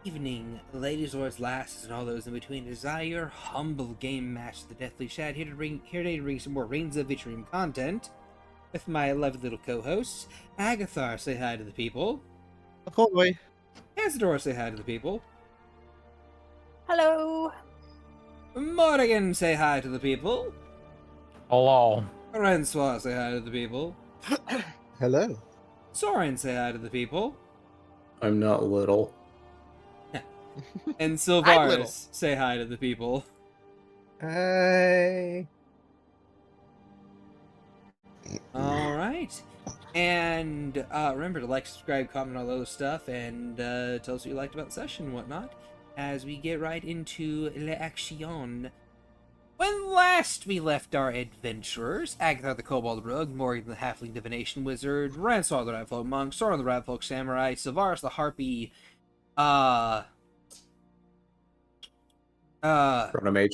Evening, ladies, lords, lasses, and all those in between. It is I, your humble game master, the Deathly Shad, here today to bring some more Rains of Vitrium content with my lovely little co-hosts. Agathar, say hi to the people. Ahoy. Cazador, say hi to the people. Hello. Morrigan, say hi to the people. Hello. Francois, say hi to the people. Hello. Soren, say hi to the people. I'm not little. And I'm Sylvaris, little. say hi to the people. Hi. Alright. And remember to like, subscribe, comment, all those stuff, and tell us what you liked about the session and whatnot, as we get right into l'action. When last we left our adventurers, Agatha the Kobold Rogue, Morgan the Halfling Divination Wizard, Ransaw the Ratfolk Monk, Soren the Ratfolk Samurai, Sylvaris the Harpy, Protomage.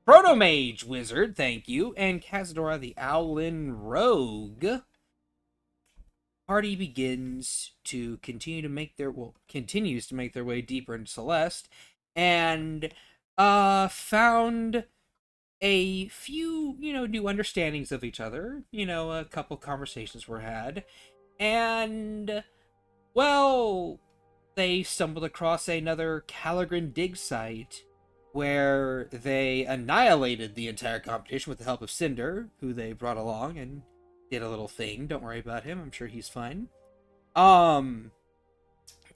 Protomage Wizard, thank you, and Cazadora the Owlin Rogue. Party continues to make their way deeper into Celest, and found a few, new understandings of each other. A couple conversations were had, and well, they stumbled across another ch-ldr-n dig site where they annihilated the entire competition with the help of Cinder, who they brought along and did a little thing. Don't worry about him. I'm sure he's fine. And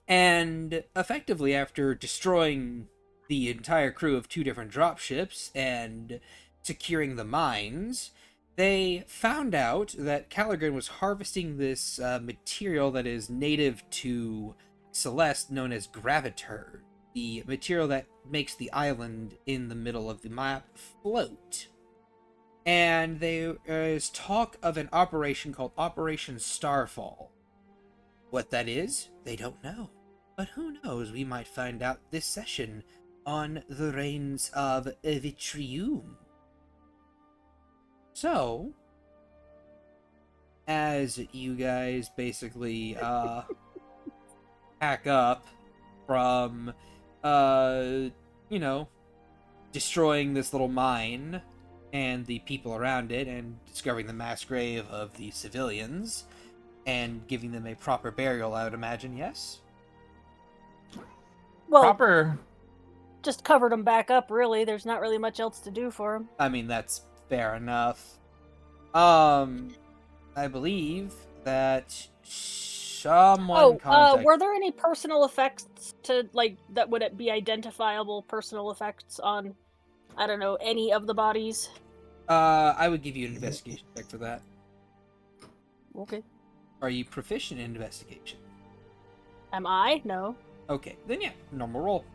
effectively, after destroying the entire crew of 2 different dropships and securing the mines, they found out that ch-ldr-n was harvesting this material that is native to Celest, known as gravitar, the material that makes the island in the middle of the map float. And there is talk of an operation called Operation Starfall. What that is, they don't know. But who knows, we might find out this session on the Rains of Vitrium. So, as you guys basically pack up from, destroying this little mine and the people around it, and discovering the mass grave of the civilians, and giving them a proper burial, I would imagine, yes? Well, Proper. just covered them back up, really. There's not really much else to do for them. I mean, that's fair enough. I believe that someone contacted... were there any personal effects to, that would it be identifiable personal effects on, I don't know, any of the bodies? I would give you an investigation check for that. Okay. Are you proficient in investigation? Am I? No. Okay, then yeah, normal roll.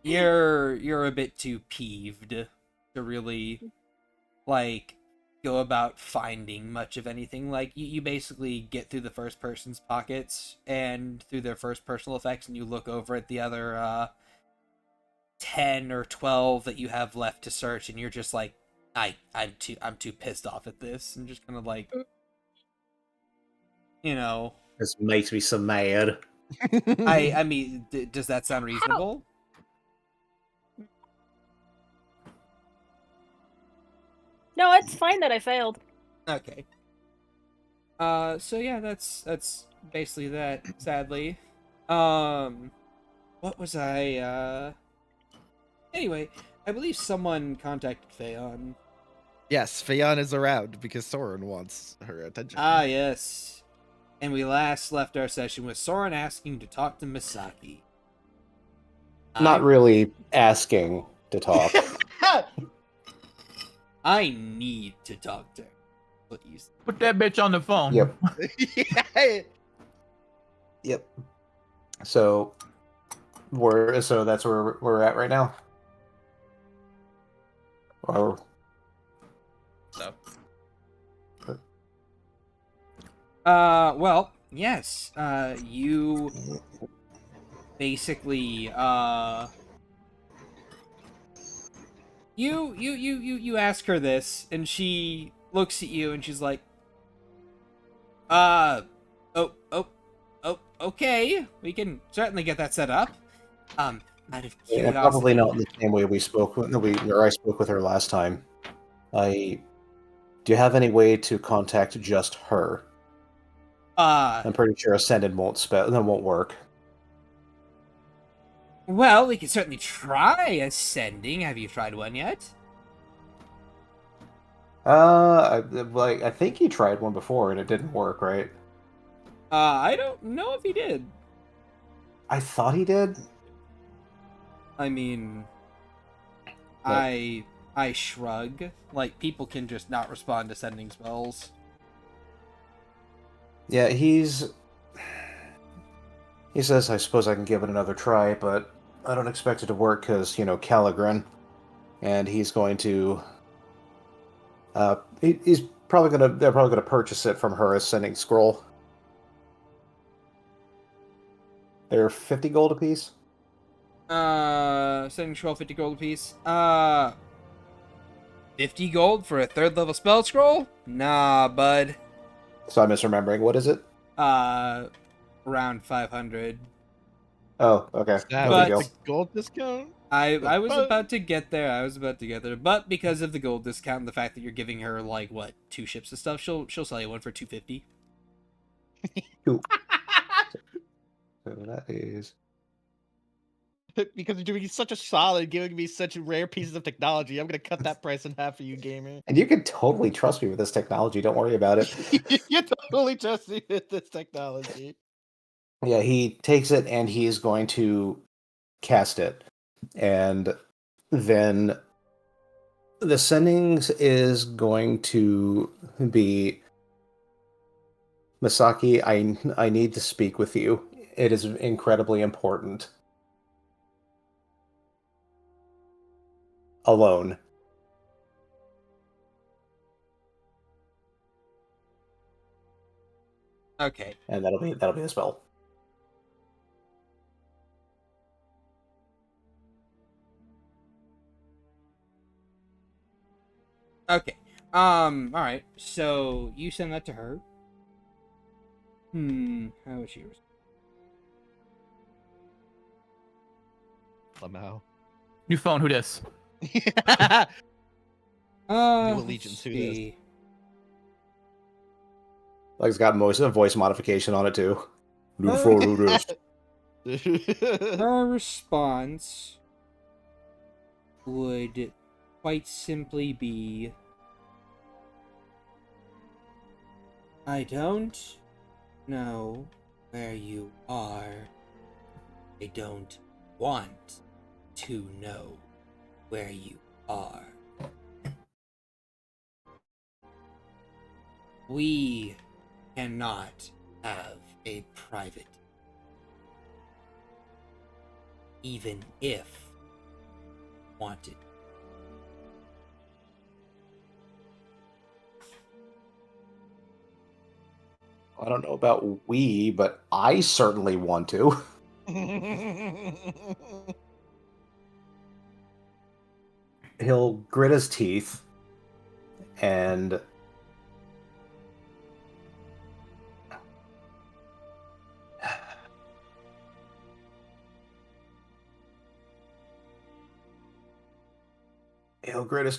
You're a bit too peeved to really, go about finding much of anything. You basically get through the first person's pockets and through their first personal effects, and you look over at the other 10 or 12 that you have left to search, and you're just like, I'm too pissed off at this, and just kind of This makes me so mad. I mean, does that sound reasonable? No, it's fine that I failed. Okay. So yeah, that's basically that, sadly. What was I, Anyway, I believe someone contacted Phaon. Yes, Phaon is around because Soren wants her attention. Ah, yes. And we last left our session with Soren asking to talk to Misaki. Not really asking to talk. I need to talk to her. Please. Put that bitch on the phone. Yep. Yeah. Yep. So that's where we're at right now. Or So. Well, yes. You basically, you ask her this, and she looks at you and she's like, oh, oh, oh, okay. We can certainly get that set up. Out of Yeah, probably curiosity. not in the same way we spoke or I spoke with her last time. Do you have any way to contact just her? I'm pretty sure Ascended won't work. Well, we can certainly try ascending. Have you tried one yet? I think he tried one before and it didn't work, right? I don't know if he did. I thought he did. I mean, But- I shrug. Like, people can just not respond to sending spells. Yeah, he says, I suppose I can give it another try, but I don't expect it to work because, ch-ldr-n. And he's going to... they're probably gonna purchase it from her ascending scroll. They're 50 gold apiece. Sending scroll 50 gold apiece. 50 gold for a 3rd level spell scroll? Nah, bud. So I'm misremembering. What is it? Around 500. Oh, okay. That No But- big deal. the gold discount? I was But- about to get there. But because of the gold discount and the fact that you're giving her like what 2 ships and stuff, she'll sell you one for 250. So that is... Because you're doing such a solid, giving me such rare pieces of technology, I'm gonna cut that price in half for you, gamer. And you can totally trust me with this technology. Don't worry about it. You totally trust me with this technology. Yeah, he takes it and he is going to cast it. And then the sendings is going to be Misaki, I need to speak with you. It is incredibly important. Alone. Okay. And that'll be the spell. Okay. All right. So you send that to her. How would she respond? Somehow. New phone, who dis? allegiance, who this? See. Like it's got voice modification on it too. New phone, who dis? Her response would quite simply be, I don't know where you are. I don't want to know where you are. We cannot have a private, even if wanted. I don't know about we, but I certainly want to. He'll grit his teeth and he'll grit his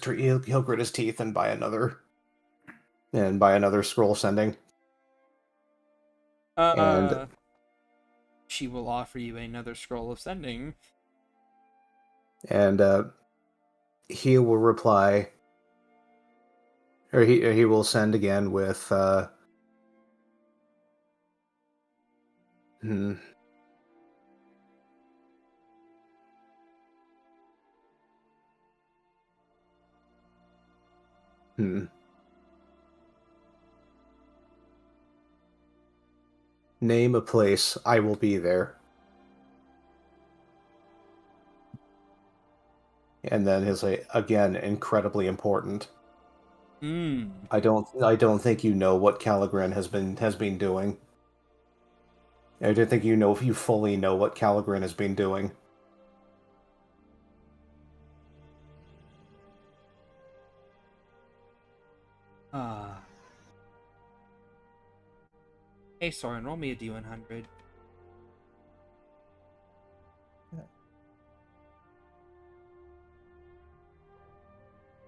teeth and buy another scroll sending. And- She will offer you another scroll of sending. And he will reply, or he will send again with hmm. Name a place, I will be there. And then he'll say, again, incredibly important. I don't think you know what ch-ldr-n has been doing. I don't think you fully know what ch-ldr-n has been doing. Ah. Hey, Soren, roll me a D100.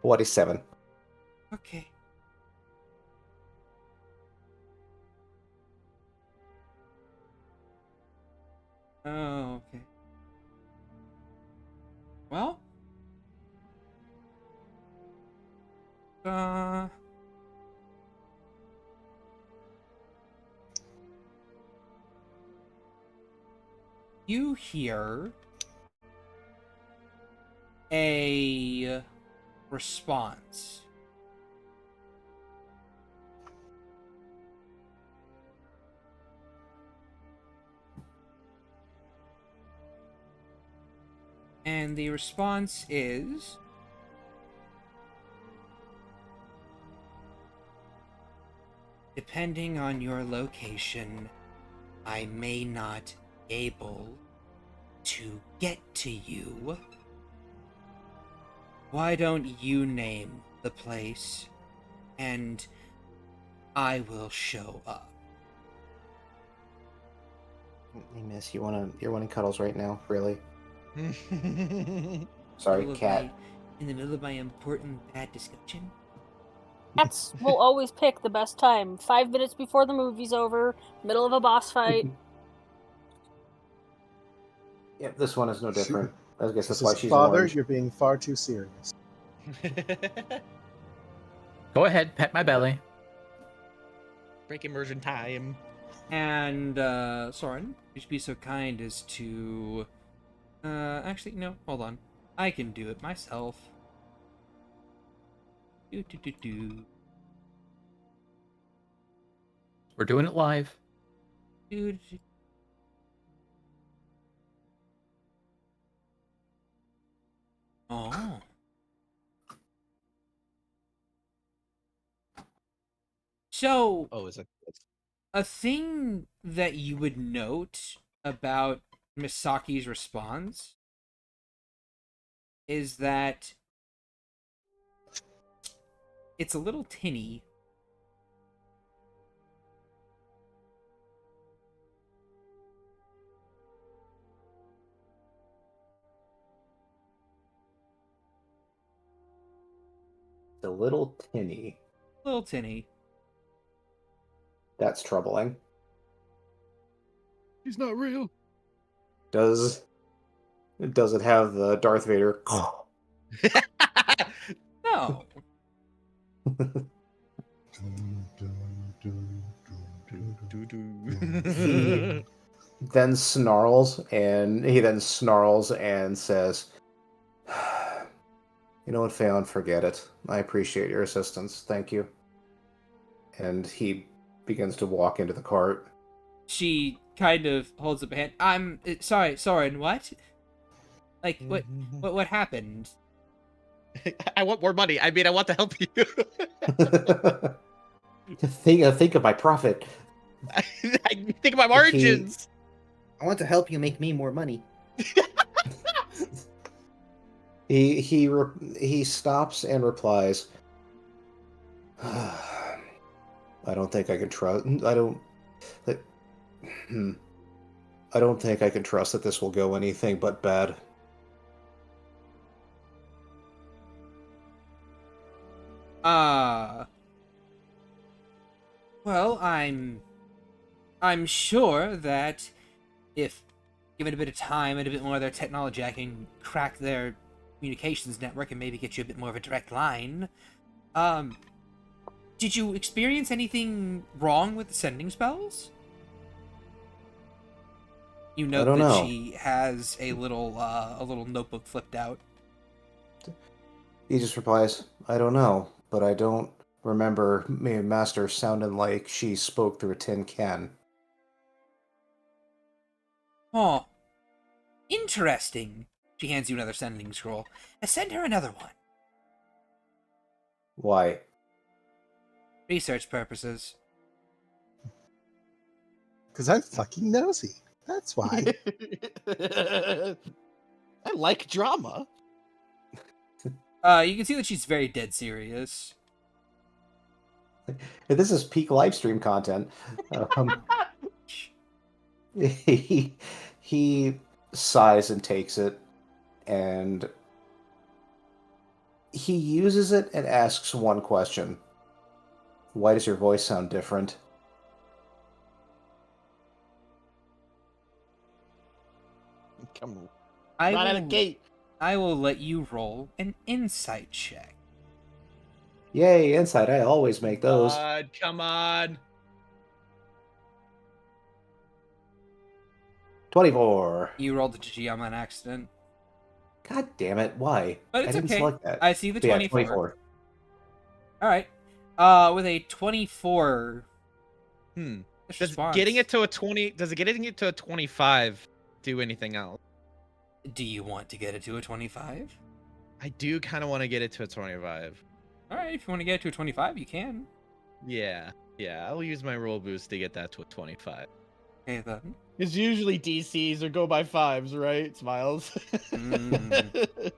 What is 7? Okay. Oh, okay. Well, you hear a response. And the response is, depending on your location, I may not be able to get to you. Why don't you name the place, and I will show up. Hey, miss, you're wanting cuddles right now? Really? In Sorry, the cat. in the middle of my important bad discussion? Cats will always pick the best time. 5 minutes before the movie's over, middle of a boss fight. Yep, this one is no different. I guess that's This why is she's father. orange. You're being far too serious. Go ahead, pet my belly. Break immersion time. And, Soren, would you be so kind as to... actually, no, hold on. I can do it myself. Do. We're doing it live. Do. Oh. So, Oh, is it? a thing that you would note about Misaki's response is that it's a little tinny. It's a little tinny. Little tinny. That's troubling. He's not real. Does it have the Darth Vader? No. He then snarls and says, "You know what, Pheon, forget it. I appreciate your assistance. Thank you." And he begins to walk into the cart. She kind of holds up a hand. I'm sorry, Soren, what? Like, what happened? I want more money. I mean, I want to help you. Think of my profit. I think of my margins. I want to help you make me more money. He stops and replies, "I don't think I can trust. I don't think I can trust that this will go anything but bad." Well, I'm sure that if given a bit of time and a bit more of their technology, I can crack their communications network and maybe get you a bit more of a direct line. Did you experience anything wrong with the sending spells? You I note don't that know. she has a little notebook flipped out. He just replies, "I don't know, but I don't remember me and Master sounding like she spoke through a tin can." Oh, interesting. She hands you another sending scroll. Send her another one. Why? Research purposes. Because I'm fucking nosy. That's why. I like drama. You can see that she's very dead serious. This is peak live stream content. Um, he sighs and takes it, and he uses it and asks one question. Why does your voice sound different? Come I right out will, of the gate. I will let you roll an insight check. Yay, insight. I always make those. Come on. 24. You rolled the GM on accident. God damn it, why? But it's I didn't okay. select that. I see the But yeah, 24. All right. With a 24. Does Response. getting it to a 20? Does it getting it to a 25 do anything else? Do you want to get it to a 25? I do kind of want to get it to a 25. All right, if you want to get it to a 25, you can. Yeah, I'll use my roll boost to get that to a 25. Okay, then. It's usually DCs or go by 5s, right? Smiles. With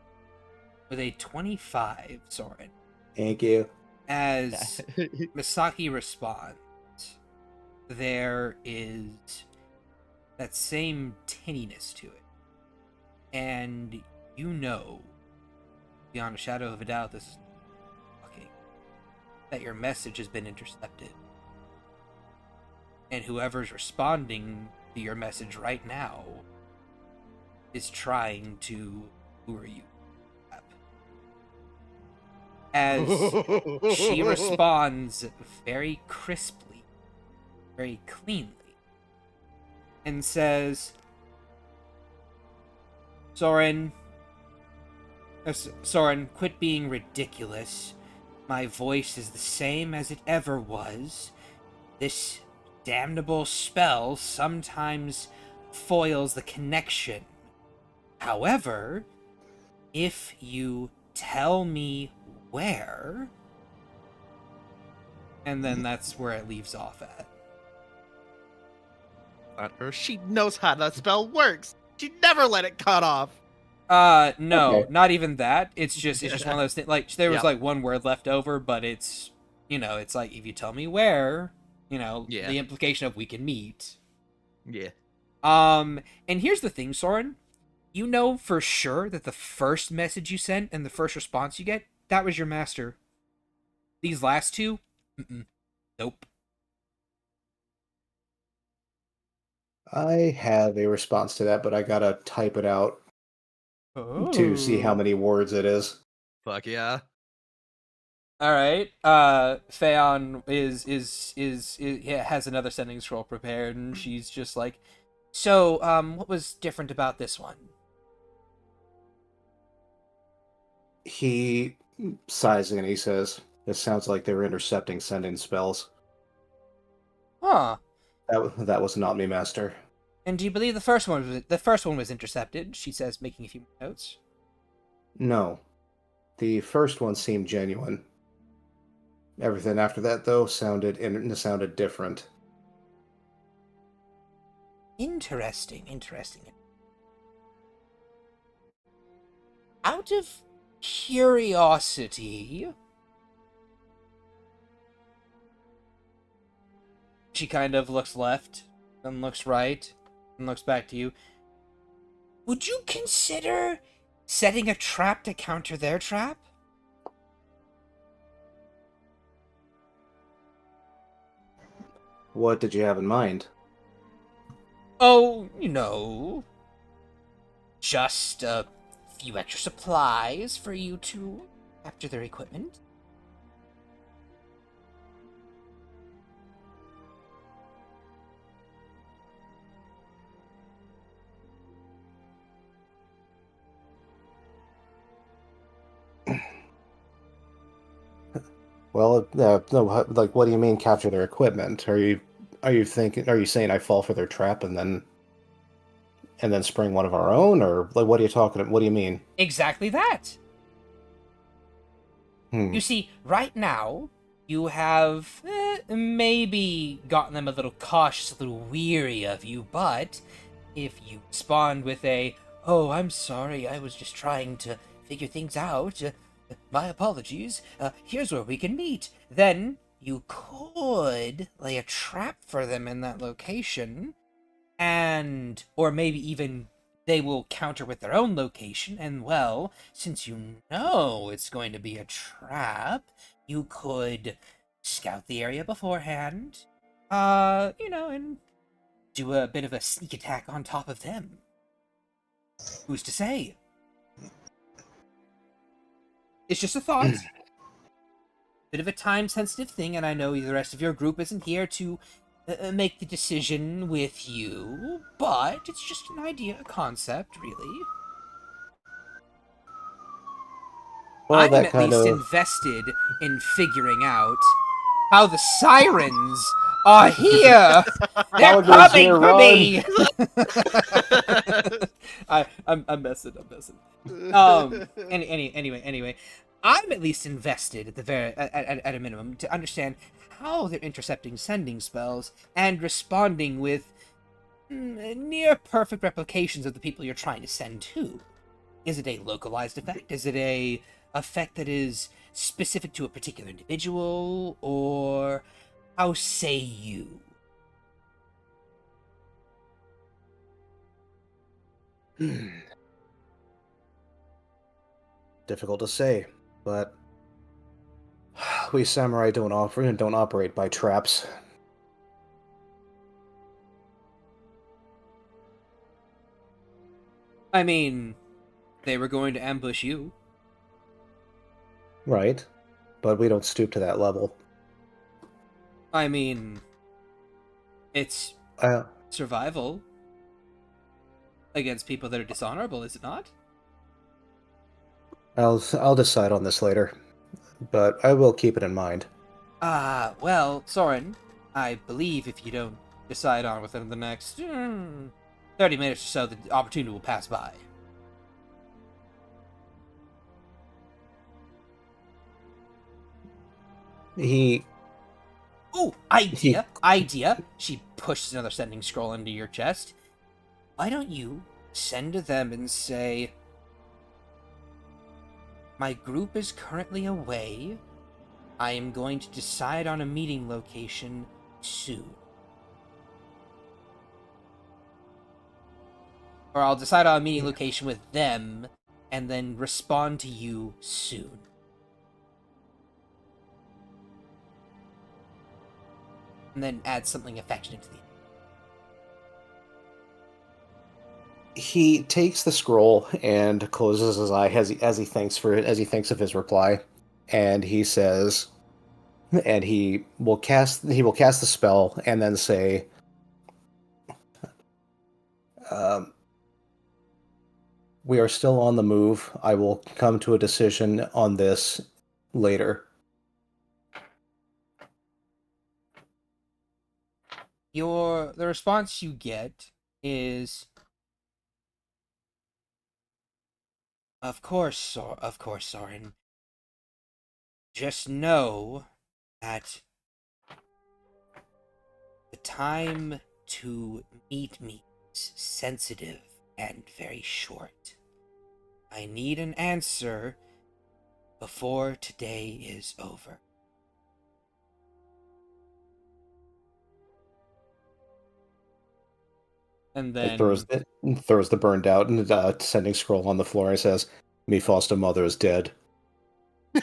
a 25, Soren. Thank you. As Misaki responds, there is that same tinniness to it. And you know, beyond a shadow of a doubt, this is fucking, that your message has been intercepted. And whoever's responding to your message right now is trying to lure you up. As she responds very crisply, very cleanly, and says, Soren, quit being ridiculous. My voice is the same as it ever was. This damnable spell sometimes foils the connection. However, if you tell me where... And then that's where it leaves off at. Not her. She knows how that spell works. She never let it cut off. No, Okay. not even that. It's just one of those things. Like, there was Yep. like one word left over, but it's, it's like, if you tell me where, Yeah. the implication of we can meet. Yeah. And here's the thing, Soren. You know for sure that the first message you sent and the first response you get, that was your master. These last two, nope. I have a response to that, but I gotta type it out to see how many words it is. Fuck yeah. All right. Phaon has another sending scroll prepared, and she's just like, so, what was different about this one? He sighs and he says, "It sounds like they were intercepting sending spells." Huh. That was not me, master. And do you believe the first one was intercepted? She says, making a few notes. No, the first one seemed genuine. Everything after that, though, sounded different. Interesting. Out of curiosity, she kind of looks left, then looks right, and looks back to you. Would you consider setting a trap to counter their trap? What did you have in mind? Oh, just a few extra supplies for you to capture their equipment. Well, no, like, what do you mean capture their equipment? Are you saying I fall for their trap and then spring one of our own, or like what do you mean? Exactly that. Hmm. You see, right now, you have maybe gotten them a little cautious, a little weary of you, but if you respond with "Oh, I'm sorry, I was just trying to figure things out, my apologies, here's where we can meet," then you could lay a trap for them in that location, and or maybe even they will counter with their own location, and well, since you know it's going to be a trap, you could scout the area beforehand, and do a bit of a sneak attack on top of them. Who's to say? It's just a thought. Bit of a time-sensitive thing, and I know the rest of your group isn't here to make the decision with you, but it's just an idea, a concept, really. Well, I'm that at kind least of invested in figuring out how the sirens are here. They're Caliber's coming here, for run. me. I'm messing. Anyway, I'm at least invested at the at a minimum to understand how they're intercepting sending spells and responding with near perfect replications of the people you're trying to send to. Is it a localized effect? Is it a effect that is specific to a particular individual, or how say you? difficult to say, but we samurai don't operate by traps. I mean, they were going to ambush you. Right, but we don't stoop to that level. I mean, it's survival against people that are dishonorable, is it not? I'll decide on this later, but I will keep it in mind. Well, Soren, I believe if you don't decide on within the next 30 minutes or so, the opportunity will pass by. Ooh, idea! She pushes another sending scroll into your chest. Why don't you send to them and say, my group is currently away. I am going to decide on a meeting location soon. Or I'll decide on a meeting location with them and then respond to you soon. And then add something affectionate to the end. He takes the scroll and closes his eye as he thinks of his reply, and he says, and he will cast the spell and then say, "We are still on the move. I will come to a decision on this later." The response you get is, of course, Soren. Just know that the time to meet me is sensitive and very short. I need an answer before today is over. And then He throws the burned out and sending scroll on the floor and says, "Me foster mother is dead." No,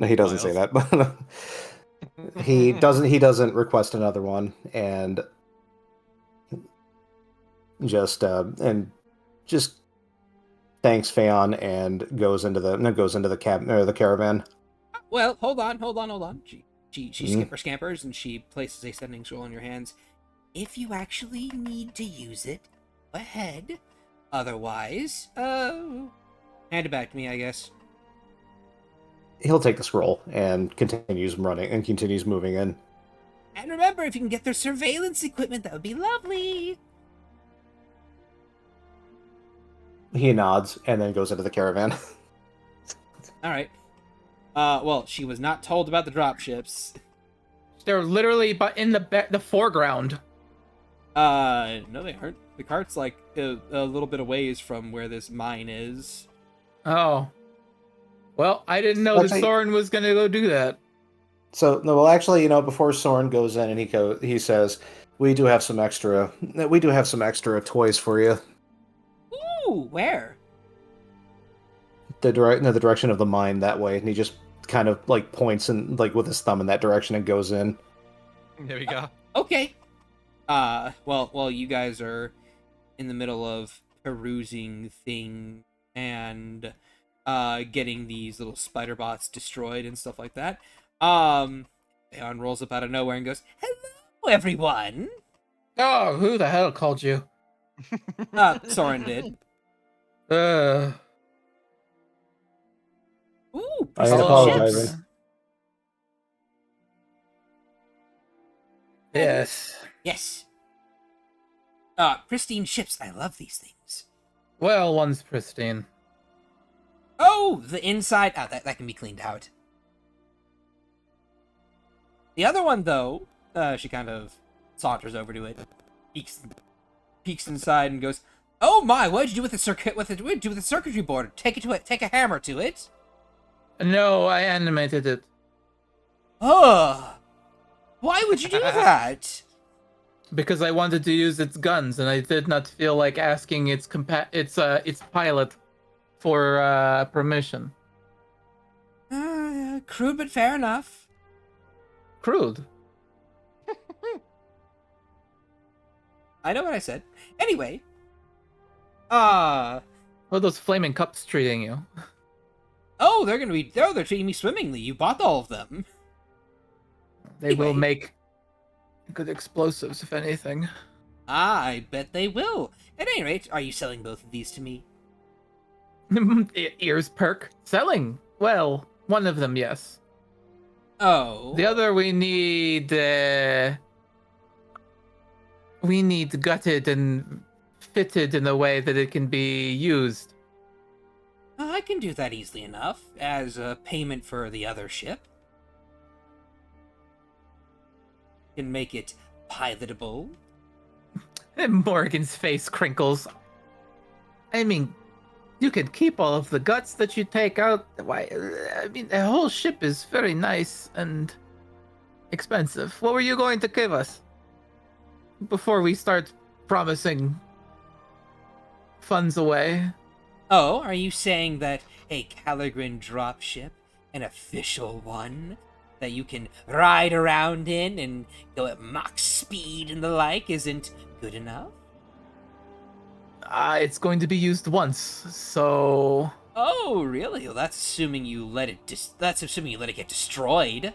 he doesn't say that, but he doesn't request another one, and just thanks Feon and goes into the caravan. Well, hold on. She scampers and she places a sending scroll in your hands. If you actually need to use it, go ahead. Otherwise, hand it back to me, I guess. He'll take the scroll and continues moving in. And remember, if you can get their surveillance equipment, that would be lovely. He nods and then goes into the caravan. All right. Well, she was not told about the dropships. They're literally but in the foreground. No, they aren't. The cart's like a little bit away from where this mine is. Oh. Well, I didn't know that Actually- Soren was gonna go do that. So no, well, actually, before Soren goes in and he says, we do have some extra toys for you. Ooh, where? The direction of the mine that way, and he just kind of like points and like with his thumb in that direction and goes in. There we go. Okay. Well, you guys are in the middle of perusing things and getting these little spider bots destroyed and stuff like that. Aeon rolls up out of nowhere and goes, "Hello, everyone." Oh, who the hell called you? Soren did. Uh, Ooh, I am pristine apologizing. ships. yes. Yes. Pristine ships. I love these things. Well, one's pristine. Oh, the inside. That can be cleaned out. The other one, though, she kind of saunters over to it, peeks inside, and goes, "Oh my! What did you do with the circuitry board? Take a hammer to it." No, I animated it. Ugh! Why would you do that? Because I wanted to use its guns, and I did not feel like asking its pilot for permission. Crude, but fair enough. Crude. I know what I said. Anyway. What are those flaming cups treating you? Oh, they're treating me swimmingly. You bought all of them. They will Anyway. make good explosives, if anything. I bet they will. At any rate, are you selling both of these to me? Ears perk. Selling. Well, one of them, yes. Oh. The other we need gutted and fitted in a way that it can be used. I can do that easily enough, as a payment for the other ship. Can make it pilotable. And Morgan's face crinkles. I mean, you can keep all of the guts that you take out. Why? I mean, the whole ship is very nice and expensive. What were you going to give us before we start promising funds away? Oh, are you saying that a ch-ldr-n dropship, an official one, that you can ride around in and go at Mach speed and the like, isn't good enough? It's going to be used once, so Oh, really? Well, that's assuming you let it get destroyed.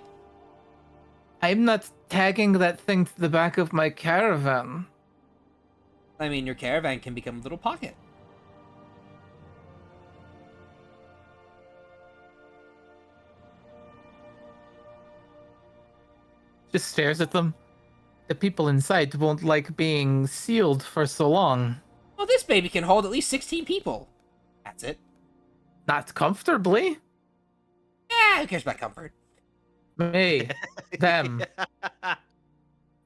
I'm not tagging that thing to the back of my caravan. I mean, your caravan can become a little pocket. Just stares at them. The people inside won't like being sealed for so long. Well, this baby can hold at least 16 people. That's it. Not comfortably. Who cares about comfort? Me. Them.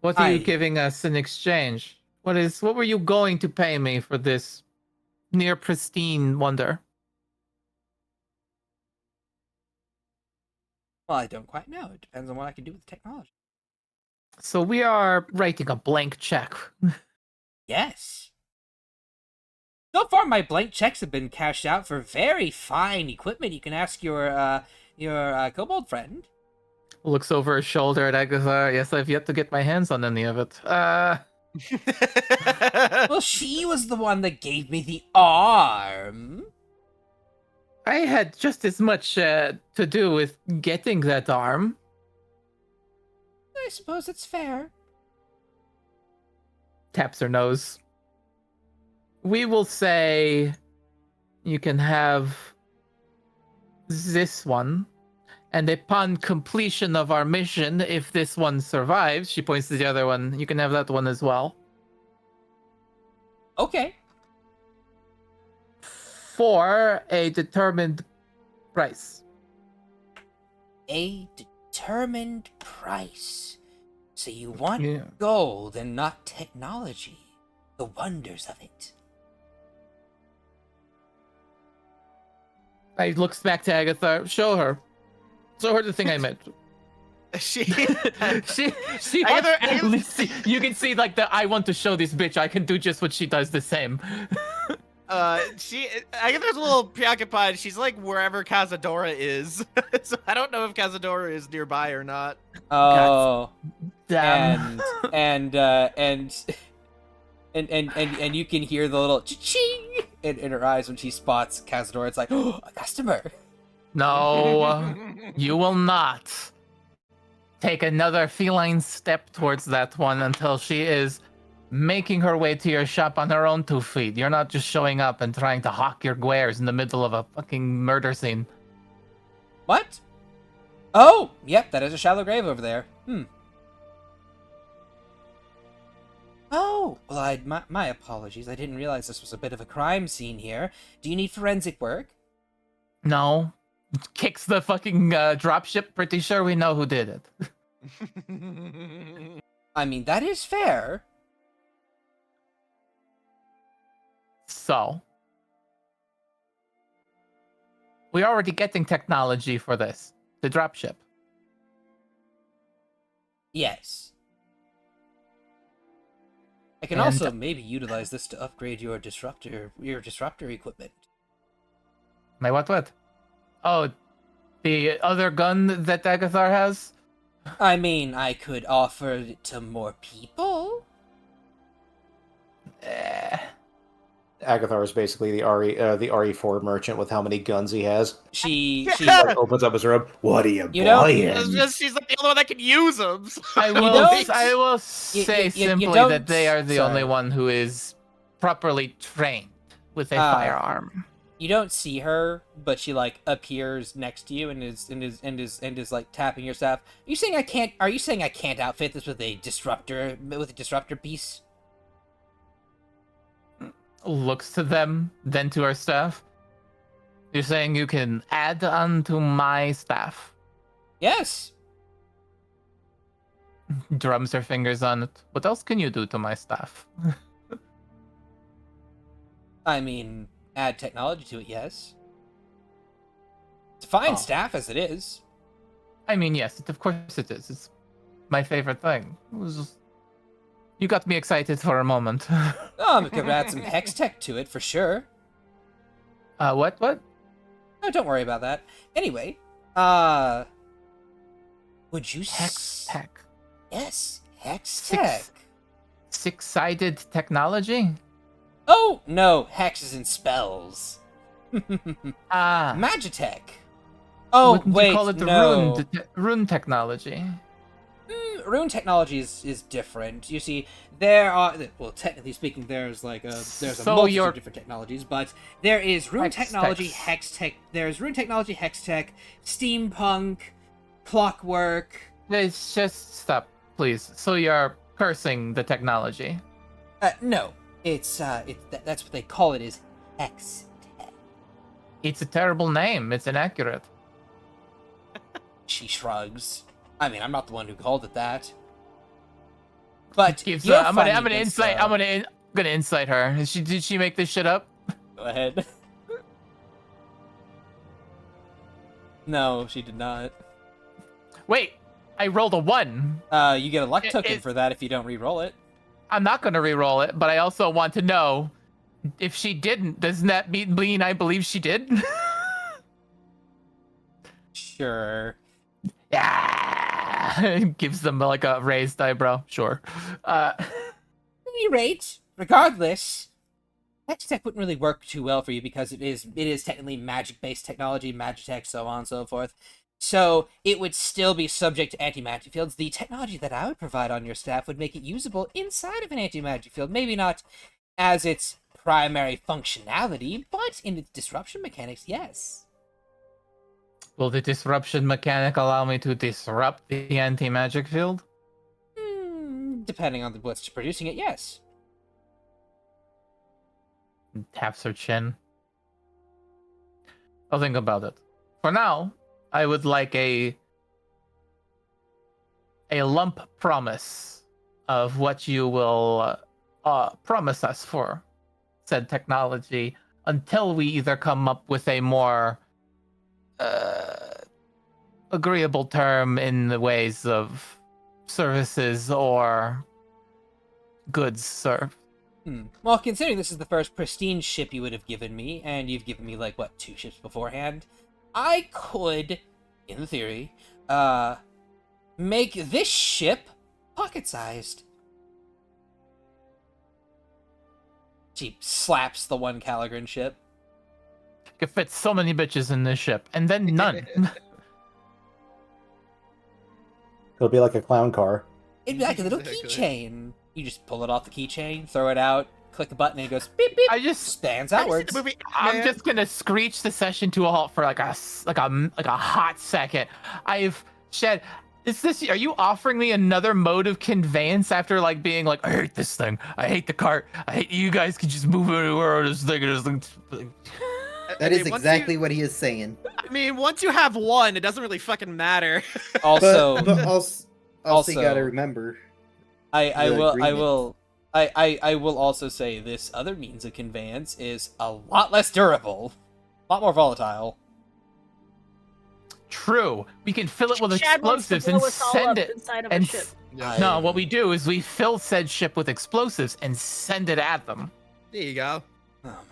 What are you I- giving us in exchange? What were you going to pay me for this near pristine wonder? Well, I don't quite know. It depends on what I can do with the technology. So we are writing a blank check. Yes. So far, my blank checks have been cashed out for very fine equipment. You can ask your kobold friend. Looks over his shoulder at Agatha. Yes, I've yet to get my hands on any of it. Well, she was the one that gave me the arm. I had just as much to do with getting that arm. I suppose it's fair. Taps her nose. We will say you can have this one, and upon completion of our mission, if this one survives, she points to the other one, you can have that one as well. Okay. For a determined price. A determined price. So you want Yeah. gold and not technology. The wonders of it. I looks back to Agatha. Show her the thing I made. She, she Agatha- you can see like the I want to show this bitch I can do just what she does the same. Agatha's a little preoccupied. She's like wherever Cazadora is, so I don't know if Cazadora is nearby or not. Oh, Damn. and you can hear the little ching in her eyes when she spots Cazador. It's like, oh, a customer. No, you will not take another feline step towards that one until she is making her way to your shop on her own 2 feet. You're not just showing up and trying to hawk your wares in the middle of a fucking murder scene. What? Oh, yep, that is a shallow grave over there. Oh, well, my apologies. I didn't realize this was a bit of a crime scene here. Do you need forensic work? No. Kicks the fucking dropship. Pretty sure we know who did it. I mean, that is fair. So, we're already getting technology for this. The dropship. Yes. I can And- also maybe utilize this to upgrade your disruptor equipment. My what? Oh, the other gun that Agathar has? I mean, I could offer it to more people. Agathar is basically the RE4 merchant with how many guns he has. She Like, opens up his room. What are you, You know- buying? She's like the only one that can use them. I don't- will say you simply don't- that they are the sorry. only one who is properly trained with a Ah. firearm. You don't see her, but she like appears next to you and is like tapping your staff. Are you saying I can't outfit this with a disruptor piece? Looks to them, then to our staff. You're saying you can add on to my staff. Yes. Drums her fingers on it. What else can you do to my staff? I mean, add technology to it, yes. It's a fine Oh. staff as it is. I mean, yes, of course it is. It's my favorite thing. It was just... You got me excited for a moment. Oh, we could add some hex tech to it for sure. What? Oh, don't worry about that. Anyway, would you Hex tech. Yes, hex Six- tech. Six-sided technology? Oh no, hexes and spells. Ah. Magitech. Oh Wouldn't wait, you call it the no. rune technology? Rune technology is different. You see, there are, well, technically speaking, there's a So multitude you're- of different technologies, but there is rune Hex technology, techs. hex tech. There's rune technology, hex tech, steampunk, clockwork. Let's just stop, please. So you're cursing the technology. No, that's what they call it, is hex tech. It's a terrible name. It's inaccurate. She shrugs. I mean, I'm not the one who called it that. But Gives, you're I'm funny gonna against, insight. I'm gonna insight her. Did she make this shit up? Go ahead. No, she did not. Wait, I rolled a 1. You get a luck It- token it- for that if you don't re-roll it. I'm not gonna re-roll it, but I also want to know if she didn't. Doesn't that mean I believe she did? Sure. Yeah. Gives them like a raised eyebrow. Sure. At any rate, regardless, Hextech wouldn't really work too well for you because it is technically magic-based technology, Magitech, so on and so forth. So it would still be subject to anti-magic fields. The technology that I would provide on your staff would make it usable inside of an anti-magic field. Maybe not as its primary functionality, but in its disruption mechanics, yes. Will the disruption mechanic allow me to disrupt the anti-magic field? Depending on what's producing it, yes. Taps her chin. I'll think about it. For now, I would like a a lump promise of what you will promise us for said technology until we either come up with a more agreeable term in the ways of services or goods served. Well, considering this is the first pristine ship you would have given me, and you've given me, like, what, 2 ships beforehand, I could, in theory, make this ship pocket-sized. She slaps the one ch-ldr-n ship. Could fit so many bitches in this ship, and then none. It'll be like a clown car. It'd be like a little Exactly. keychain. You just pull it off the keychain, throw it out, click a button, and it goes beep beep. I just Stands Have you seen outwards. the movie I'm Ant-Man? just gonna screech the session to a halt for like a hot second. Shad, are you offering me another mode of conveyance after like being like, I hate this thing, I hate the cart, I hate you guys can just move anywhere on this thing. That is exactly what he is saying. I mean, once you have one, it doesn't really fucking matter. Also, But also you gotta also- remember. I the will agreement. I will also say this other means of conveyance is a lot less durable, a lot more volatile. True, we can fill it with Shad wants to explosives and blow us all send up it. inside of And a ship. no, what we do is we fill said ship with explosives and send it at them. There you go. Oh,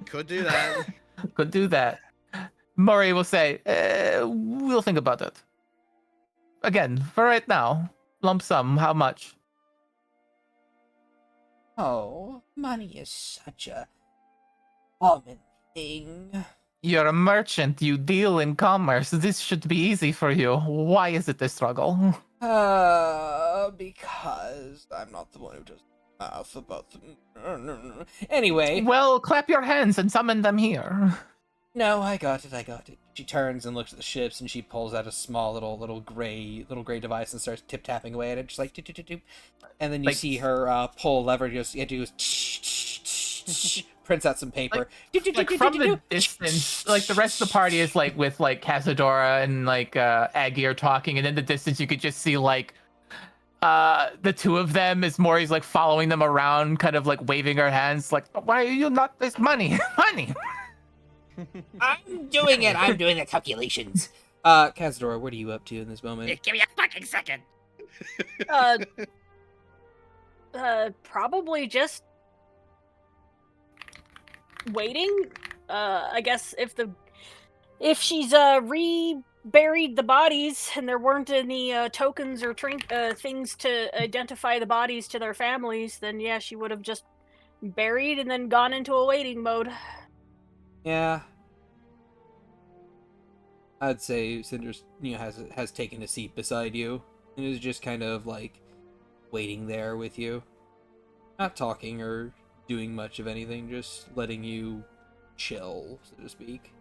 Could do that. Could do that. Murray will say, we'll think about it. Again, for right now, lump sum, how much? oh, money is such a common thing. You're a merchant, you deal in commerce. This should be easy for you. Why is it a struggle? Because I'm not the one who does math about the... Anyway, Well, clap your hands and summon them here. no, I got it. She turns and looks at the ships, and she pulls out a small little gray device and starts tip-tapping away at it, just like toop. And then you Like- see her pull a lever, it goes prints out some paper. Like from the distance, like the rest of the party is like with like Cazadora and like Aggie are talking, and in the distance you could just see like the two of them as Maury's like following them around, kind of like waving her hands, like, why are you not this money? Money. I'm doing it. I'm doing the calculations. Cazadora, what are you up to in this moment? Give me a fucking second. Probably just waiting. I guess if she's reburied the bodies and there weren't any tokens or things to identify the bodies to their families, then yeah, she would have just buried and then gone into a waiting mode. Yeah. I'd say Cinder's, has taken a seat beside you and is just kind of like waiting there with you. Not talking or doing much of anything, just letting you chill, so to speak.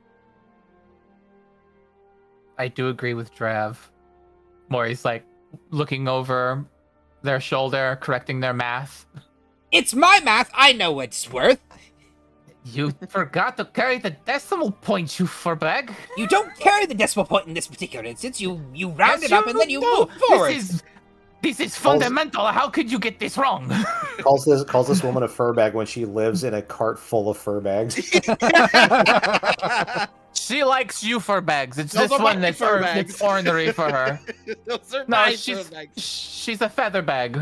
I do agree with Drav. Maury's like looking over their shoulder, correcting their math. It's my math! I know what it's worth! You forgot to carry the decimal point, you furbag. You don't carry the decimal point in this particular instance. You round Yes, it up and then you do. move forward. This is fundamental. How could you get this wrong? Calls this woman a fur bag when she lives in a cart full of fur bags. She likes you furbags. It's Those this are one my that's fur it's bags. ornery for her. Those are No, my she's a feather bag.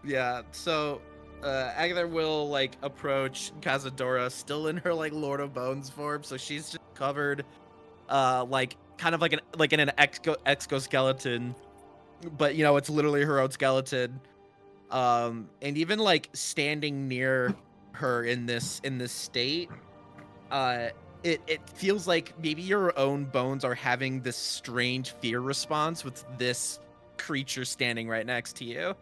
Yeah, so Agatha will like approach Cazadora still in her like Lord of Bones form, so she's just covered like kind of like in an exoskeleton, but it's literally her own skeleton. And even like standing near her in this state, it feels like maybe your own bones are having this strange fear response with this creature standing right next to you.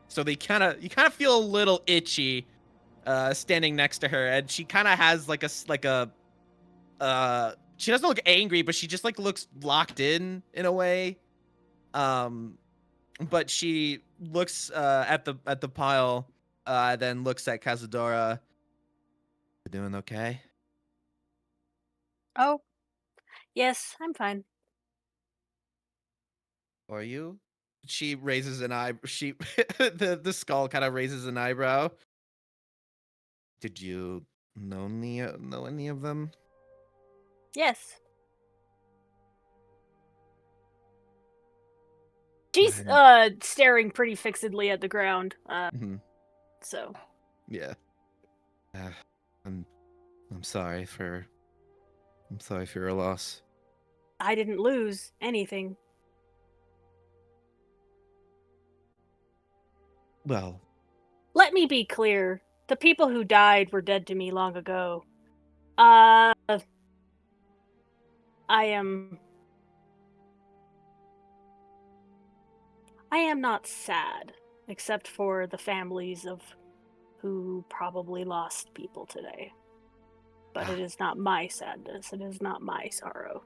So you kind of feel a little itchy standing next to her, and she kind of has like a she doesn't look angry, but she just like looks locked in a way. But she looks at the pile, then looks at Cazadora. You doing okay? Oh, yes, I'm fine. Are you? She raises an eye. She the skull kind of raises an eyebrow. Did you know any of them? Yes. She's staring pretty fixedly at the ground. Mhm. So Yeah. Uh, I'm sorry for your loss. I didn't lose anything. Well, Let me be clear. The people who died were dead to me long ago. I am not sad, except for the families of who probably lost people today. But it is not my sadness. It is not my sorrow.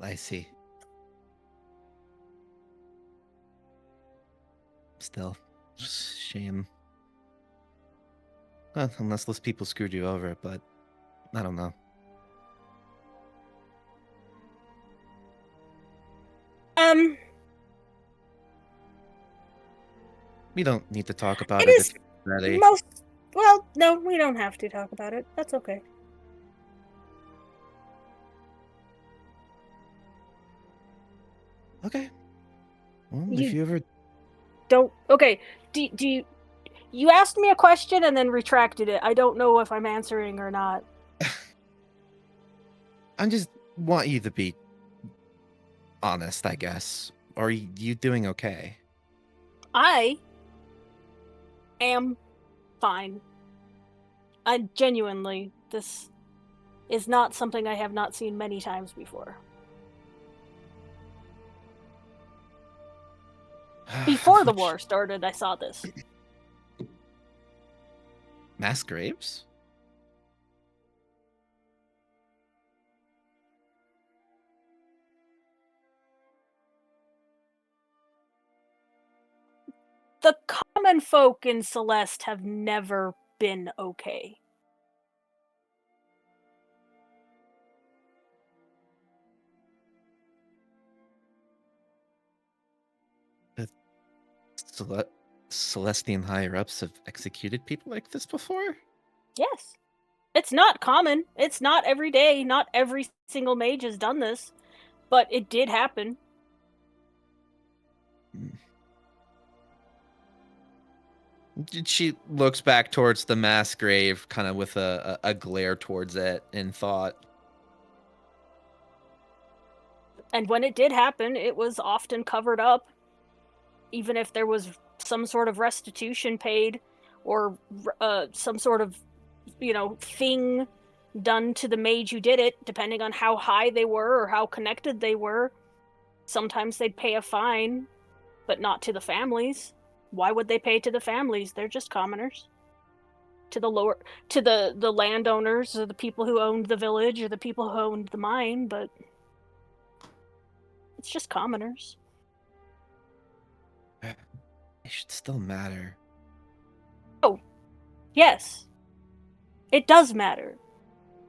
I see. Still, shame. Well, unless those people screwed you over, but I don't know. We don't need to talk about It it is if you're ready. well, no, we don't have to talk about it. That's okay. Okay. Well, if you ever Don't. Okay. Do you asked me a question and then retracted it? I don't know if I'm answering or not. I just want you to be honest, I guess. Are you doing okay? I am fine. I genuinely, this is not something I have not seen many times before. Before the war started, I saw this. Mass graves? The common folk in Celeste have never been okay. Celestian higher-ups have executed people like this before? Yes. It's not common. It's not every day. Not every single mage has done this. But it did happen. She looks back towards the mass grave, kind of with a glare towards it in thought. And when it did happen, it was often covered up. Even if there was some sort of restitution paid or some sort of, thing done to the mage who did it, depending on how high they were or how connected they were. Sometimes they'd pay a fine, but not to the families. Why would they pay to the families? They're just commoners. To the landowners or the people who owned the village or the people who owned the mine, but it's just commoners. It should still matter. Oh, yes. It does matter.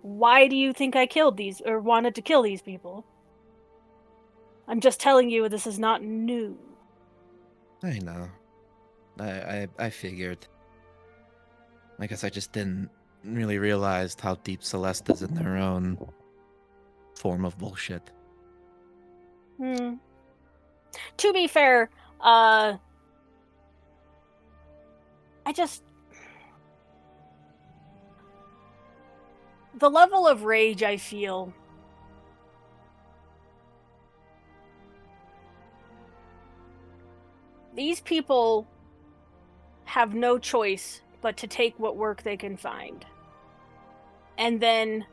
Why do you think I killed these, or wanted to kill these people? I'm just telling you this is not new. I know. I figured. I guess I just didn't really realize how deep Celeste is in their own form of bullshit. To be fair, the level of rage I feel, these people have no choice but to take what work they can find. And then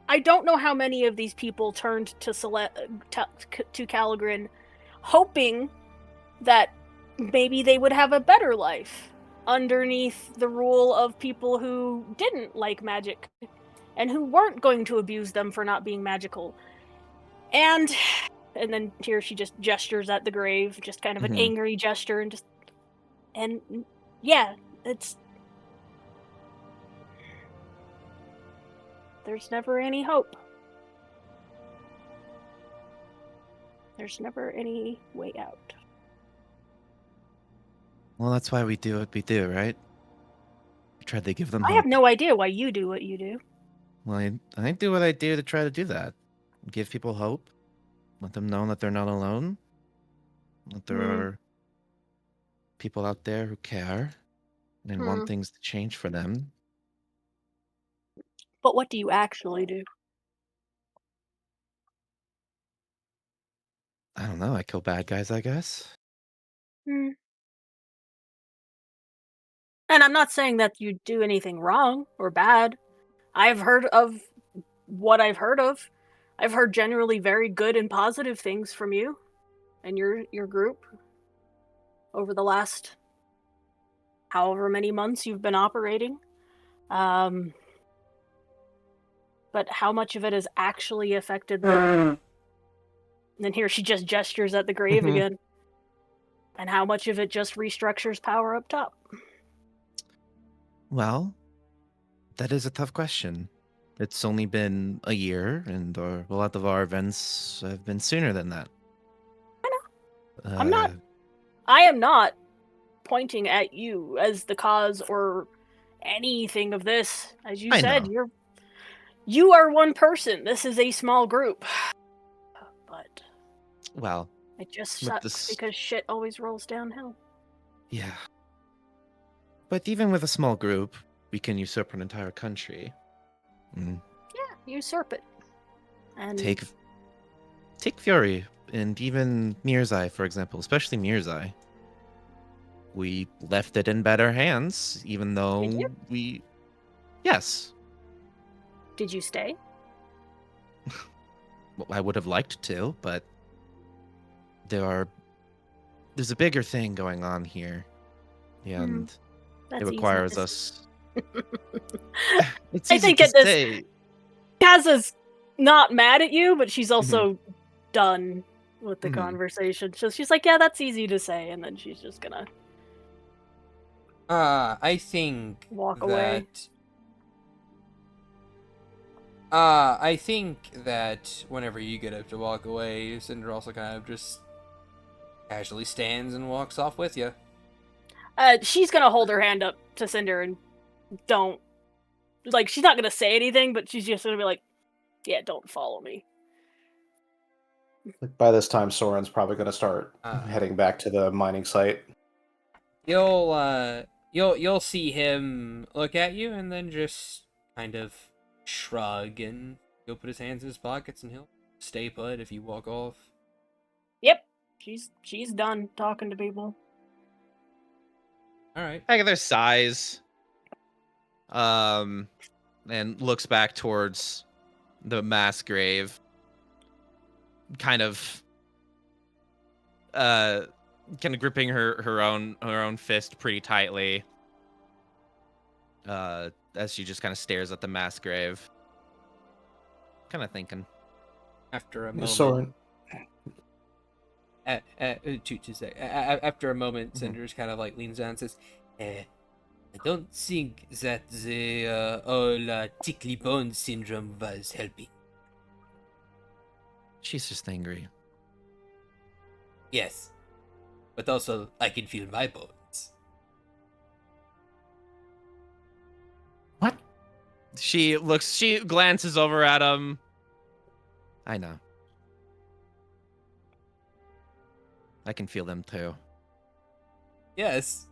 I don't know how many of these people turned to ch-ldr-n hoping that maybe they would have a better life underneath the rule of people who didn't like magic and who weren't going to abuse them for not being magical. And then here she just gestures at the grave, just kind of an angry gesture, and yeah, there's never any hope. There's never any way out. Well, that's why we do what we do, right? We tried to give them I hope. have no idea why you do what you do. Well, I do what I do to try to do that. Give people hope. Let them know that they're not alone. That there are people out there who care and want things to change for them. But what do you actually do? I don't know. I kill bad guys, I guess. Hmm. And I'm not saying that you do anything wrong or bad. I've heard of what I've heard of. I've heard generally very good and positive things from you and your group over the last however many months you've been operating. But how much of it has actually affected them? And then here she just gestures at the grave again. And how much of it just restructures power up top? Well, that is a tough question. It's only been a year, and a lot of our events have been sooner than that. I know. I am not pointing at you as the cause or anything of this. As you said, you are one person. This is a small group. But well, it just sucks because shit always rolls downhill. Yeah. But even with a small group, we can usurp an entire country. Yeah, usurp it. And Take Fury, and even Mirzai, for example, especially Mirzai. We left it in better hands, even though we... Yes. Did you stay? Well, I would have liked to, but there's a bigger thing going on here, and it requires us. It's I easy think to at this, say. Kaza's not mad at you, but she's also done with the conversation. So she's like, "Yeah, that's easy to say," and then she's just gonna. I think walk away. I think that whenever you get up to walk away, Cinder also kind of just casually stands and walks off with you. She's gonna hold her hand up to Cinder and she's not gonna say anything, but she's just gonna be like, "Yeah, don't follow me." By this time, Soren's probably going to start heading back to the mining site. You'll see him look at you and then just kind of shrug, and he'll put his hands in his pockets and he'll stay put if you walk off. Yep, she's done talking to people. All right. Agatha sighs, and looks back towards the mass grave, kind of gripping her own fist pretty tightly, as she just kind of stares at the mass grave, kind of thinking. After a moment, Soren. After a moment, Cinder's kind of like leans down and says, "I don't think that the whole tickly bone syndrome was helping." She's just angry. Yes, but also I can feel my bones. What? She glances over at him. I know. I can feel them too. Yes.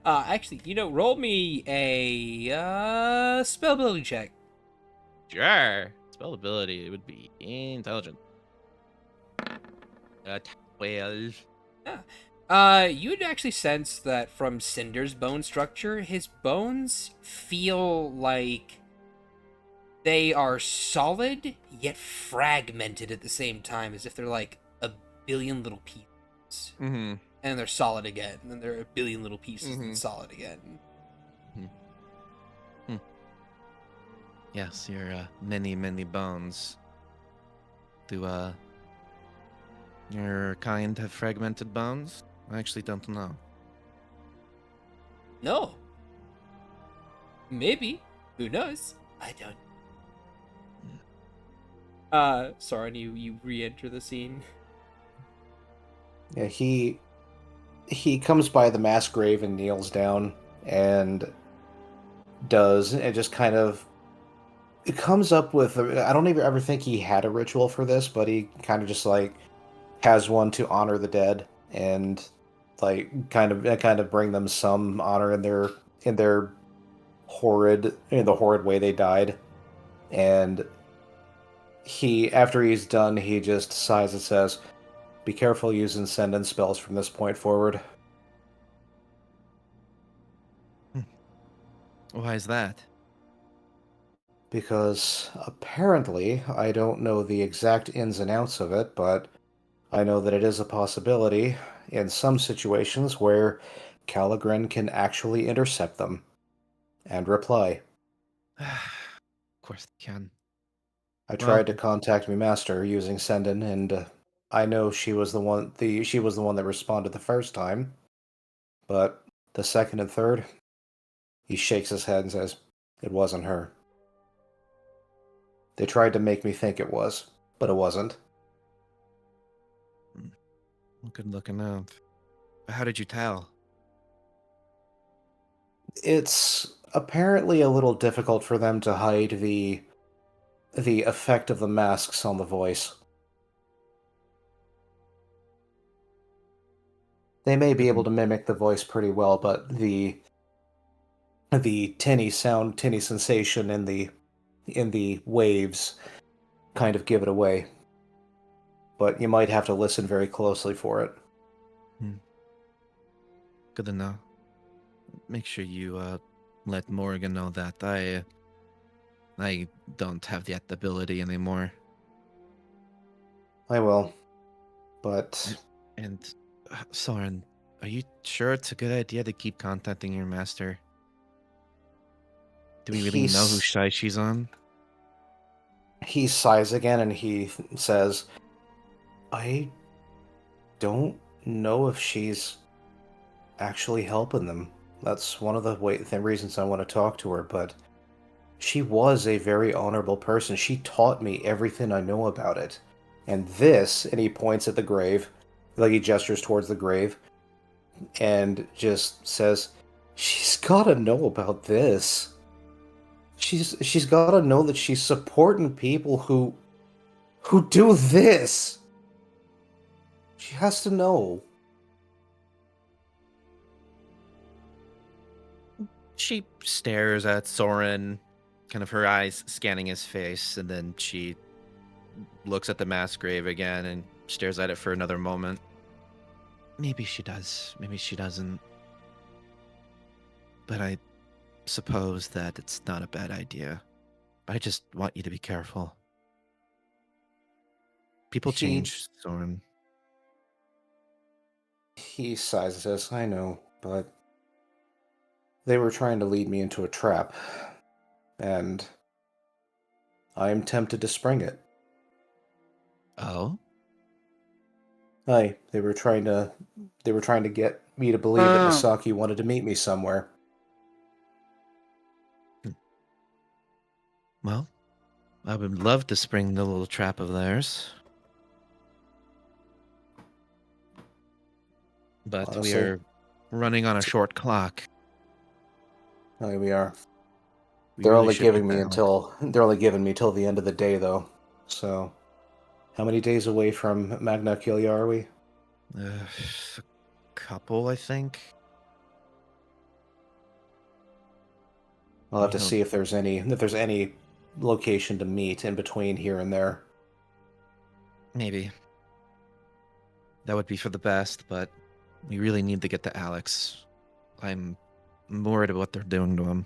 Actually, roll me a spell ability check. Sure. Spell ability, it would be intelligent. 12. Yeah. You'd actually sense that from Cinder's bone structure, his bones feel like they are solid, yet fragmented at the same time, as if they're like a billion little pieces. Mm-hmm. And they're solid again, and then they're a billion little pieces and solid again. Yes, your many, many bones. Do your kind have fragmented bones? I actually don't know. No. Maybe. Who knows? I don't. Soren, you re-enter the scene. Yeah, he comes by the mass grave and kneels down and just kind of it comes up with. I don't even ever think he had a ritual for this, but he kind of just like has one to honor the dead and like kind of bring them some honor in their the horrid way they died. And after he's done, he just sighs and says, "Be careful using send in spells from this point forward." Why is that? Because apparently, I don't know the exact ins and outs of it, but I know that it is a possibility in some situations where ch-ldr-n can actually intercept them and reply. Of course they can. I Well, tried to contact my master using Sendin, and I know she was the one. She was the one that responded the first time, but the second and third, he shakes his head and says, "It wasn't her." They tried to make me think it was, but it wasn't. good looking out. How did you tell? It's apparently a little difficult for them to hide the effect of the masks on the voice. They may be able to mimic the voice pretty well, but the tinny sound, tinny sensation in the waves kind of give it away. But you might have to listen very closely for it. Good to know. Make sure you let Morgan know that I don't have that ability anymore. I will. But And Soren, are you sure it's a good idea to keep contacting your master? Do we really know who side she's on? He sighs again and he says, "I don't know if she's actually helping them. That's one of the reasons I want to talk to her, but she was a very honorable person. She taught me everything I know about it. And this," and he points at the grave, like he gestures towards the grave, and just says, "She's gotta know about this. She's gotta know that she's supporting people who do this. She has to know." She stares at Soren, kind of her eyes scanning his face, and then she looks at the mass grave again and stares at it for another moment. Maybe she does, maybe she doesn't. But I suppose that it's not a bad idea. I just want you to be careful. People change, Soren. He sighs and says, "I know, but they were trying to lead me into a trap, and I am tempted to spring it." Oh? They were trying to get me to believe that Misaki wanted to meet me somewhere. Well, I would love to spring the little trap of theirs. But Honestly, we are running on a short clock. we are. We They're really only should giving get me that help. till the end of the day, though. So, how many days away from Magna Achellia are we? A couple, I think. I'll have to see if there's any location to meet in between here and there. Maybe. That would be for the best, but we really need to get to Alex. I'm worried about what they're doing to him.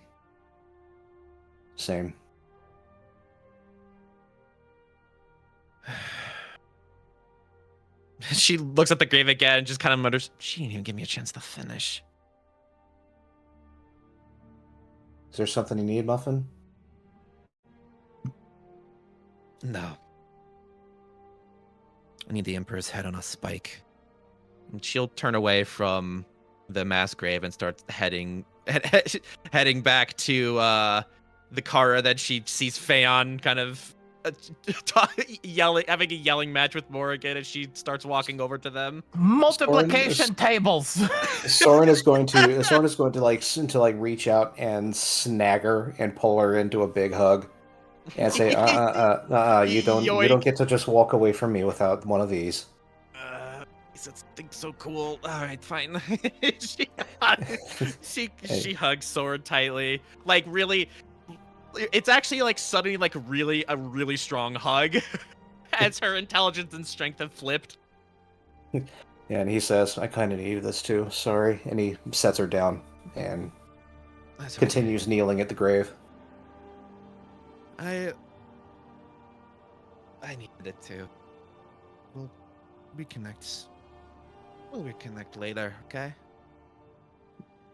Same. She looks at the grave again and just kind of mutters, "She didn't even give me a chance to finish." Is there something you need, Muffin? No. I need the Emperor's head on a spike. And she'll turn away from the mass grave and start heading back to the car that she sees Feon kind of having a yelling match with Morrigan as she starts walking over to them. Multiplication tables. Soren is going to like reach out and snag her and pull her into a big hug, and say, you don't get to just walk away from me without one of these. He said something so cool. All right, fine. she hugs Soren tightly, like really. It's actually like suddenly like a really strong hug, as her intelligence and strength have flipped. Yeah, and he says, "I kind of needed this too. Sorry," and he sets her down and continues kneeling at the grave. I needed it too. We'll reconnect. We'll reconnect later, okay?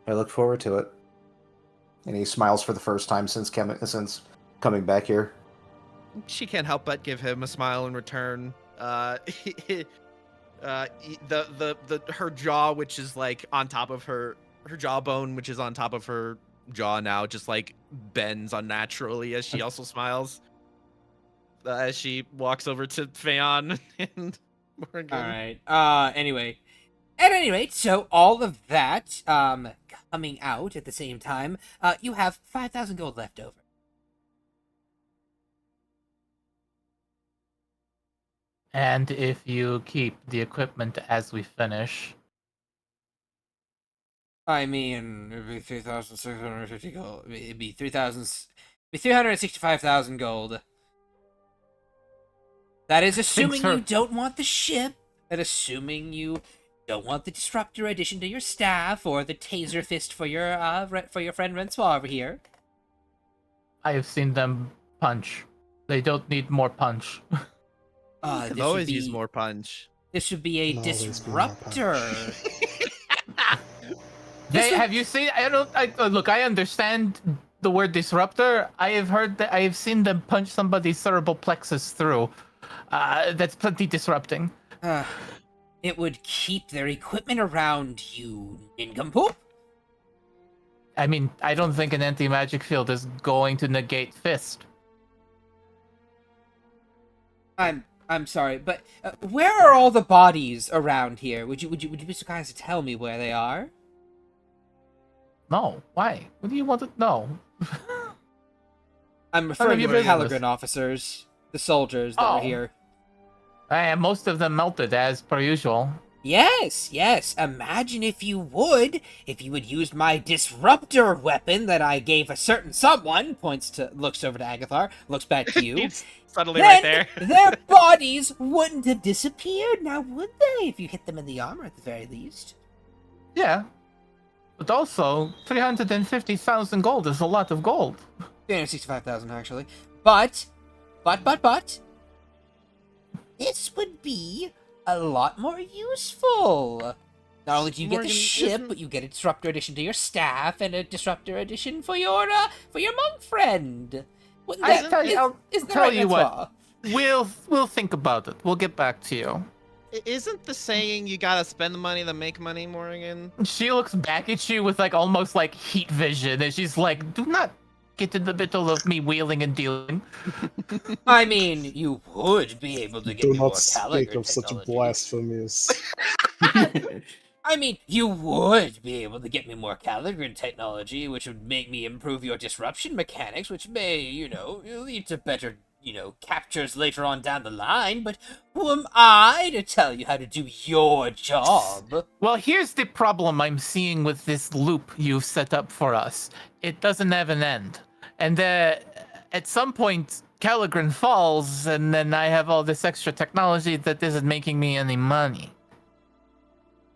I look forward to it. And he smiles for the first time since coming back here. She can't help but give him a smile in return. Her jaw, which is like on top of her jawbone, which is on top of her jaw now, just like bends unnaturally as she also smiles. As she walks over to Feon and Morgan. All right. At any rate, so all of that coming out at the same time, you have 5,000 gold left over. And if you keep the equipment as we finish. I mean, it'd be 3,650 gold. It'd be 365,000 gold. That is assuming you don't want the ship, and assuming you don't want the disruptor addition to your staff or the taser fist for your friend Rensoir over here. I have seen them punch. They don't need more punch. They always use more punch. This should be a disruptor. Have you seen? Look. I understand the word disruptor. I have seen them punch somebody's cerebral plexus through. That's plenty disrupting. It would keep their equipment around, you nincompoop. I mean, I don't think an anti-magic field is going to negate fist. I'm sorry, but where are all the bodies around here? Would you be so kind as to tell me where they are? No. Why? What do you want to know? I'm referring to the ch-ldr-n officers, the soldiers that were here. Most of them melted, as per usual. Yes. Imagine if you would use my disruptor weapon that I gave a certain someone, looks over to Agathar, looks back to you. He's suddenly right there. Their bodies wouldn't have disappeared, now would they, if you hit them in the armor at the very least? Yeah. But also, 350,000 gold is a lot of gold. 365,000, actually. But, this would be a lot more useful. Not only do you get the ship, but you get a disruptor addition to your staff and a disruptor addition for your monk friend. I'll tell you what. We'll think about it. We'll get back to you. Isn't the saying you gotta spend the money to make money, Morrigan? She looks back at you with like almost like heat vision, and she's like, "Do not get in the middle of me wheeling and dealing." I mean, you would be able to get Do me more not speak of such blasphemous. I mean, you would be able to get me more ch-ldr-n technology, which would make me improve your disruption mechanics, which may, lead to better, captures later on down the line, but who am I to tell you how to do your job? Well, here's the problem I'm seeing with this loop you've set up for us. It doesn't have an end. And at some point, ch-ldr-n falls, and then I have all this extra technology that isn't making me any money.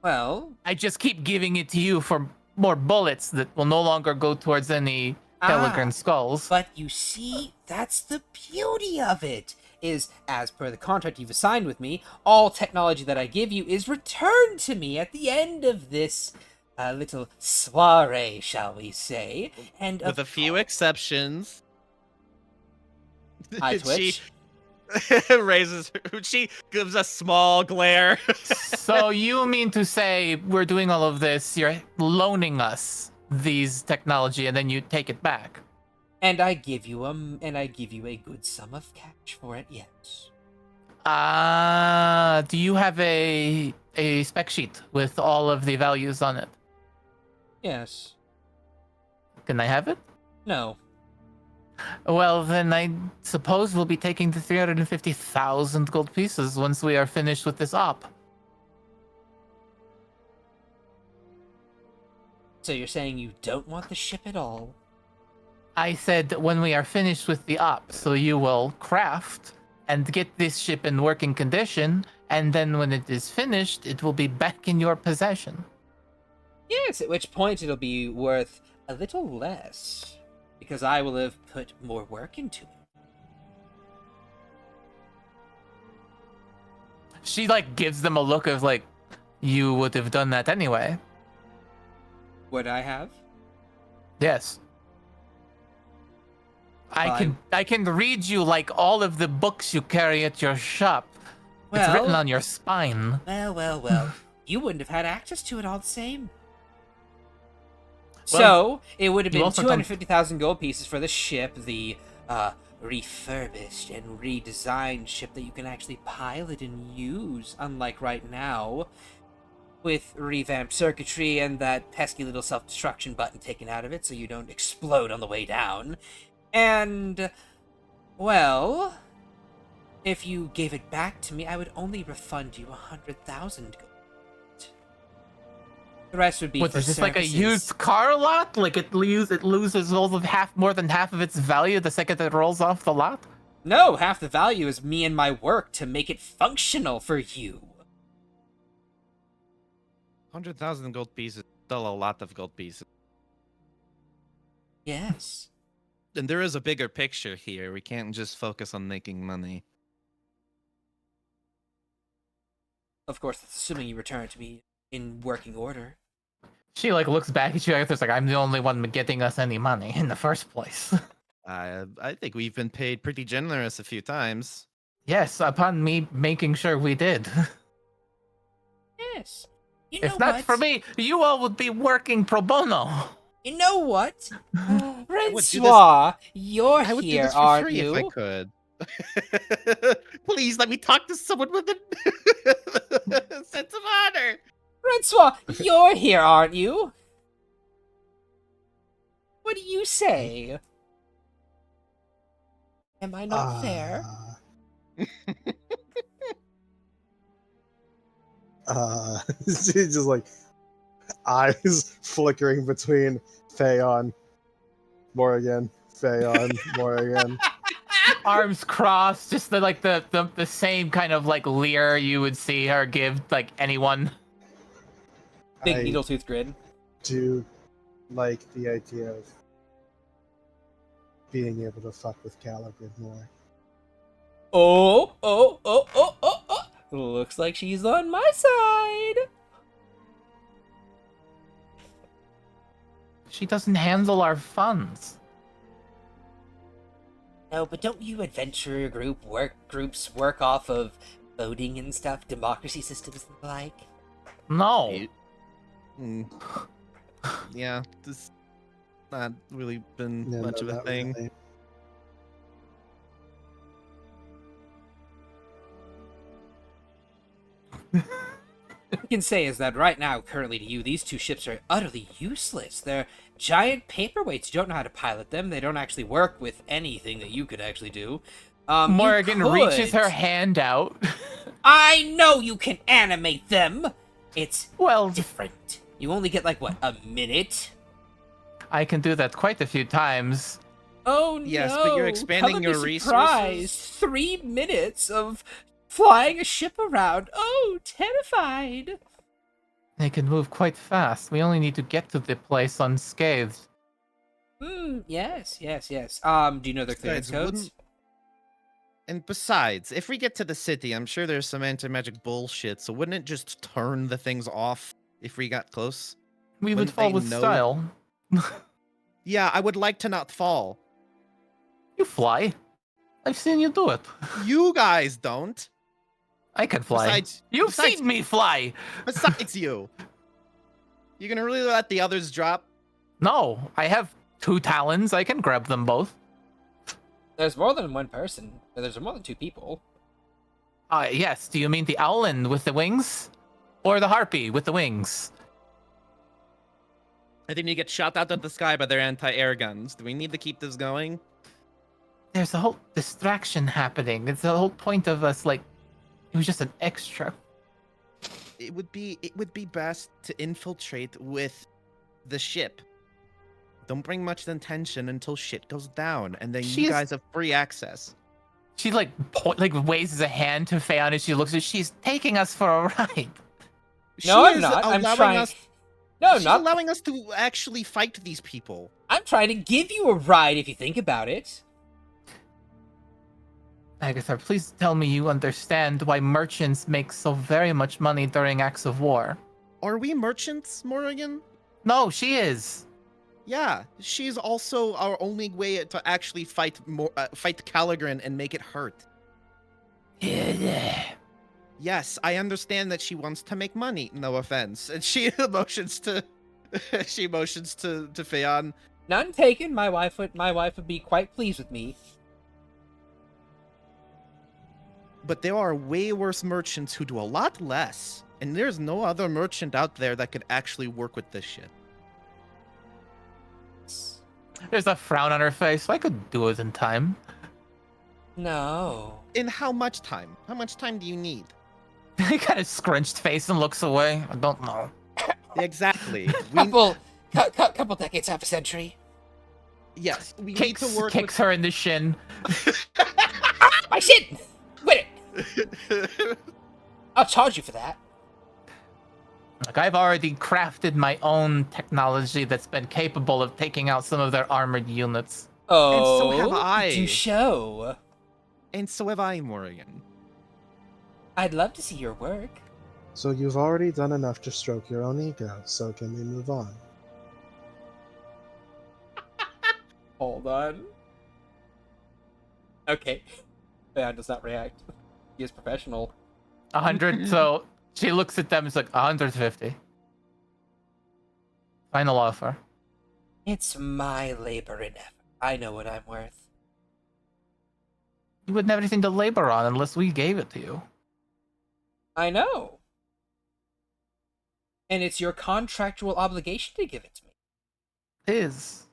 Well, I just keep giving it to you for more bullets that will no longer go towards any ch-ldr-n skulls. But you see, that's the beauty of it, is, as per the contract you've assigned with me, all technology that I give you is returned to me at the end of this little soiree, shall we say. And with a few exceptions. I twitch. She gives a small glare. So you mean to say we're doing all of this, you're loaning us these technology, and then you take it back? And I give you a good sum of cash for it. Yes. Do you have a spec sheet with all of the values on it? Yes. Can I have it? No. Well, then I suppose we'll be taking the 350,000 gold pieces once we are finished with this op. So you're saying you don't want the ship at all? I said when we are finished with the op, so you will craft and get this ship in working condition, and then when it is finished, it will be back in your possession. Yes, at which point it'll be worth a little less, because I will have put more work into it. She, gives them a look of, you would have done that anyway. Would I have? Yes. I can read you, all of the books you carry at your shop. It's written on your spine. Well. You wouldn't have had access to it all the same. So, it would have been 250,000 gold pieces for the ship, the refurbished and redesigned ship that you can actually pilot and use, unlike right now, with revamped circuitry and that pesky little self-destruction button taken out of it so you don't explode on the way down. And, well, if you gave it back to me, I would only refund you 100,000 gold. The rest would be for is this services. like a used car lot? It loses more than half of its value the second it rolls off the lot? No, half the value is me and my work to make it functional for you. 100,000 gold pieces, still a lot of gold pieces. Yes. And there is a bigger picture here. We can't just focus on making money. Of course, that's assuming you return it to me in working order. She looks back at you like I'm the only one getting us any money in the first place. I think we've been paid pretty generous a few times. Yes, upon me making sure we did. Yes. You know if not for me, you all would be working pro bono. You know what? Francois, you're I would here, do this for aren't free you? if I could. Please let me talk to someone with a sense of honor. Francois, you're here, aren't you? What do you say? Am I not fair? She's just eyes flickering between Phaon, Morrigan, Phaon, Morrigan. Arms crossed, just the same kind of leer you would see her give anyone. Big needle tooth grin. Do like the idea of being able to fuck with ch-ldr-n more. Oh. Looks like she's on my side. She doesn't handle our funds. No, but don't you adventurer groups work off of voting and stuff, democracy systems and the like? No. Yeah, this not really been much of a thing. Really. What we can say is that right now, currently to you, these two ships are utterly useless. They're giant paperweights. You don't know how to pilot them. They don't actually work with anything that you could actually do. Morrigan reaches her hand out. I know you can animate them. It's different. You only get a minute? I can do that quite a few times. Oh no! Yes, but you're expanding your resources. 3 minutes of flying a ship around. Oh, terrified. They can move quite fast. We only need to get to the place unscathed. Yes. Do you know their clearance codes? And besides, if we get to the city, I'm sure there's some anti-magic bullshit, so wouldn't it just turn the things off if we got close? We would fall with style. Yeah, I would like to not fall. You fly. I've seen you do it. You guys don't. I can fly. You've seen me fly. Besides you. You gonna really let the others drop? No, I have 2 talons. I can grab them both. There's more than one person. There's more than 2 people. Yes. Do you mean the owlin with the wings? Or the harpy with the wings? I think you get shot out of the sky by their anti-air guns. Do we need to keep this going? There's a whole distraction happening. It's the whole point of us, like, it was just an extra. It would be best to infiltrate with the ship. Don't bring much attention until shit goes down, and then you guys have free access. She like raises a hand to Feon as she looks at. She's taking us for a ride. No, I'm not. I'm trying. No, she's not allowing us to actually fight these people. I'm trying to give you a ride if you think about it. Agatha, please tell me you understand why merchants make so very much money during acts of war. Are we merchants, Morrigan? No, she is. Yeah, she's also our only way to actually fight ch-ldr-n and make it hurt. Yeah. Yes, I understand that she wants to make money. No offense, and she motions to Feon. None taken. My wife would be quite pleased with me. But there are way worse merchants who do a lot less, and there's no other merchant out there that could actually work with this shit. There's a frown on her face. I could do it in time. No. In how much time? How much time do you need? He kind of scrunched face and looks away. I don't know. Exactly. Couple decades, half a century. Yes, we need to work kicks her in the shin. My shin! Quit it! I'll charge you for that. Like, I've already crafted my own technology that's been capable of taking out some of their armored units. Oh, and so have I. Do show. And so have I, Morrigan. I'd love to see your work. So you've already done enough to stroke your own ego, so can we move on? Hold on. Okay. Fan does not react. He is professional. 100, so she looks at them and is like, 150. Final offer. It's my labor and effort. I know what I'm worth. You wouldn't have anything to labor on unless we gave it to you. I know. And it's your contractual obligation to give it to me. It is.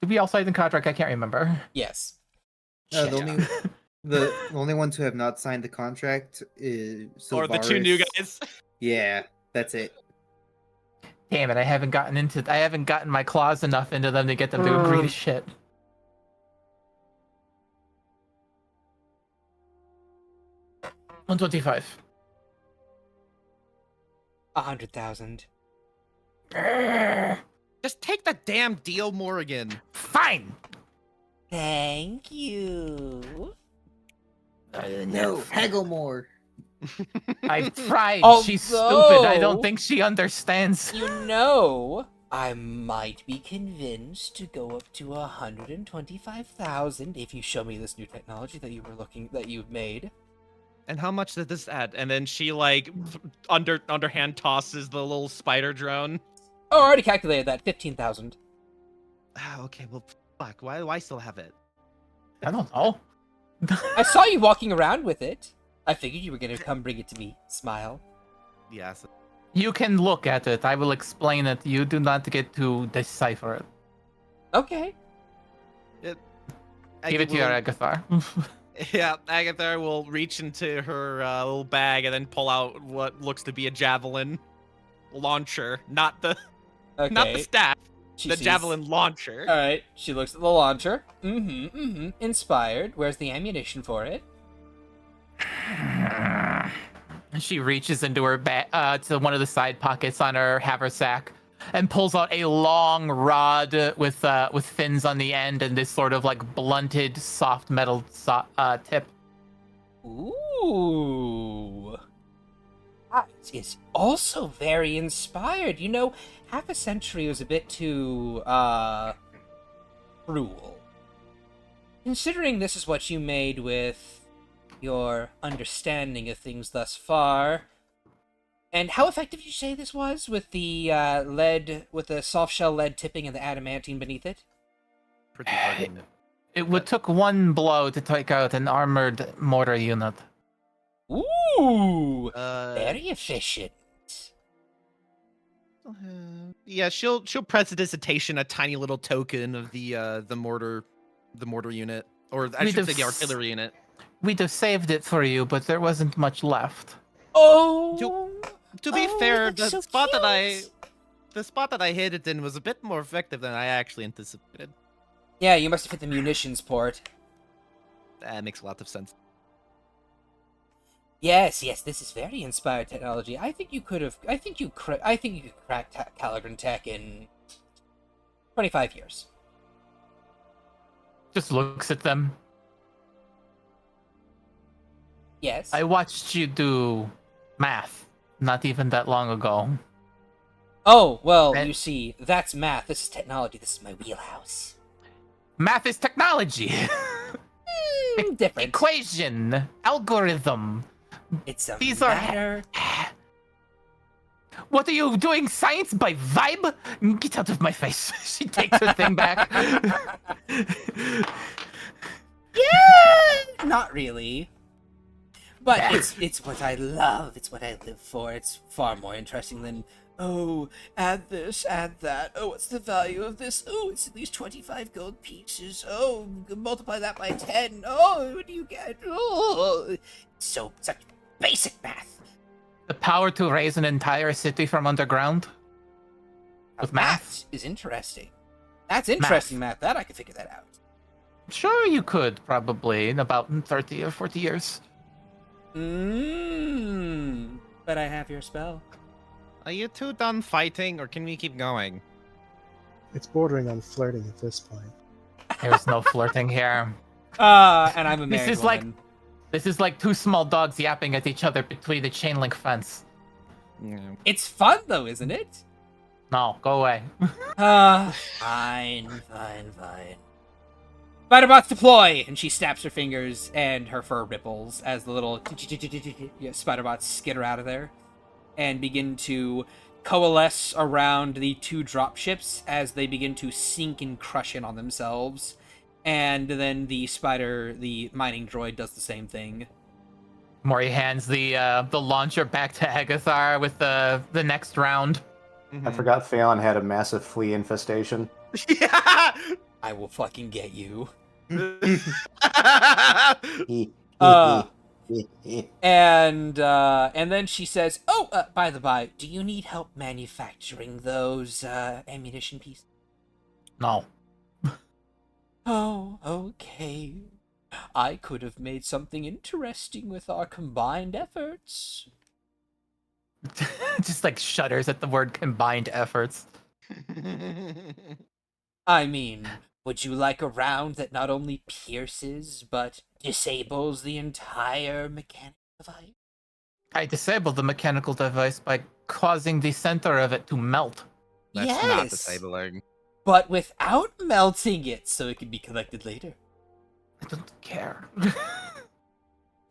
Did we all sign the contract? I can't remember. Yes. The only ones who have not signed the contract is Sylvaris. Or the 2 new guys. Yeah, that's it. Damn it! I haven't gotten my claws enough into them to get them to agree to shit. $125. 100,000. Just take the damn deal, Morrigan. Fine. Thank you. No, haggle more. I've tried. She's stupid. I don't Although- think she understands. You know, I might be convinced to go up to 125,000 if you show me this new technology that you've made. And how much did this add? And then she like underhand tosses the little spider drone. Oh, I already calculated that. 15,000. Okay, well, fuck. Why still have it? I don't know. I saw you walking around with it. I figured you were gonna come bring it to me. Smile. Yes. You can look at it. I will explain it. You do not get to decipher it. Okay. Give it to your Agathar. Yeah, Agatha will reach into her little bag and then pull out what looks to be a javelin launcher, not the staff, the javelin launcher. All right. She looks at the launcher. Inspired. Where's the ammunition for it? She reaches into her to one of the side pockets on her haversack and pulls out a long rod with fins on the end and this sort of like blunted soft metal tip. Ooh. That is also very inspired. You know, half a century was a bit too cruel. Considering this is what you made with your understanding of things thus far, And how effective did you say this was with the lead, with the soft shell lead tipping and the adamantine beneath it? Pretty fucking. It would took one blow to take out an armored mortar unit. Ooh, very efficient. Yeah, she'll prestidigitation a tiny little token of the mortar unit, or I should say the artillery unit. We'd have saved it for you, but there wasn't much left. Oh, to be fair, that's the so spot cute. that I hit it in was a bit more effective than I actually anticipated. Yeah, you must have hit the munitions port. That makes a lot of sense. Yes, this is very inspired technology. I think you could crack ch-ldr-n tech in 25 years. Just looks at them. Yes. I watched you do math not even that long ago. Oh, well, you see, that's math. This is technology. This is my wheelhouse. Math is technology. Different. Equation, algorithm. It's a These matter. What are you doing? Science by vibe? Get out of my face. She takes her thing back. Yeah, not really. But it's what I love. It's what I live for. It's far more interesting than, oh, add this, add that. Oh, what's the value of this? Oh, it's at least 25 gold pieces. Oh, multiply that by 10. Oh, what do you get? Oh, such basic math. The power to raise an entire city from underground? With math? Is interesting. That's interesting math. That I could figure that out. Sure, you could, probably, in about 30 or 40 years. But I have your spell. Are you two done fighting, or can we keep going? It's bordering on flirting at this point. There's no flirting here. And I'm a married woman. This is like two small dogs yapping at each other between the chain link fence. Yeah. It's fun, though, isn't it? No, go away. Fine. Spiderbots deploy! And she snaps her fingers, and her fur ripples as the little Spiderbots skitter out of there and begin to coalesce around the two dropships as they begin to sink and crush in on themselves. And then the mining droid, does the same thing. Mori hands the launcher back to Agathar with the next round. I forgot Pheon had a massive flea infestation. Yeah! I will fucking get you. And then she says, "Oh, by the by, do you need help manufacturing those ammunition pieces?" No. Oh, okay. I could have made something interesting with our combined efforts. Just like shudders at the word combined efforts. I mean, would you like a round that not only pierces, but disables the entire mechanical device? I disable the mechanical device by causing the center of it to melt. That's not disabling. But without melting it, so it can be collected later. I don't care.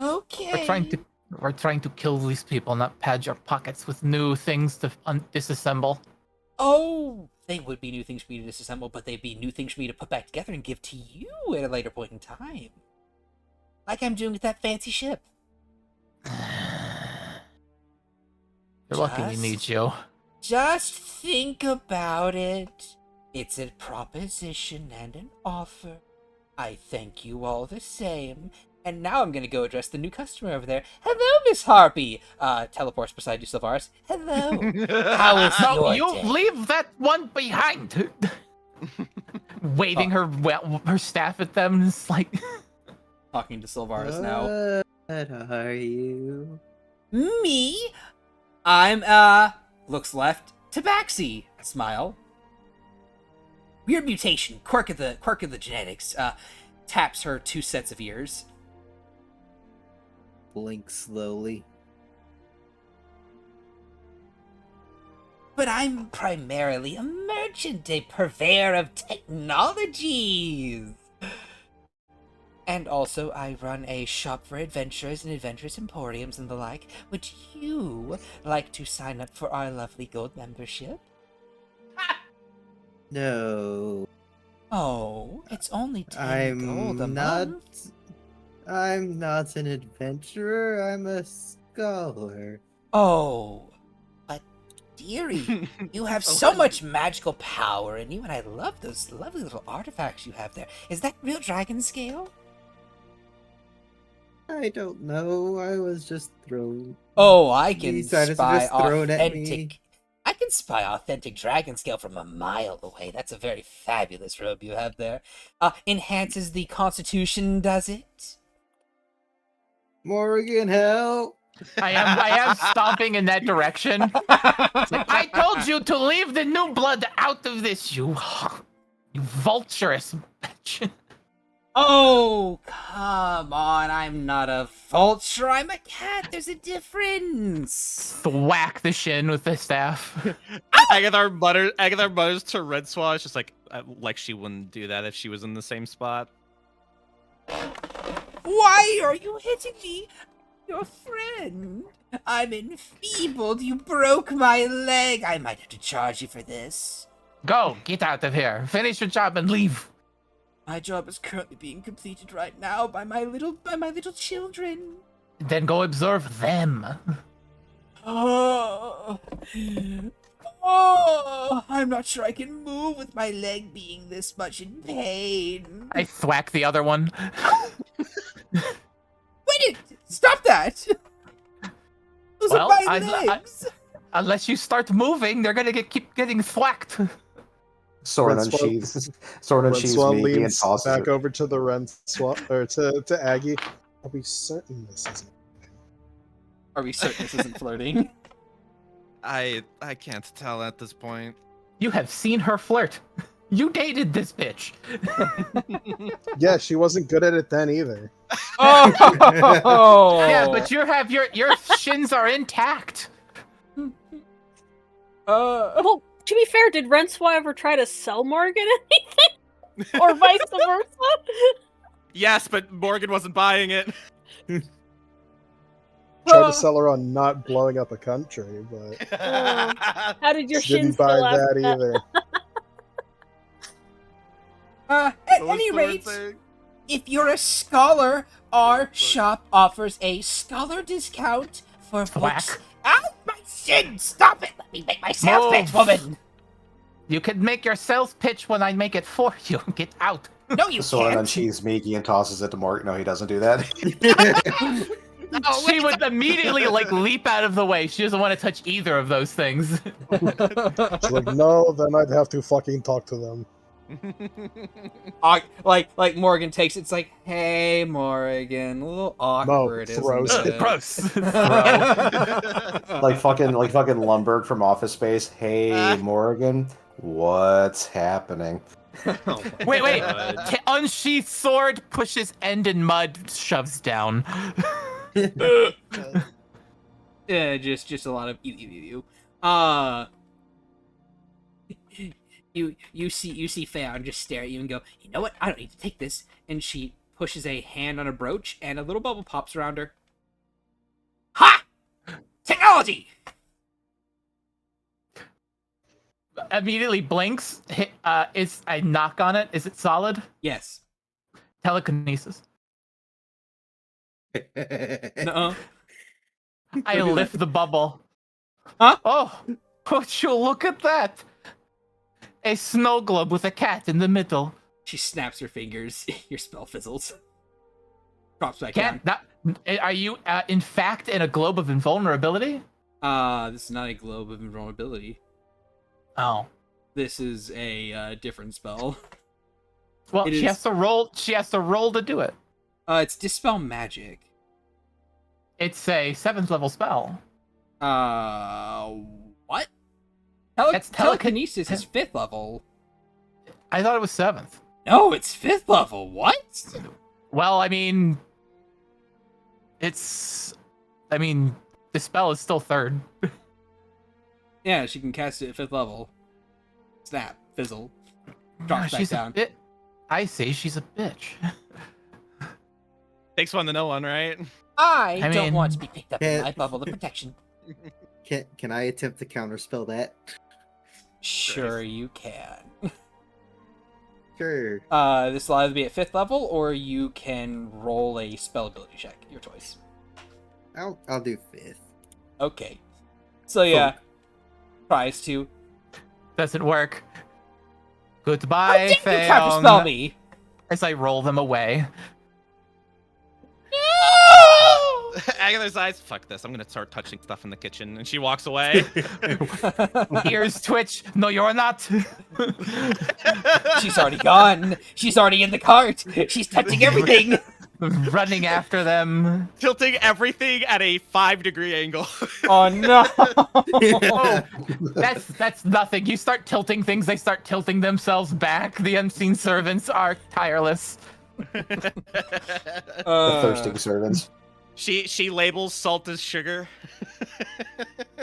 Okay. We're trying to kill these people, not pad your pockets with new things to disassemble. Oh, they would be new things for me to disassemble, but they'd be new things for me to put back together and give to you at a later point in time. Like I'm doing with that fancy ship. You're lucky we need you. Just think about it. It's a proposition and an offer. I thank you all the same. And now I'm gonna go address the new customer over there. Hello, Miss Harpy. Teleports beside you, Sylvaris. Hello. How is your you day? leave that one behind. Waving her staff at them, it's like Talking to Sylvaris now. What are you? Me? I'm looks left. Tabaxi. Smile. Weird mutation. Quirk of the genetics. Taps her 2 sets of ears. Blink slowly. But I'm primarily a merchant, a purveyor of technologies. And also, I run a shop for adventurers and adventurous emporiums and the like. Would you like to sign up for our lovely gold membership? No. Oh, it's only 10 gold a month. I'm not an adventurer, I'm a scholar. Oh, but dearie, you have so much magical power in you, and I love those lovely little artifacts you have there. Is that real dragon scale? I don't know, I was just thrown. Oh, I can These items are spy just thrown at me. authentic. I can spy authentic dragon scale from a mile away. That's a very fabulous robe you have there. Enhances the constitution, does it? Morgan, help! I am stomping in that direction. I told you to leave the new blood out of this, you vulturous bitch. Oh, come on. I'm not a vulture. I'm a cat. There's a difference. Thwack the shin with the staff. Agatha mutters to Red Swan. It's just like she wouldn't do that if she was in the same spot. Why are you hitting me? Your friend. I'm enfeebled. You broke my leg. I might have to charge you for this. Go, get out of here. Finish your job and leave. My job is currently being completed right now by my little children. Then go observe them. Oh, I'm not sure I can move with my leg being this much in pain. I thwack the other one. Wait! Stop that! Those are my legs! Unless you start moving, they're gonna keep getting thwacked. Sword unsheathes, Miki, and tosses back it. over to the Ren Swap, or to Aggie. Are we certain this isn't? Are we certain this isn't flirting? I can't tell at this point. You have seen her flirt. You dated this bitch. Yeah, she wasn't good at it then either. Oh! Yeah, but your shins are intact. Well, to be fair, did Renswa ever try to sell Morgan anything? Or vice versa? Yes, but Morgan wasn't buying it. Tried to sell her on not blowing up a country, but How did your she didn't shins buy still last that either. At any rate, if you're a scholar, our shop offers a scholar discount for books. Ow, my shin! Stop it! Let me make my sales pitch, woman! You can make your sales pitch when I make it for you. Get out. No, you Sword can't! unsheathes Miki and tosses it to Morgan. No, he doesn't do that. She would immediately leap out of the way. She doesn't want to touch either of those things. She's like, no, then I'd have to fucking talk to them. Like Morgan takes it, it's like, hey Morgan, a little awkward, throws isn't it. it? Gross. like fucking Lumberg from Office Space. Hey, Morgan, what's happening? Wait. Unsheathed sword, pushes end in mud, shoves down. Yeah, just a lot of you. You see Feon just stare at you and go, you know what? I don't need to take this. And she pushes a hand on a brooch, and a little bubble pops around her. Ha! Technology! Immediately blinks. I knock on it. Is it solid? Yes. Telekinesis. Nuh-uh. I lift the bubble. Huh? Oh, would you look at that? A snow globe with a cat in the middle. She snaps her fingers. Your spell fizzles. Drops back Cat, down. are you, in fact, in a globe of invulnerability? This is not a globe of invulnerability. Oh. This is a different spell. Well, she has to roll. She has to roll to do it. It's Dispel Magic. It's a 7th level spell. What? That's Telekinesis is 5th level. I thought it was 7th. No, it's 5th level. What? Well, I mean, the spell is still 3rd. Yeah, she can cast it at 5th level. Snap, fizzle, drops back She's down. a bit. I say she's a bitch. Takes one to know one, right? I I don't mean- want to be picked up in Yeah. my bubble of protection. Can I attempt to counterspell that? Sure, you can. Sure. This will either be at 5th level, or you can roll a spell ability check. Your choice. I'll do 5th. Okay. So yeah, tries to. Doesn't work. Goodbye, You counterspell Feong. me. As I roll them away. Agatha's eyes, fuck this. I'm gonna start touching stuff in the kitchen, and she walks away. Ears twitch. No, you're not. She's already gone. She's already in the cart. She's touching everything. Running after them. Tilting everything at a 5-degree angle. Oh no. Oh, that's nothing. You start tilting things, they start tilting themselves back. The unseen servants are tireless. The thirsting servants. She labels salt as sugar.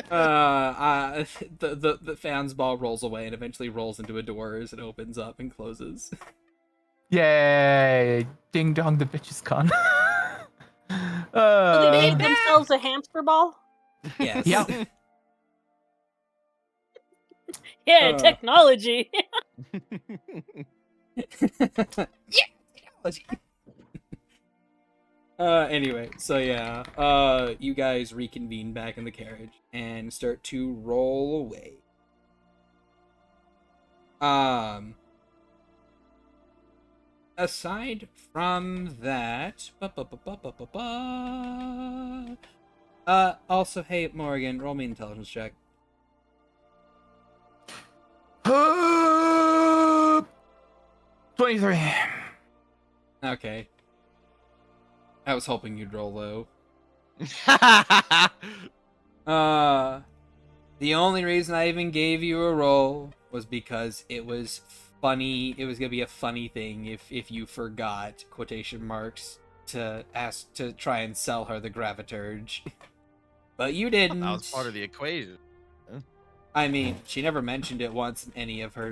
The fan's ball rolls away and eventually rolls into a door as it opens up and closes. Yay! Ding dong, the bitch is gone. So they made themselves a hamster ball? Yes. Yep. Yeah, technology. Yeah, technology. Anyway, so yeah, you guys reconvene back in the carriage and start to roll away. Aside from that, also, hey, Morgan, roll me an intelligence check. 23. Okay. I was hoping you'd roll low. The only reason I even gave you a roll was because it was funny. It was gonna be a funny thing if you forgot quotation marks to ask to try and sell her the graviturge, but you didn't. That was part of the equation. I mean, she never mentioned it once in any of her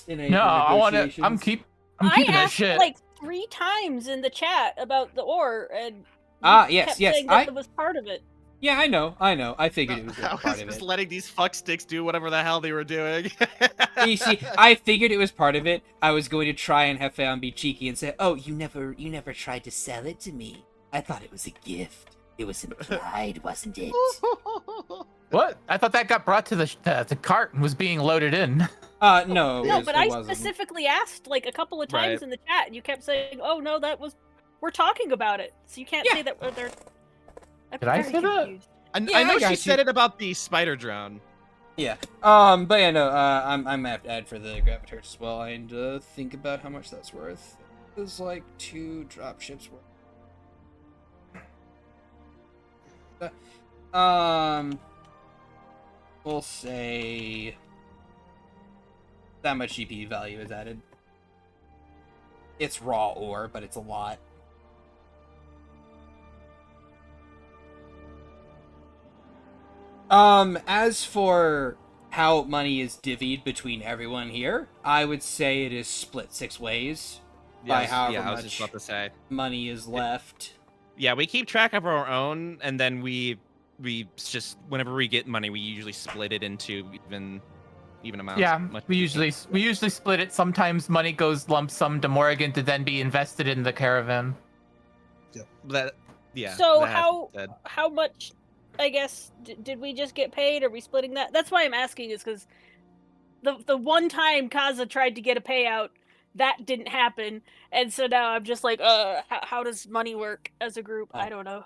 No, I want to. I'm keeping I that asked shit. like 3 times in the chat about the ore, and you yes, kept yes, saying that was part of it. Yeah, I know. I figured it was I part was of just it. letting these fucksticks do whatever the hell they were doing. You see, I figured it was part of it. I was going to try and have Feon be cheeky and say, "Oh, you never tried to sell it to me. I thought it was a gift. It was implied, wasn't it?" What? I thought that got brought to the cart and was being loaded in. No, No, but I wasn't. specifically asked like a couple of times Right. in the chat, and you kept saying, "Oh no, we're talking about it." So you can't say that they're. I'm Did I very say that? confused. Yeah, I know I got she you. said it about the spider drone. Yeah. But yeah, no. I'm gonna have to add for the graviturge as well and think about how much that's worth. It was like 2 drop ships worth. We'll say that much GP value is added. It's raw ore, but it's a lot. As for how money is divvied between everyone here, I would say it is split 6 ways by however I was just much about to say. money is left. Yeah, we keep track of our own, and then we just whenever we get money, we usually split it into even amounts. Yeah, much we usually split it. Sometimes money goes lump sum to Morgan to then be invested in the caravan. That yeah. So that has how been said. how much? I guess did we just get paid? Are we splitting that? That's why I'm asking, is because the one time Kaza tried to get a payout, that didn't happen, and so now I'm just like, how does money work as a group? I don't know.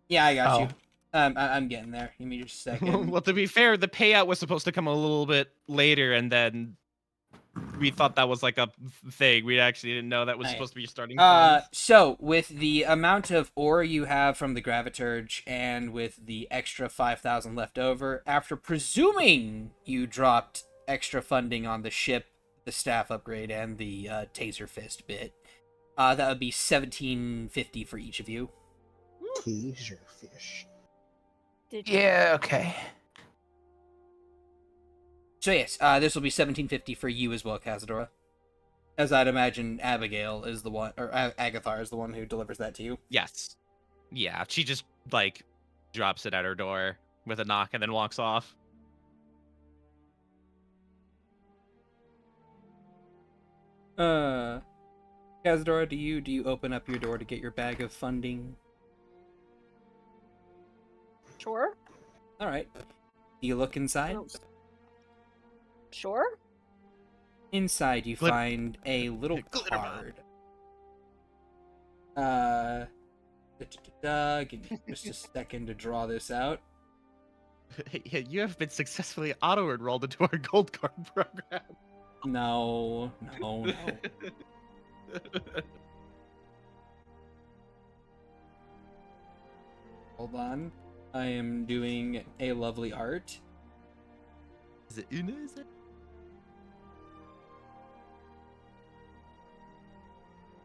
Yeah, I got Oh. you. I'm getting there. Give me just a second. Well, to be fair, the payout was supposed to come a little bit later, and then we thought that was like a thing. We actually didn't know that was Right. supposed to be starting. Funds. So with the amount of ore you have from the graviturge and with the extra 5,000 left over, after presuming you dropped extra funding on the ship, the staff upgrade, and the taser fist bit, that would be 1750 for each of you. Teaser fish. Did you? Yeah, okay. So yes, this will be 1750 for you as well, Cazadora. As I'd imagine, Abigail is the one, or Agathar is the one who delivers that to you. Yes. Yeah, she just, like, drops it at her door with a knock and then walks off. Kazadora, do you open up your door to get your bag of funding? Sure. All right. Do you look inside? Sure. Inside, you find a little Glitter card. Give me just a second to draw this out. Hey, you have been successfully auto-enrolled into our gold card program. No. Hold on. I am doing a lovely art. Is it Una? Is it?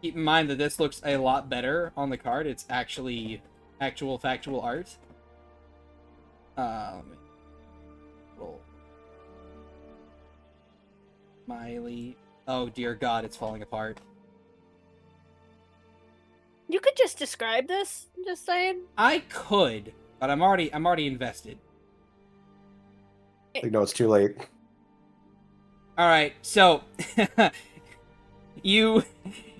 Keep in mind that this looks a lot better on the card. It's actually actual factual art. Let me roll. Miley. Oh dear God, it's falling apart. You could just describe this. I'm just saying. I could, but I'm already invested. No, it's too late. All right, so you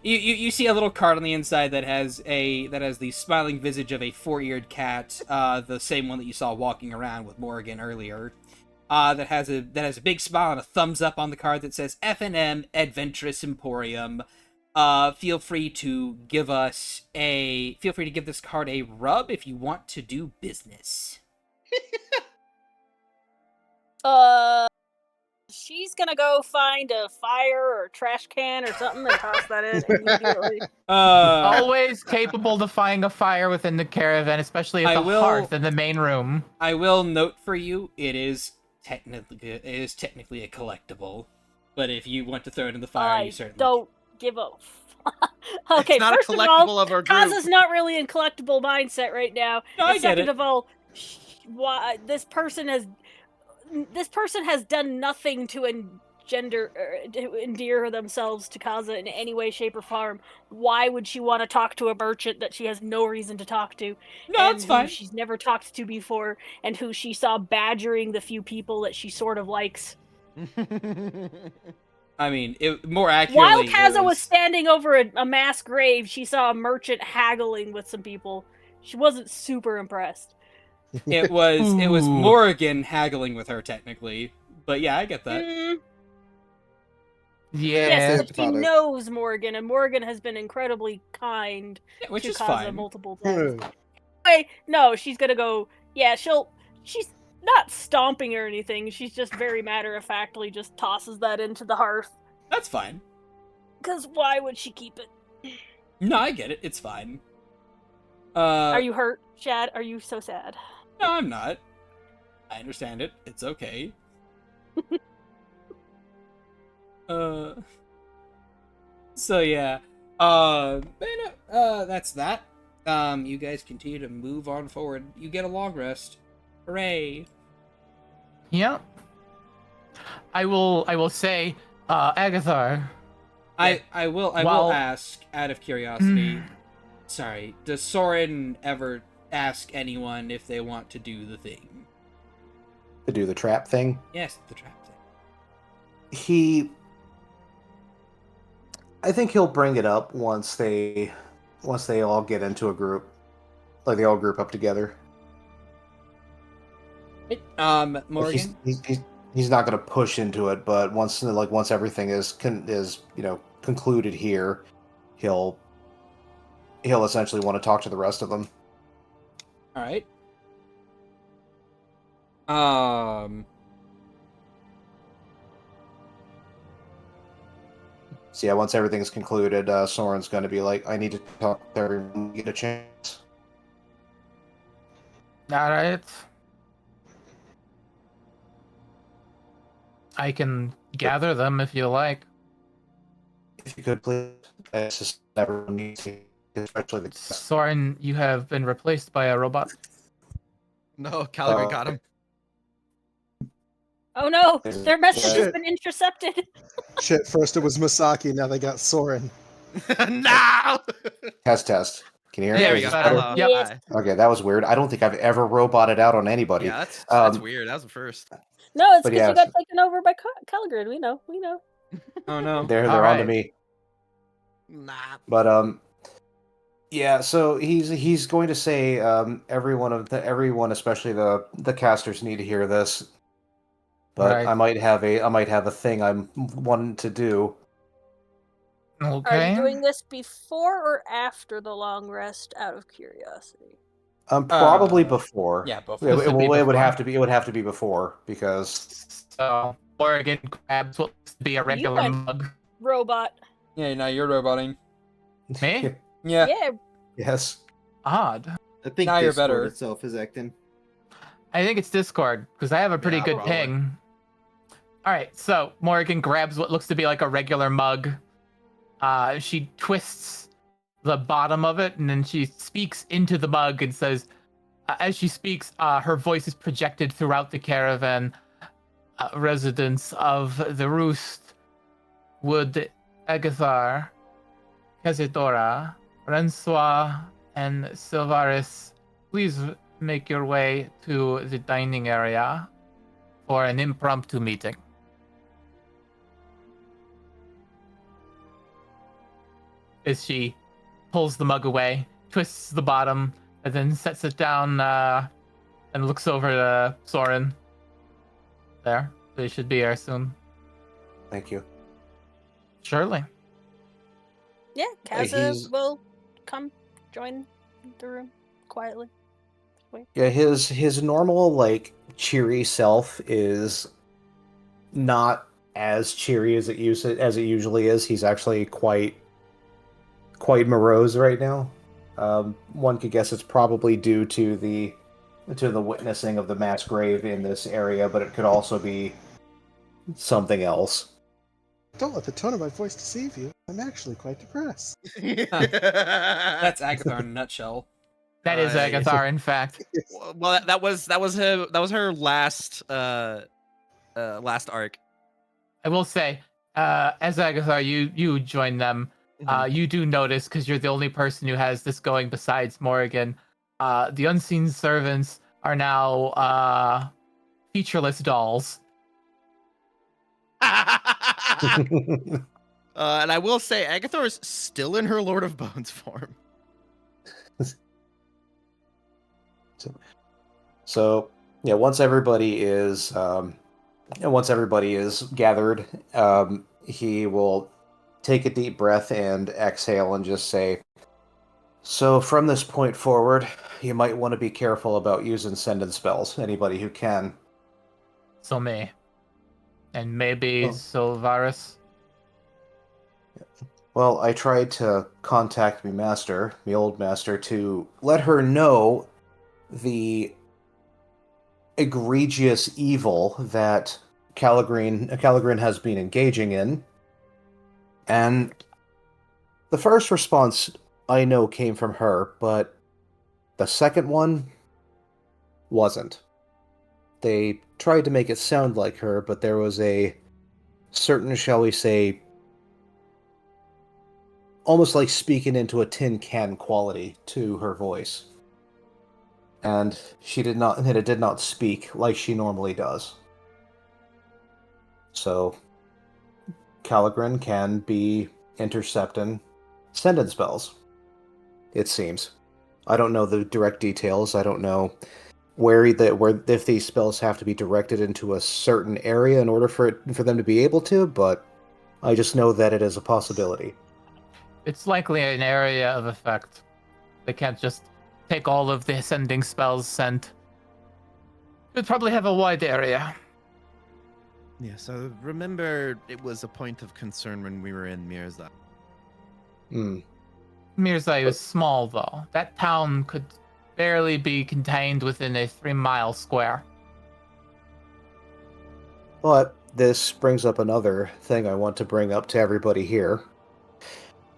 see a little card on the inside that has the smiling visage of a four-eared cat, the same one that you saw walking around with Morrigan earlier. That has a big smile and a thumbs up on the card that says F&M Adventurous Emporium. Feel free to give this card a rub if you want to do business. She's gonna go find a fire or a trash can or something and toss that in immediately. Always capable of defying a fire within the caravan, especially at the hearth in the main room. I will note for you, it is technically a collectible, but if you want to throw it in the fire, you certainly don't give a. Okay, it's not first a collectible of all, of our group. Kaza's not really in collectible mindset right now. No, and I get it. Second of all, why this person has done nothing to endear themselves to Kaza in any way, shape, or form. Why would she want to talk to a merchant that she has no reason to talk to? No, it's fine. Who she's never talked to before, and who she saw badgering the few people that she sort of likes. I mean, more accurately, while Kaza was standing over a mass grave, she saw a merchant haggling with some people. She wasn't super impressed. It was Morrigan haggling with her, technically. But yeah, I get that. Yeah. Yes, but she knows Morrigan, and Morrigan has been incredibly kind to Kaza fine. multiple times. Anyway, no, she's gonna go. Yeah, she's not stomping or anything. She's just very matter-of-factly just tosses that into the hearth. That's fine. Because why would she keep it? No, I get it. It's fine. Are you hurt, Shad? Are you so sad? No, I'm not. I understand it. It's okay. So yeah. That's that. You guys continue to move on forward. You get a long rest. Hooray. Yep. I will say, Agathar. I will ask, out of curiosity. Sorry, does Soren ever ask anyone if they want to do the thing? To do the trap thing? Yes, the trap thing. I think he'll bring it up once they all get into a group. Like they all group up together. Morgan? He's not going to push into it, but once everything is concluded here, he'll essentially want to talk to the rest of them. All right. So yeah, once everything's concluded, Soren's going to be like, I need to talk to everyone when you get a chance. All right. I can gather them if you like. If you could, please. It's just everyone needs to, especially the... Soren, you have been replaced by a robot. No, Caligari got him. Oh no, their message has been intercepted. Shit, first it was Masaki, now they got Soren. No! Test. Can you hear me? There we Is go. this better? Hello. Yep. Yes. Hi. Okay, that was weird. I don't think I've ever roboted out on anybody. Yeah, that's Um, weird. That was the first. No, it's But because yeah, you got taken over by Caligrid. We know. Oh no. they're All onto right. me. Nah. But yeah. So he's going to say everyone, especially the casters, need to hear this. But Right. I might have a thing I'm wanting to do. Are Okay. you doing this before or after the long rest? Out of curiosity. Probably before. Yeah, It, before. This would be it would before. have to be. It would have to be before because So Morgan grabs what looks to be a regular went- mug. Robot. Yeah, now you're roboting. Me? Yeah. Yeah. yes. Odd. I think Now you're Discord better. itself is acting. I think it's Discord because I have a pretty Yeah, good probably. ping. All right, so Morgan grabs what looks to be like a regular mug. She twists the bottom of it, and then she speaks into the mug and says, as she speaks, her voice is projected throughout the caravan. Residents of the Roost, Wood, Agathar, Cazadora, Renswa, and Silvaris, please make your way to the dining area for an impromptu meeting. As she pulls the mug away, twists the bottom, and then sets it down and looks over to Soren. There. They should be here soon. Thank you. Yeah, Surely. Kaza he's- will come join the room quietly. Wait. Yeah, his normal like cheery self is not as cheery as it usually is. He's actually quite morose right now. One could guess it's probably due to the witnessing of the mass grave in this area, but it could also be something else. Don't let the tone of my voice deceive you. I'm actually quite depressed. That's Agathar in a nutshell. That is Agathar, in fact. Well, that was her last last arc. I will say, as Agathar, you join them. You do notice, because you're the only person who has this going besides Morrigan, the unseen servants are now featureless dolls. And I will say, Agathar is still in her Lord of Bones form. So yeah, once everybody is gathered, he will take a deep breath and exhale and just say, "So from this point forward, you might want to be careful about using sending spells. Anybody who can." So me. And maybe Oh. Silvaris. Well, I tried to contact my old master, to let her know the egregious evil that Caligrin has been engaging in. And the first response I know came from her, but the second one wasn't. They tried to make it sound like her, but there was a certain, shall we say, almost like speaking into a tin can quality to her voice. And it did not speak like she normally does. So Caligrin can be intercepting sending spells, it seems. I don't know the direct details. I don't know if these spells have to be directed into a certain area in order for them to be able to, but I just know that it is a possibility. It's likely an area of effect. They can't just take all of the sending spells sent. We'd probably have a wide area. Yeah, so remember, it was a point of concern when we were in Mirza. Mirzai is small, though. That town could barely be contained within a 3-mile square. But this brings up another thing I want to bring up to everybody here.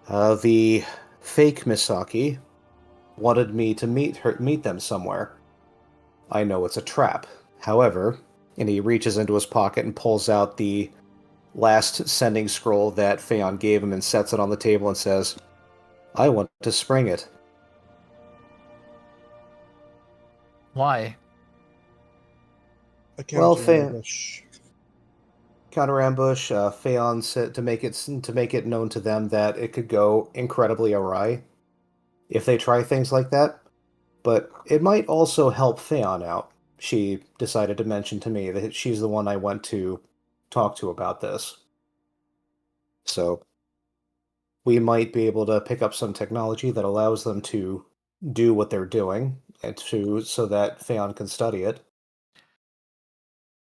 The fake Misaki wanted me to meet them somewhere. I know it's a trap. However, and he reaches into his pocket and pulls out the last sending scroll that Phaon gave him and sets it on the table and says, I want to spring it. Why? A Well, counter ambush. Counter ambush. Phaon said to make it known to them that it could go incredibly awry if they try things like that. But it might also help Phaon out. She decided to mention to me that she's the one I went to talk to about this. So we might be able to pick up some technology that allows them to do what they're doing and so that Phaon can study it.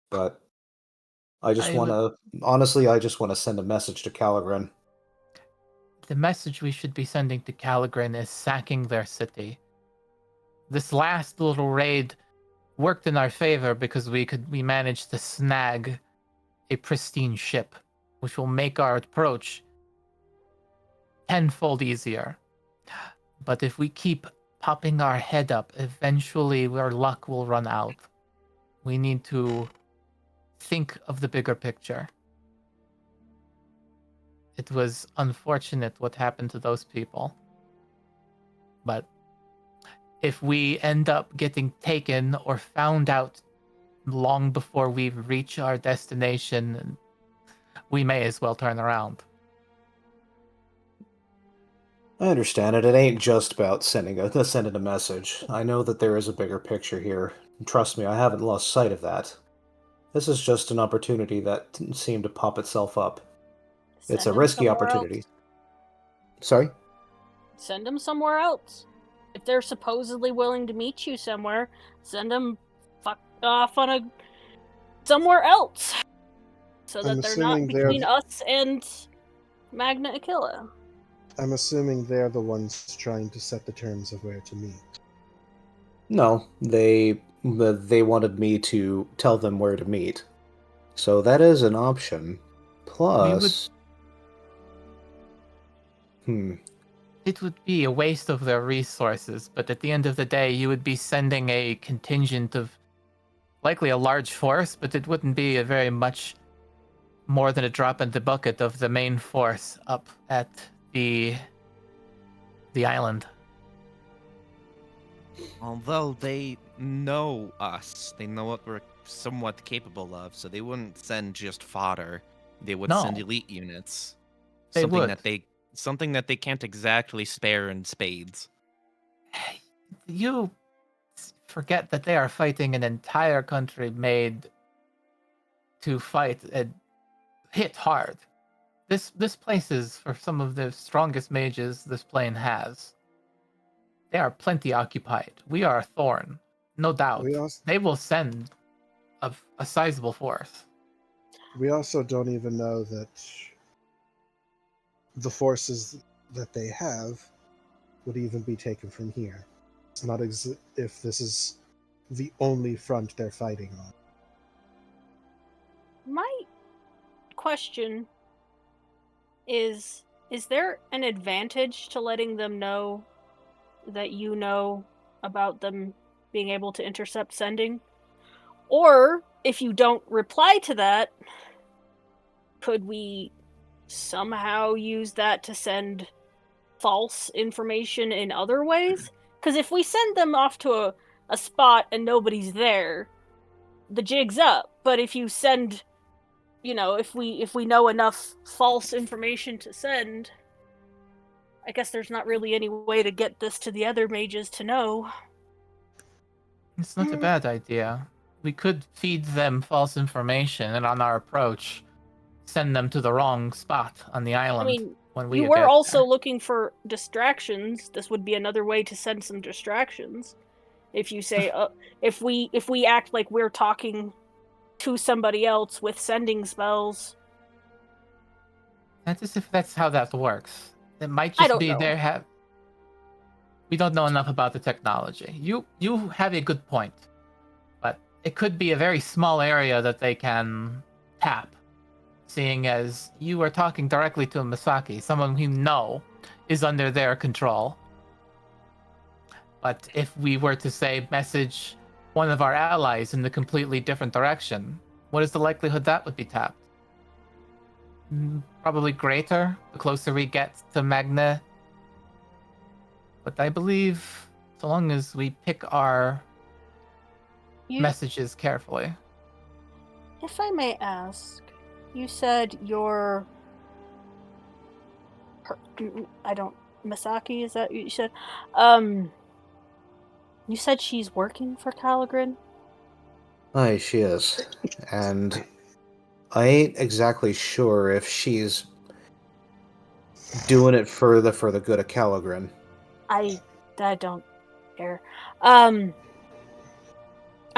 But I just want to honestly, I just want to send a message to ch-ldr-n. The message we should be sending to ch-ldr-n is sacking their city. This last little raid worked in our favor because we managed to snag a pristine ship, which will make our approach tenfold easier. But if we keep popping our head up, eventually our luck will run out. We need to think of the bigger picture. It was unfortunate what happened to those people. But if we end up getting taken or found out long before we reach our destination, we may as well turn around. I understand it. It ain't just about sending a message. I know that there is a bigger picture here. Trust me, I haven't lost sight of that. This is just an opportunity that seemed to pop itself up. It's a risky opportunity. Sorry? Send them somewhere else. If they're supposedly willing to meet you somewhere, send them off on somewhere else. So that they're not between us and Magna Achellia. I'm assuming they're the ones trying to set the terms of where to meet. No, they wanted me to tell them where to meet. So that is an option. Plus... It would be a waste of their resources, but at the end of the day, you would be sending a contingent of likely a large force, but it wouldn't be a very much more than a drop in the bucket of the main force up at the island. Although they know us, they know what we're somewhat capable of, so they wouldn't send just fodder. They would send elite units. Something that they can't exactly spare in spades. You forget that they are fighting an entire country made to fight and hit hard. This place is for some of the strongest mages this plane has. They are plenty occupied. We are a thorn, no doubt. They will send a sizable force. We also don't even know that the forces that they have would even be taken from here. It's not if this is the only front they're fighting on. My question is there an advantage to letting them know that you know about them being able to intercept sending? Or if you don't reply to that, could we somehow use that to send false information in other ways? Because if we send them off to a spot and nobody's there, the jig's up. But if you send, if we know enough false information to send, I guess there's not really any way to get this to the other mages to know. It's not a bad idea. We could feed them false information, and on our approach, send them to the wrong spot on the island. I mean, when we you were also there. looking for distractions. This would be another way to send some distractions. If you say, if we act like we're talking to somebody else with sending spells. That's as if that's how that works. It might just be there. We don't know enough about the technology. You have a good point, but it could be a very small area that they can tap. Seeing as you are talking directly to a Misaki, someone you know is under their control. But if we were to say message one of our allies in a completely different direction, what is the likelihood that would be tapped? Probably greater the closer we get to Magna. But I believe so long as we pick our You, messages carefully. if I may ask, you said your. I don't. Misaki, is that what you said? You said she's working for ch-ldr-n? Aye, she is. And I ain't exactly sure if she's doing it for the good of ch-ldr-n. I don't care. I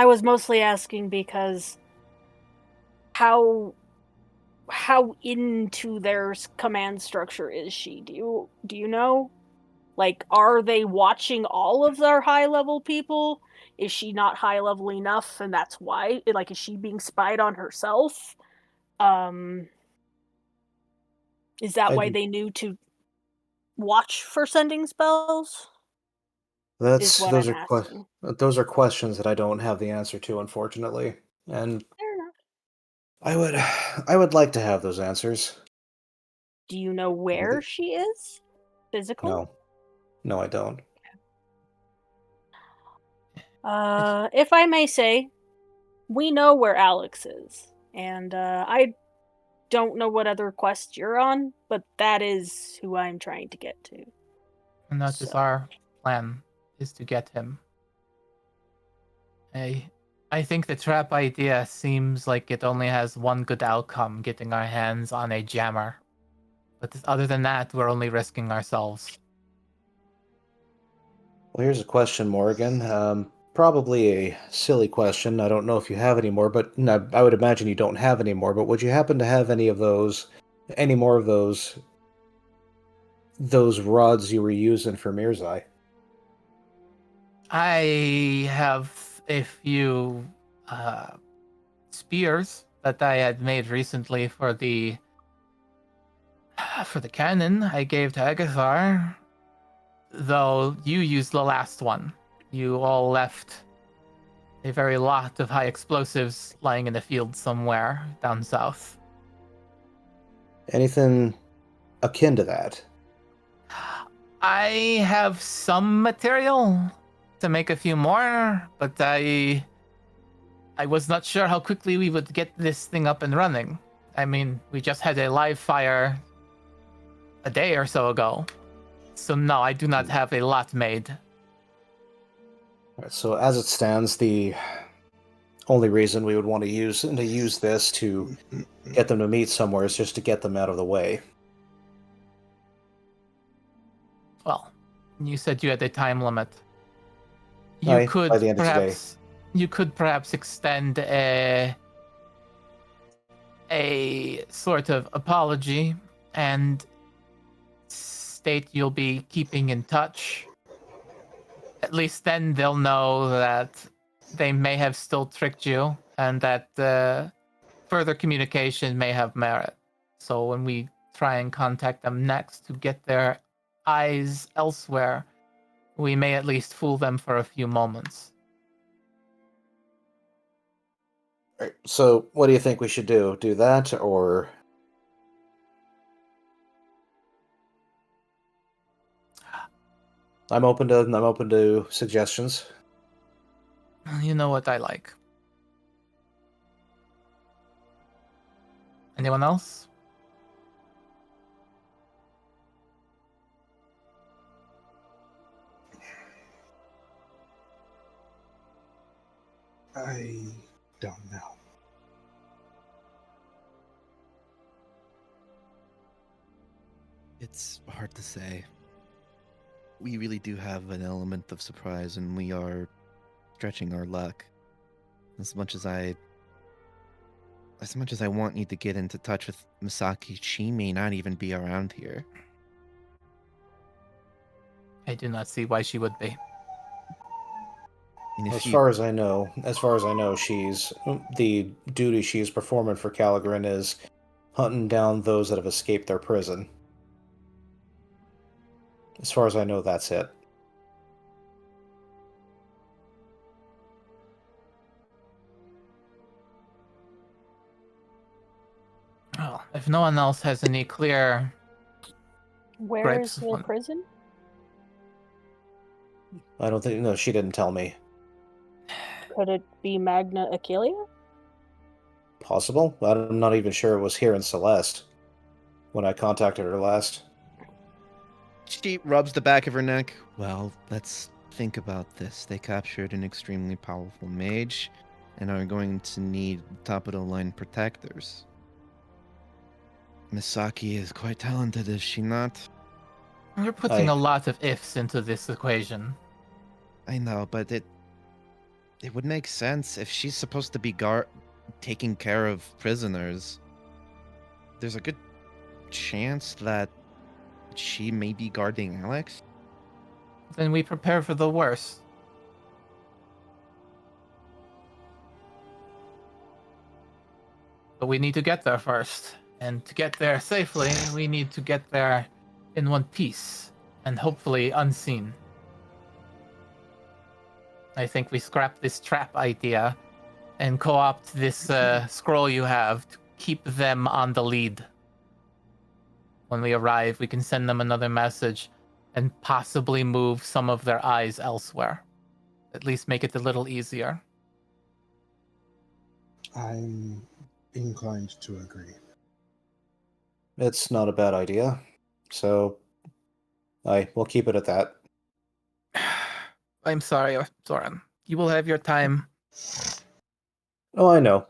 was mostly asking because how into their command structure is she? Do you know? Like, are they watching all of their high level people? Is she not high level enough, and that's why? Like, is she being spied on herself? Is that why I, they knew to watch for sending spells? Is what I'm asking. those are questions that I don't have the answer to, unfortunately. And Fair enough. I would like to have those answers. Do you know where she is? Physical? No. No, I don't. If I may say, we know where Alex is, and I don't know what other quest you're on, but that is who I'm trying to get to. And that is So. our plan, is to get him. I think the trap idea seems like it only has one good outcome, getting our hands on a jammer. But other than that, we're only risking ourselves. Well, here's a question, Morgan. Probably a silly question. I don't know if you have any more, but no, I would imagine you don't have any more. But would you happen to have any more of those rods you were using for Mirzai? I have a few spears that I had made recently for the cannon I gave to Agathar. Though you used the last one. You all left a very lot of high explosives lying in a field somewhere down south. Anything akin to that? I have some material to make a few more, but I was not sure how quickly we would get this thing up and running. I mean, we just had a live fire a day or so ago. So no, I do not have a lot made. Alright, so as it stands, the only reason we would want to use this to get them to meet somewhere is just to get them out of the way. Well, you said you had a time limit. You Aye, could by the end of today. perhaps extend a sort of apology and state you'll be keeping in touch. At least then they'll know that they may have still tricked you and that further communication may have merit. So when we try and contact them next to get their eyes elsewhere, we may at least fool them for a few moments. Right, so what do you think we should do? Do that, or I'm open to suggestions. You know what I like. Anyone else? I don't know. It's hard to say. We really do have an element of surprise, and we are stretching our luck. As much as I want you to get into touch with Misaki, she may not even be around here. I do not see why she would be. And As far as I know, she's the duty she's performing for ch-ldr-n is hunting down those that have escaped their prison. As far as I know, that's it. Oh, Well, if no one else has any clear Where gripes is the on- prison? I don't think. No, she didn't tell me. Could it be Magna Achellia? Possible? I'm not even sure it was here in Celeste when I contacted her last. She rubs the back of her neck. Well, let's think about this. They captured an extremely powerful mage and are going to need top-of-the-line protectors. Misaki is quite talented, is she not? We're putting I- a lot of ifs into this equation. I know, but it would make sense if she's supposed to be taking care of prisoners. There's a good chance that she may be guarding Alex. Then we prepare for the worst. But we need to get there first. And to get there safely, we need to get there in one piece. And hopefully unseen. I think we scrap this trap idea and co-opt this scroll you have to keep them on the lead. When we arrive, we can send them another message and possibly move some of their eyes elsewhere. At least make it a little easier. I'm inclined to agree. It's not a bad idea. So, we'll keep it at that. I'm sorry, Zoran. You will have your time. Oh, I know.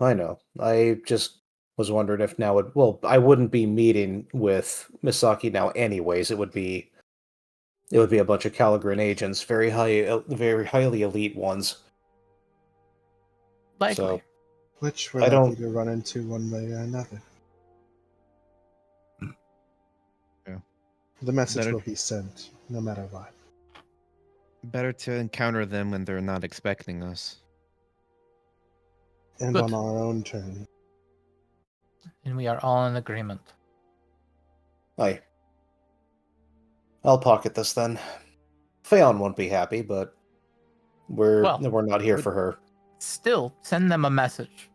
I just was wondering if now I wouldn't be meeting with Misaki now anyways. It would be a bunch of ch-ldr-n agents, very highly elite ones. Likely. So, Which we're I likely don't- to run into one way or another. Yeah. The message Better- will be sent, no matter what. Better to encounter them when they're not expecting us. And Good. on our own terms. And we are all in agreement. I'll pocket this then. Feon won't be happy, but we're Well, not here for her. Still, send them a message.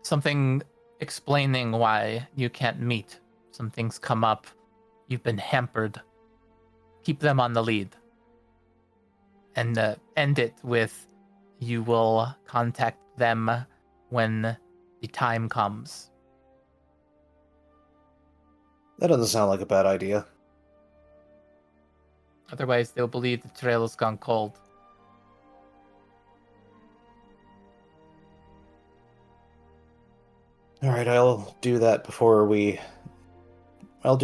Something explaining why you can't meet. Some things come up. You've been hampered. Keep them on the lead. And end it with, you will contact them when the time comes. That doesn't sound like a bad idea. Otherwise, they'll believe the trail has gone cold. All right, I'll do that before we go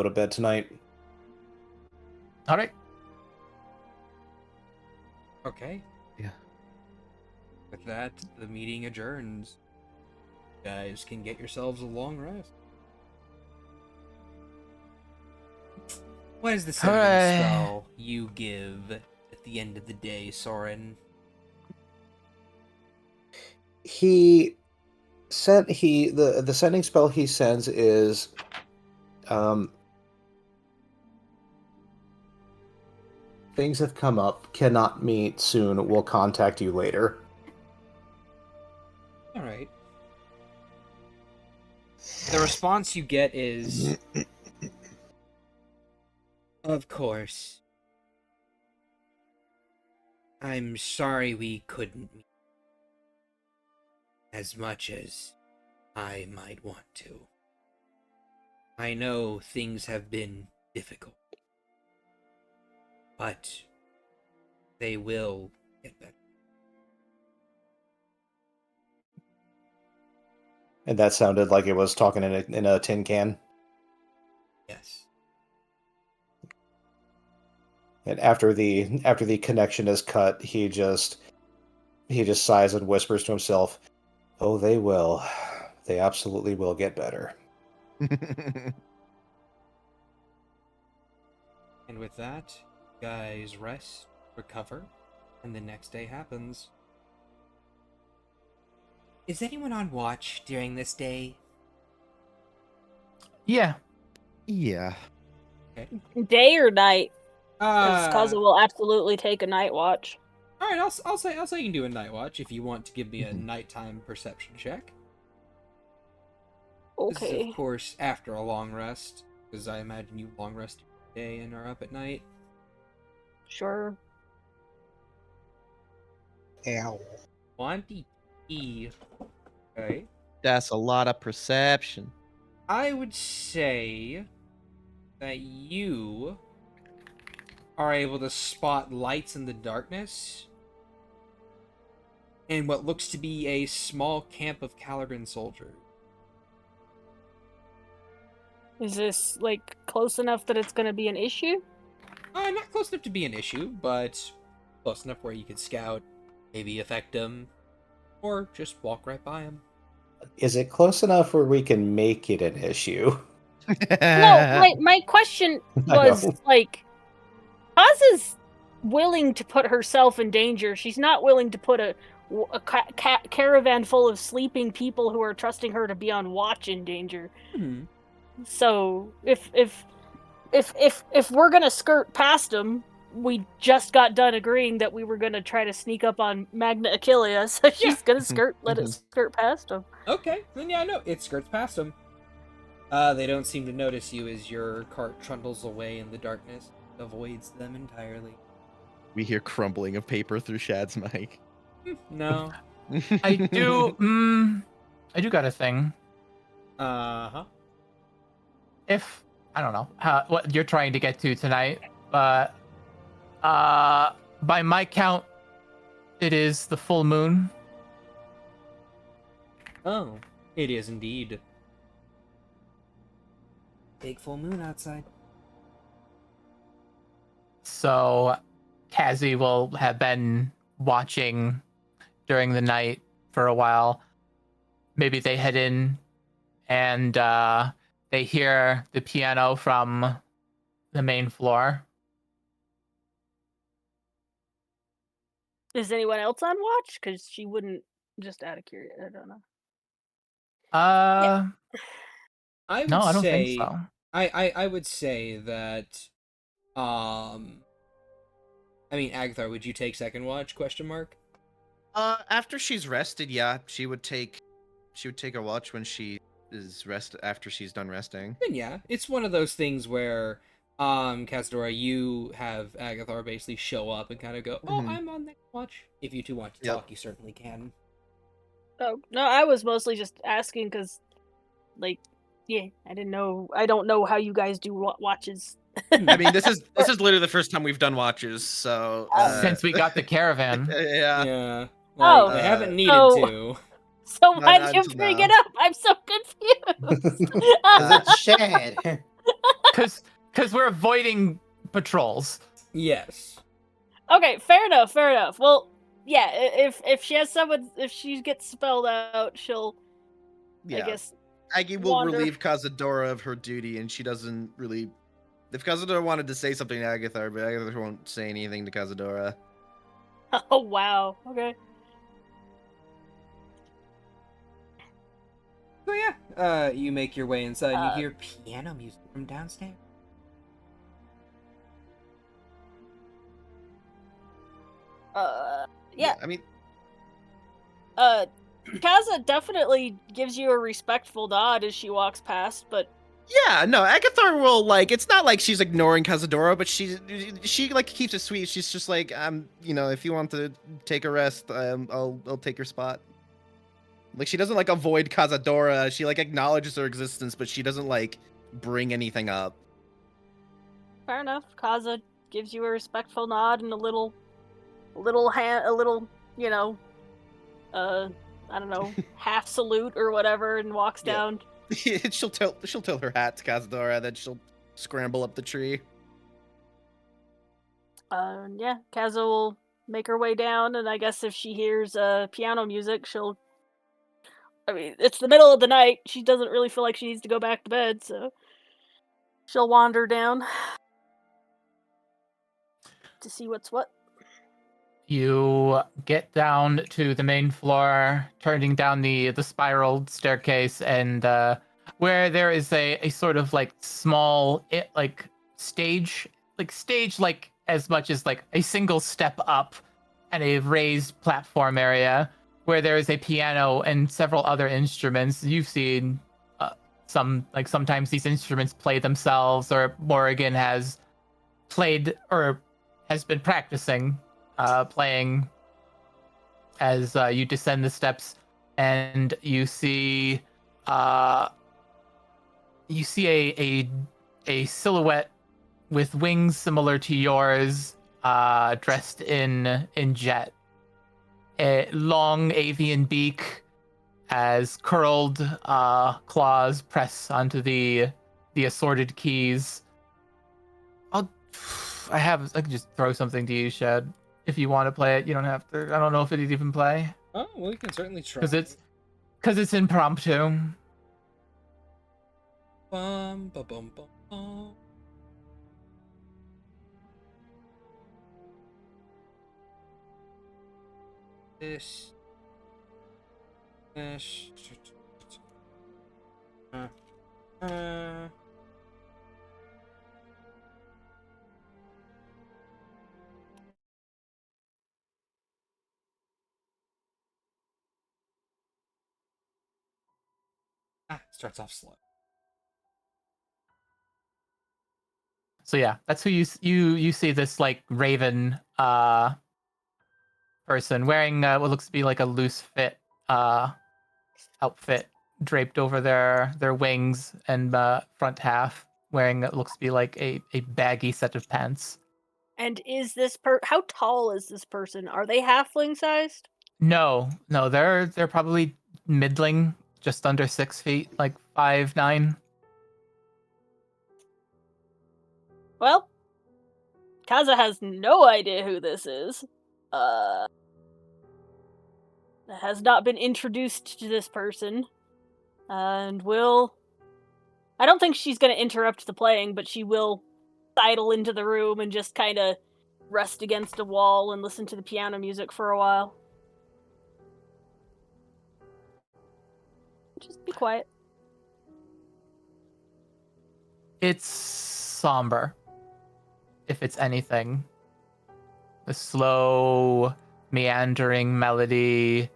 to bed tonight. All right. Okay. Yeah. With that, the meeting adjourns. You guys can get yourselves a long rest. What is the sending Hooray. spell you give at the end of the day, Soren? The sending spell he sends is things have come up, cannot meet soon, will contact you later. Alright. The response you get is, of course. I'm sorry we couldn't meet as much as I might want to. I know things have been difficult, but they will get better. And that sounded like it was talking in a tin can. Yes. And after the connection is cut, he just sighs and whispers to himself, "Oh, they will. They absolutely will get better." And with that, guys rest, recover, and the next day happens. Is anyone on watch during this day? Yeah. Yeah. Day or night? Uh, Because Kaza will absolutely take a night watch. all right, I'll say you can do a night watch if you want to give me a nighttime perception check. This is, Okay. of course, after a long rest, because I imagine you long rest every day and are up at night. Sure. Ow. 20. Okay. That's a lot of perception. I would say that you are able to spot lights in the darkness in what looks to be a small camp of ch-ldr-n soldiers. Is this like close enough that it's gonna be an issue? Not close enough to be an issue, but close enough where you could scout, maybe affect them, or just walk right by them. Is it close enough where we can make it an issue? No, my question I was know. like, Kaza's willing to put herself in danger. She's not willing to put a caravan full of sleeping people who are trusting her to be on watch in danger. Hmm. So if we're gonna skirt past them, we just got done agreeing that we were gonna try to sneak up on Magna Achellia, so she's gonna let it skirt past them. Okay, then yeah, no, it skirts past them. They don't seem to notice you as your cart trundles away in the darkness, avoids them entirely. We hear crumbling of paper through Shad's mic. No. I do got a thing. Uh-huh. If I don't know what you're trying to get to tonight, but by my count, it is the full moon. Oh, it is indeed. Big full moon outside. So Kazi will have been watching during the night for a while. Maybe they head in and they hear the piano from the main floor. Is anyone else on watch? Because she wouldn't, just out of curiosity. I don't know. I would No, I don't say, think so. I would say that, I mean, Agatha, would you take second watch, question mark? After she's rested, yeah, she would take a watch when she is after she's done resting. Then yeah, it's one of those things where, Cazadora, you have Agathar basically show up and kind of go, oh, I'm on next watch. If you two want to talk, you certainly can. Oh, no, I was mostly just asking because, like, yeah, I don't know how you guys do watches. I mean, this is literally the first time we've done watches, so Since we got the caravan. yeah. Yeah. Oh, Like, they haven't needed so- to. So No, why'd not you until bring now. it up? I'm so confused. It's Shad. Because we're avoiding patrols. Yes. Okay, fair enough. Well, yeah, if she has someone, if she gets spelled out, she'll, Yeah. I guess, Aggie will wander. relieve Cazadora of her duty, and she doesn't really. If Cazadora wanted to say something to Agatha, but Agatha won't say anything to Cazadora. Oh wow. Okay. So yeah, you make your way inside and you hear piano music from downstairs. Yeah. I mean, Kaza definitely gives you a respectful nod as she walks past, but yeah, no, Agathar will like. It's not like she's ignoring Cazadora, but she like keeps it sweet. She's just like, if you want to take a rest, I'll take your spot. Like she doesn't like avoid Cazadora. She like acknowledges her existence, but she doesn't like bring anything up. fair enough. Kaza gives you a respectful nod and a little, I don't know, half salute or whatever, and walks Yeah. down. she'll tell her hat to Cazadora, then she'll scramble up the tree. Yeah, Kaza will make her way down, and I guess if she hears piano music, she'll. I mean, it's the middle of the night. She doesn't really feel like she needs to go back to bed, so she'll wander down to see what's what. You get down to the main floor, turning down the spiraled staircase, and where there is a sort of like small stage as much as like a single step up and a raised platform area where there is a piano and several other instruments. You've seen sometimes these instruments play themselves, or Morrigan has played or has been practicing playing as you descend the steps, and you see a silhouette with wings similar to yours, dressed in jet, a long avian beak as curled claws press onto the assorted keys. I can just throw something to you, Shad. If you want to play it, you don't have to. I don't know if it'd even play. Oh, well, we can certainly try. Because it's impromptu. Bum, ba, bum, bum, bum. This. Starts off slow. So yeah, that's who you see, this like raven person wearing what looks to be like a loose fit outfit draped over their wings and front half, wearing what looks to be like a baggy set of pants. And is this how tall is this person? Are they halfling sized? No, they're probably middling, just under 6 feet, like 5'9". Well, Kaza has no idea who this is. Has not been introduced to this person. And will... I don't think she's going to interrupt the playing, but she will sidle into the room and just kind of rest against a wall and listen to the piano music for a while. Just be quiet. It's somber, if it's anything. The slow, meandering melody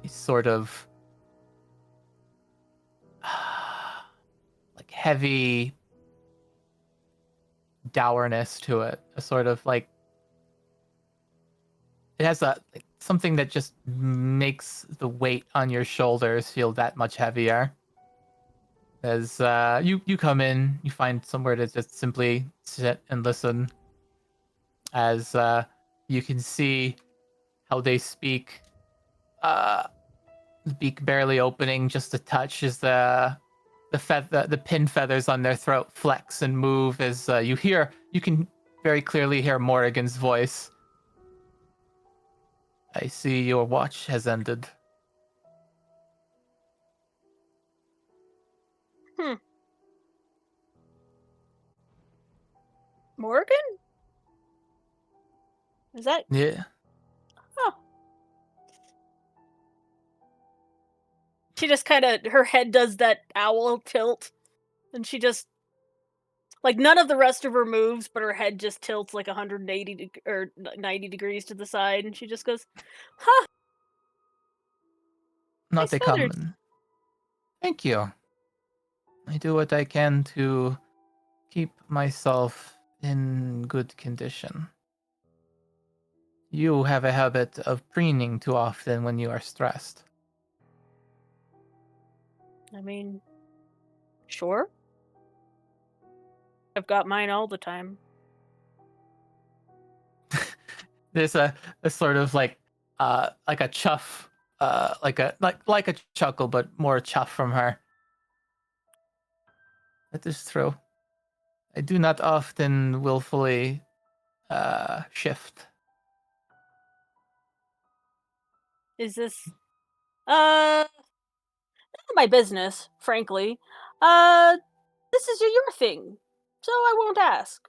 is sort of like heavy dourness to it. A sort of like it has something that just makes the weight on your shoulders feel that much heavier. As you come in, you find somewhere to just simply sit and listen. As you can see how they speak, the beak barely opening just a touch as the pin feathers on their throat flex and move as you can very clearly hear Morrigan's voice. I see your watch has ended. Morgan? Is that... Yeah. Oh. She just kind of... Her head does that owl tilt. And she just... Like, none of the rest of her moves, but her head just tilts like 180 or 90 degrees to the side. And she just goes, huh. Not Nice they feathers. come. Thank you. I do what I can to keep myself in good condition. You have a habit of preening too often when you are stressed. I mean, sure. I've got mine all the time. There's a sort of like a chuff, like a chuckle, but more chuff from her. That is true. I do not often willfully shift. Is this... none of my business, frankly. This is your thing, so I won't ask.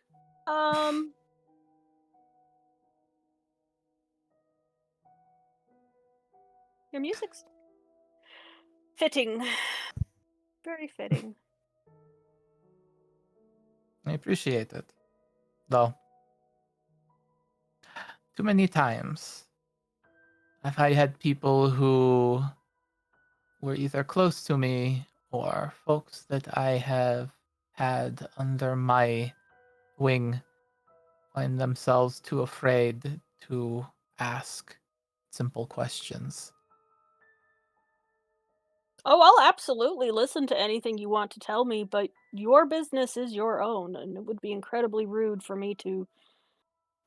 Your music's fitting. Very fitting. I appreciate it. Though, too many times have I had people who were either close to me or folks that I have had under my wing find themselves too afraid to ask simple questions. Oh, I'll absolutely listen to anything you want to tell me, but your business is your own, and it would be incredibly rude for me to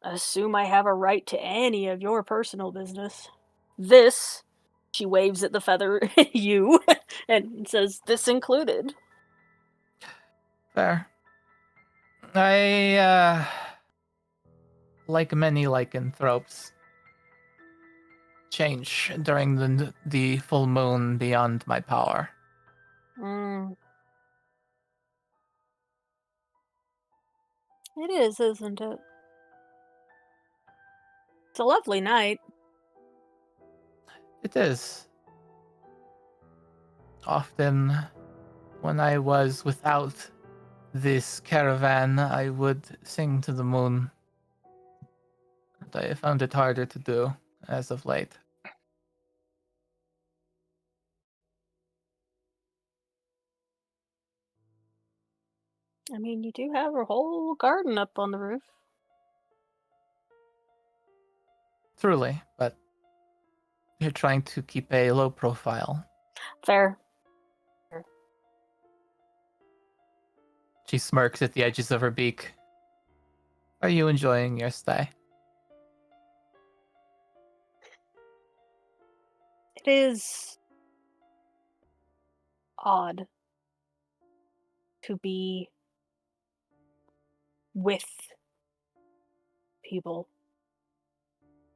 assume I have a right to any of your personal business. This, she waves at the feather you and says, this included. Fair. I, like many lycanthropes, change during the full moon beyond my power. Mm. It is, isn't it? It's a lovely night. It is. Often, when I was without this caravan, I would sing to the moon. But I found it harder to do as of late. I mean, you do have a whole garden up on the roof. Truly, but you're trying to keep a low profile. Fair. She smirks at the edges of her beak. Are you enjoying your stay? It is odd to be with people.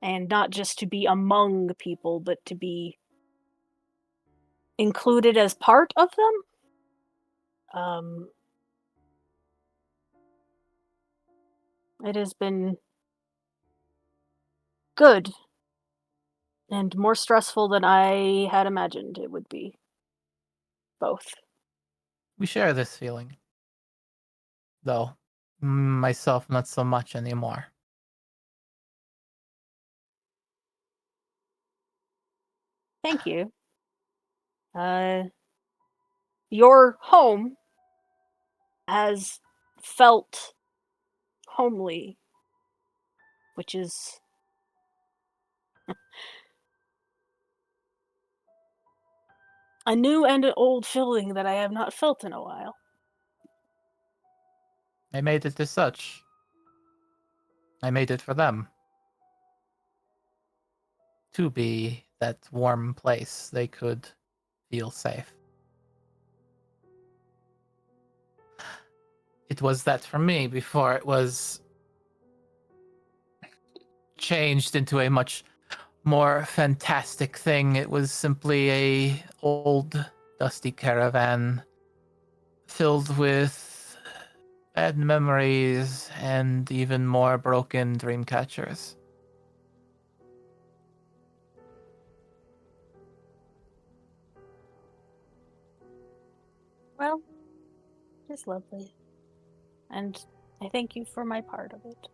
And not just to be among people, but to be included as part of them. It has been good and more stressful than I had imagined it would be. Both. We share this feeling. Though, myself not so much anymore. Thank you. Your home has felt homely, which is a new and an old feeling that I have not felt in a while. I made it as such. I made it for them. To be that warm place they could feel safe. It was that for me before it was changed into a much more fantastic thing. It was simply a old dusty caravan filled with bad memories and even more broken dream catchers. Well, it's lovely. And I thank you for my part of it.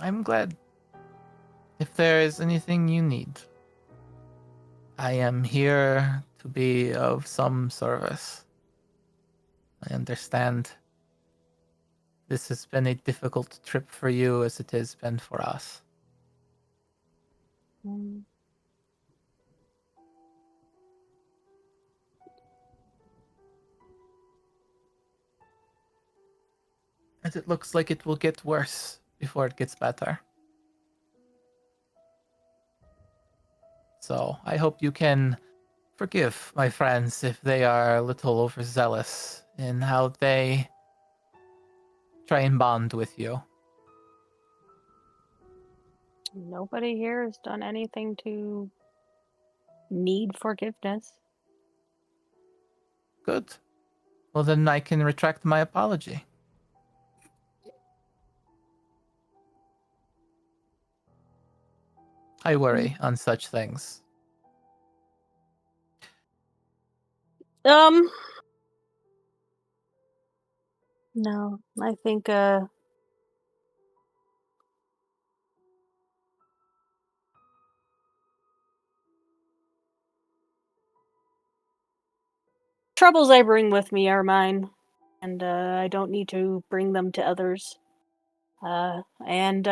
I'm glad. If there is anything you need, I am here to be of some service. I understand this has been a difficult trip for you as it has been for us. Mm. And it looks like it will get worse before it gets better. So I hope you can forgive my friends if they are a little overzealous in how they try and bond with you. Nobody here has done anything to need forgiveness. Good. Well, then I can retract my apology. I worry on such things. No, I think troubles I bring with me are mine, and I don't need to bring them to others. And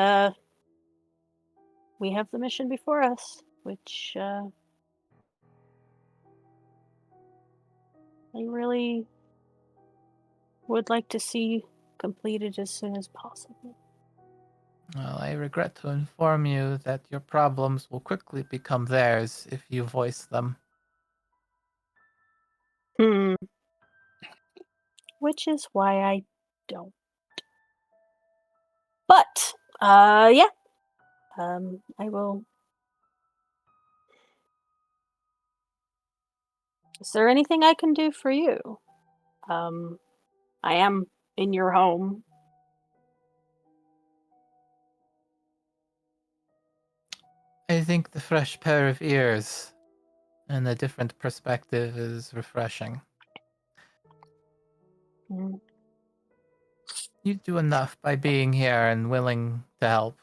we have the mission before us, which I really would like to see completed as soon as possible. Well, I regret to inform you that your problems will quickly become theirs if you voice them. Which is why I don't. But, yeah. I will. Is there anything I can do for you? I am in your home. I think the fresh pair of ears and a different perspective is refreshing. Mm. You do enough by being here and willing to help.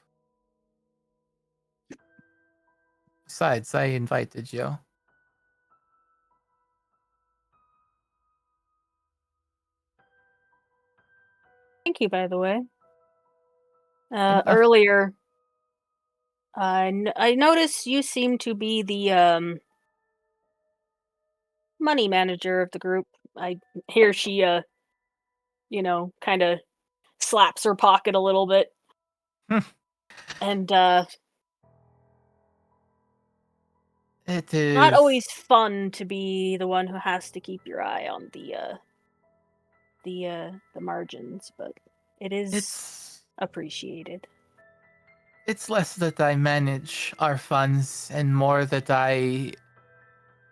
Besides, I invited you. Thank you, by the way. Enough. Earlier, I noticed you seem to be the money manager of the group. I hear she kind of slaps her pocket a little bit. And It is not always fun to be the one who has to keep your eye on the margins, but it is appreciated. It's less that I manage our funds and more that I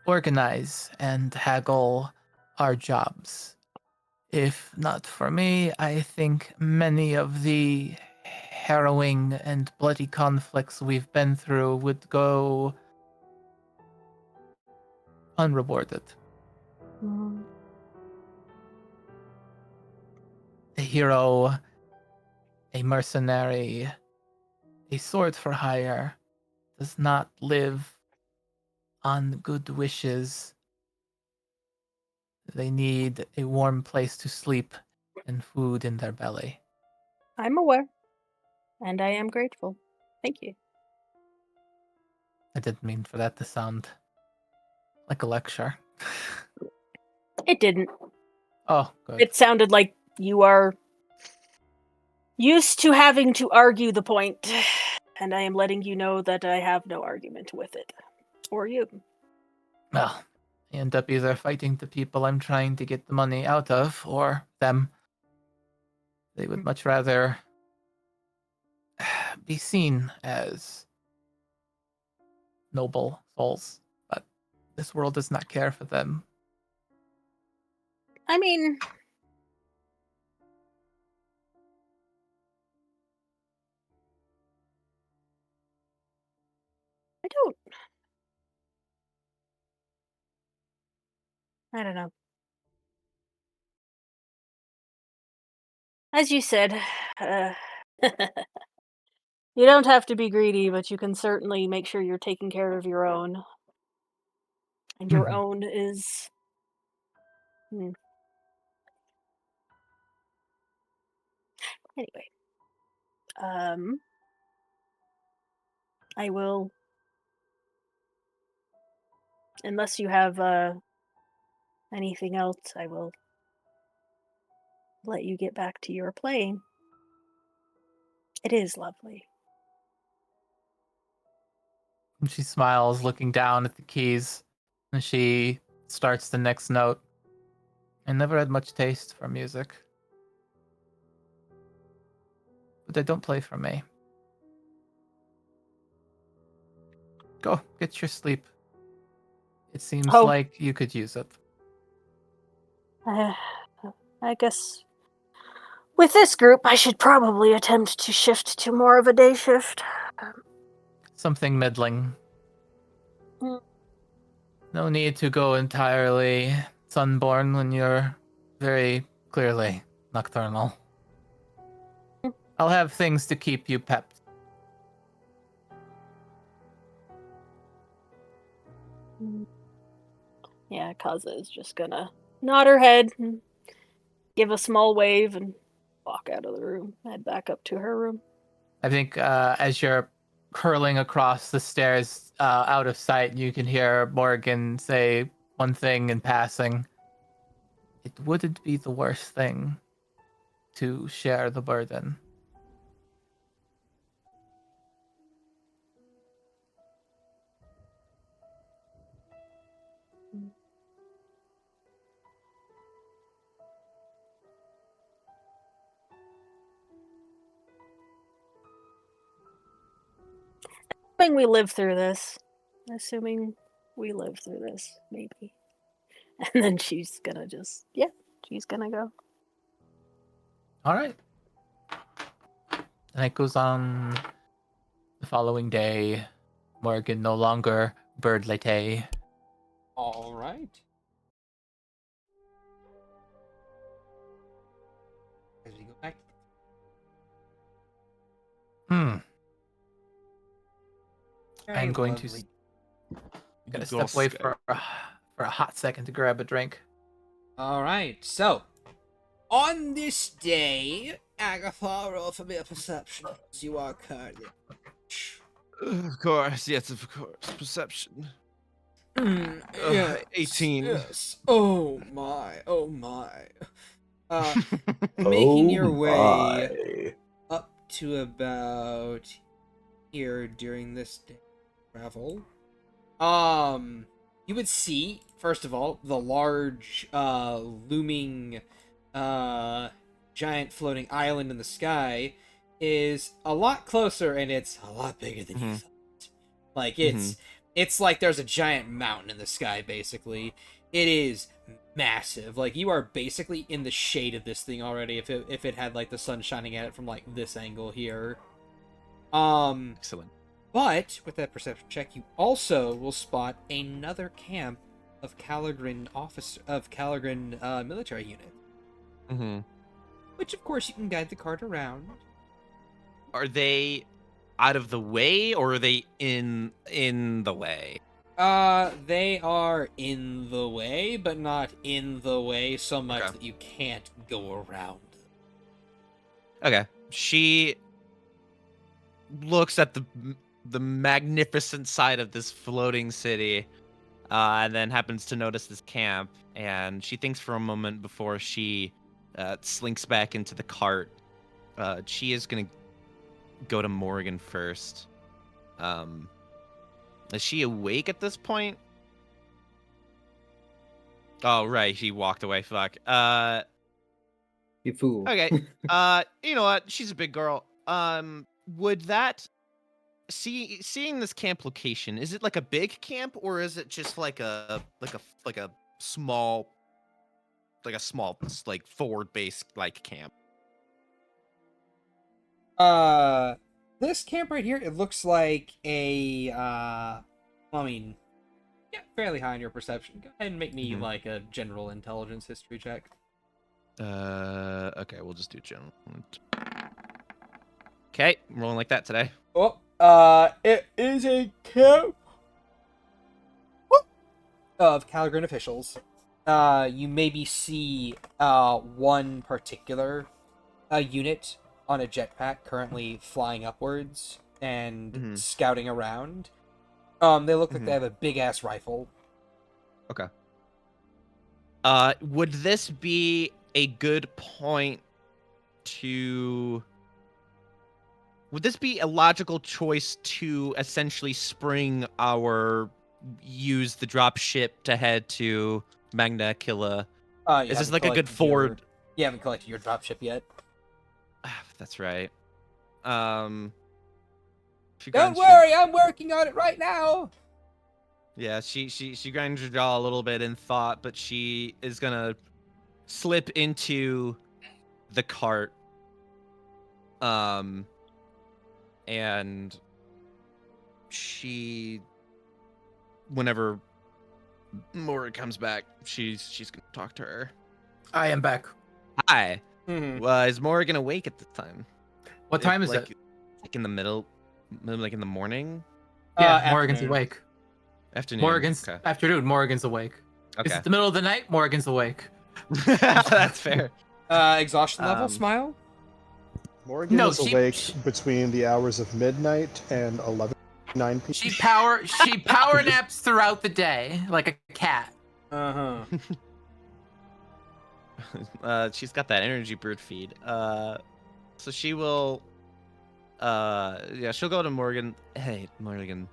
organize and haggle our jobs. If not for me, I think many of the harrowing and bloody conflicts we've been through would go unrewarded. Mm. A hero, a mercenary, a sword for hire does not live on good wishes. They need a warm place to sleep and food in their belly. I'm aware, and I am grateful. Thank you. I didn't mean for that to sound like a lecture. It didn't. Oh, good. It sounded like you are used to having to argue the point, and I am letting you know that I have no argument with it. Or you. Well, I end up either fighting the people I'm trying to get the money out of, or them. They would much rather be seen as noble souls, but this world does not care for them. I mean, I don't know. As you said, uh, you don't have to be greedy, but you can certainly make sure you're taking care of your own. And your own is... Anyway. I will... Unless you have anything else, I will let you get back to your playing. It is lovely. And she smiles, looking down at the keys, and she starts the next note. I never had much taste for music, but they don't play for me. Go, get your sleep. It seems like you could use it. I guess with this group, I should probably attempt to shift to more of a day shift. Something middling. Mm. No need to go entirely sunborn when you're very clearly nocturnal. I'll have things to keep you pepped. Yeah, Kaza is just gonna nod her head, and give a small wave, and walk out of the room. Head back up to her room. I think as you're curling across the stairs out of sight, you can hear Morgan say one thing in passing. It wouldn't be the worst thing to share the burden. Assuming we live through this. Maybe. And then she's gonna she's gonna go. All right. And it goes on the following day. Morgan no longer bird late. All right. As we go back. I'm going to gonna step away for a hot second to grab a drink. All right. So, on this day, Agatha, roll for me a perception. You are currently. Of course, yes, of course. Perception. Yes, 18. Yes. Oh my. Oh my. Making your way up to about here during this day travel. You would see, first of all, the large, looming, giant floating island in the sky is a lot closer, and it's a lot bigger than you thought. Like, it's like there's a giant mountain in the sky, basically. It is massive. Like, you are basically in the shade of this thing already if it had, like, the sun shining at it from, like, this angle here. Excellent. But, with that perception check, you also will spot another camp of ch-ldr-n military unit. Which, of course, you can guide the cart around. Are they out of the way, or are they in the way? They are in the way, but not in the way so much that you can't go around. Okay. She looks at the magnificent side of this floating city, and then happens to notice this camp, and she thinks for a moment before she slinks back into the cart. She is gonna go to Morgan first. Is she awake at this point? Oh, right, he walked away. Fuck. You fool. Okay. You know what? She's a big girl. Would that seeing this camp location, is it like a big camp, or is it just like a small forward base like camp? This camp right here, it looks like a fairly high on your perception. Go ahead and make me like a general intelligence history check. Okay, we'll just do general. Okay, I'm rolling like that today. Oh, it is a camp of ch-ldr-n officials. You maybe see one particular unit on a jetpack currently flying upwards and scouting around. They look like they have a big ass rifle. Okay. Would this be a good point to... Would this be a logical choice to essentially use the drop ship to head to Magna Achellia? Is this like a good forward... You haven't collected your drop ship yet. That's right. Don't worry, I'm working on it right now. Yeah, she grinds her jaw a little bit in thought, but she is gonna slip into the cart. And she, whenever Mora comes back, she's gonna talk to her. I am back. Hi. Is Morgan awake at this time? What time is it? Like in the middle, like in the morning? Yeah, Morgan's awake. Afternoon. Morgan's afternoon. Morgan's awake. It's Okay. the middle of the night. Morgan's awake. That's fair. Exhaustion level, Um, smile? Morgan No, is she- awake she- between the hours of midnight and 9 p.m. She power naps throughout the day like a cat. Uh-huh. She's got that energy bird feed. So she will. Yeah, she'll go to Morgan. Hey, Morgan.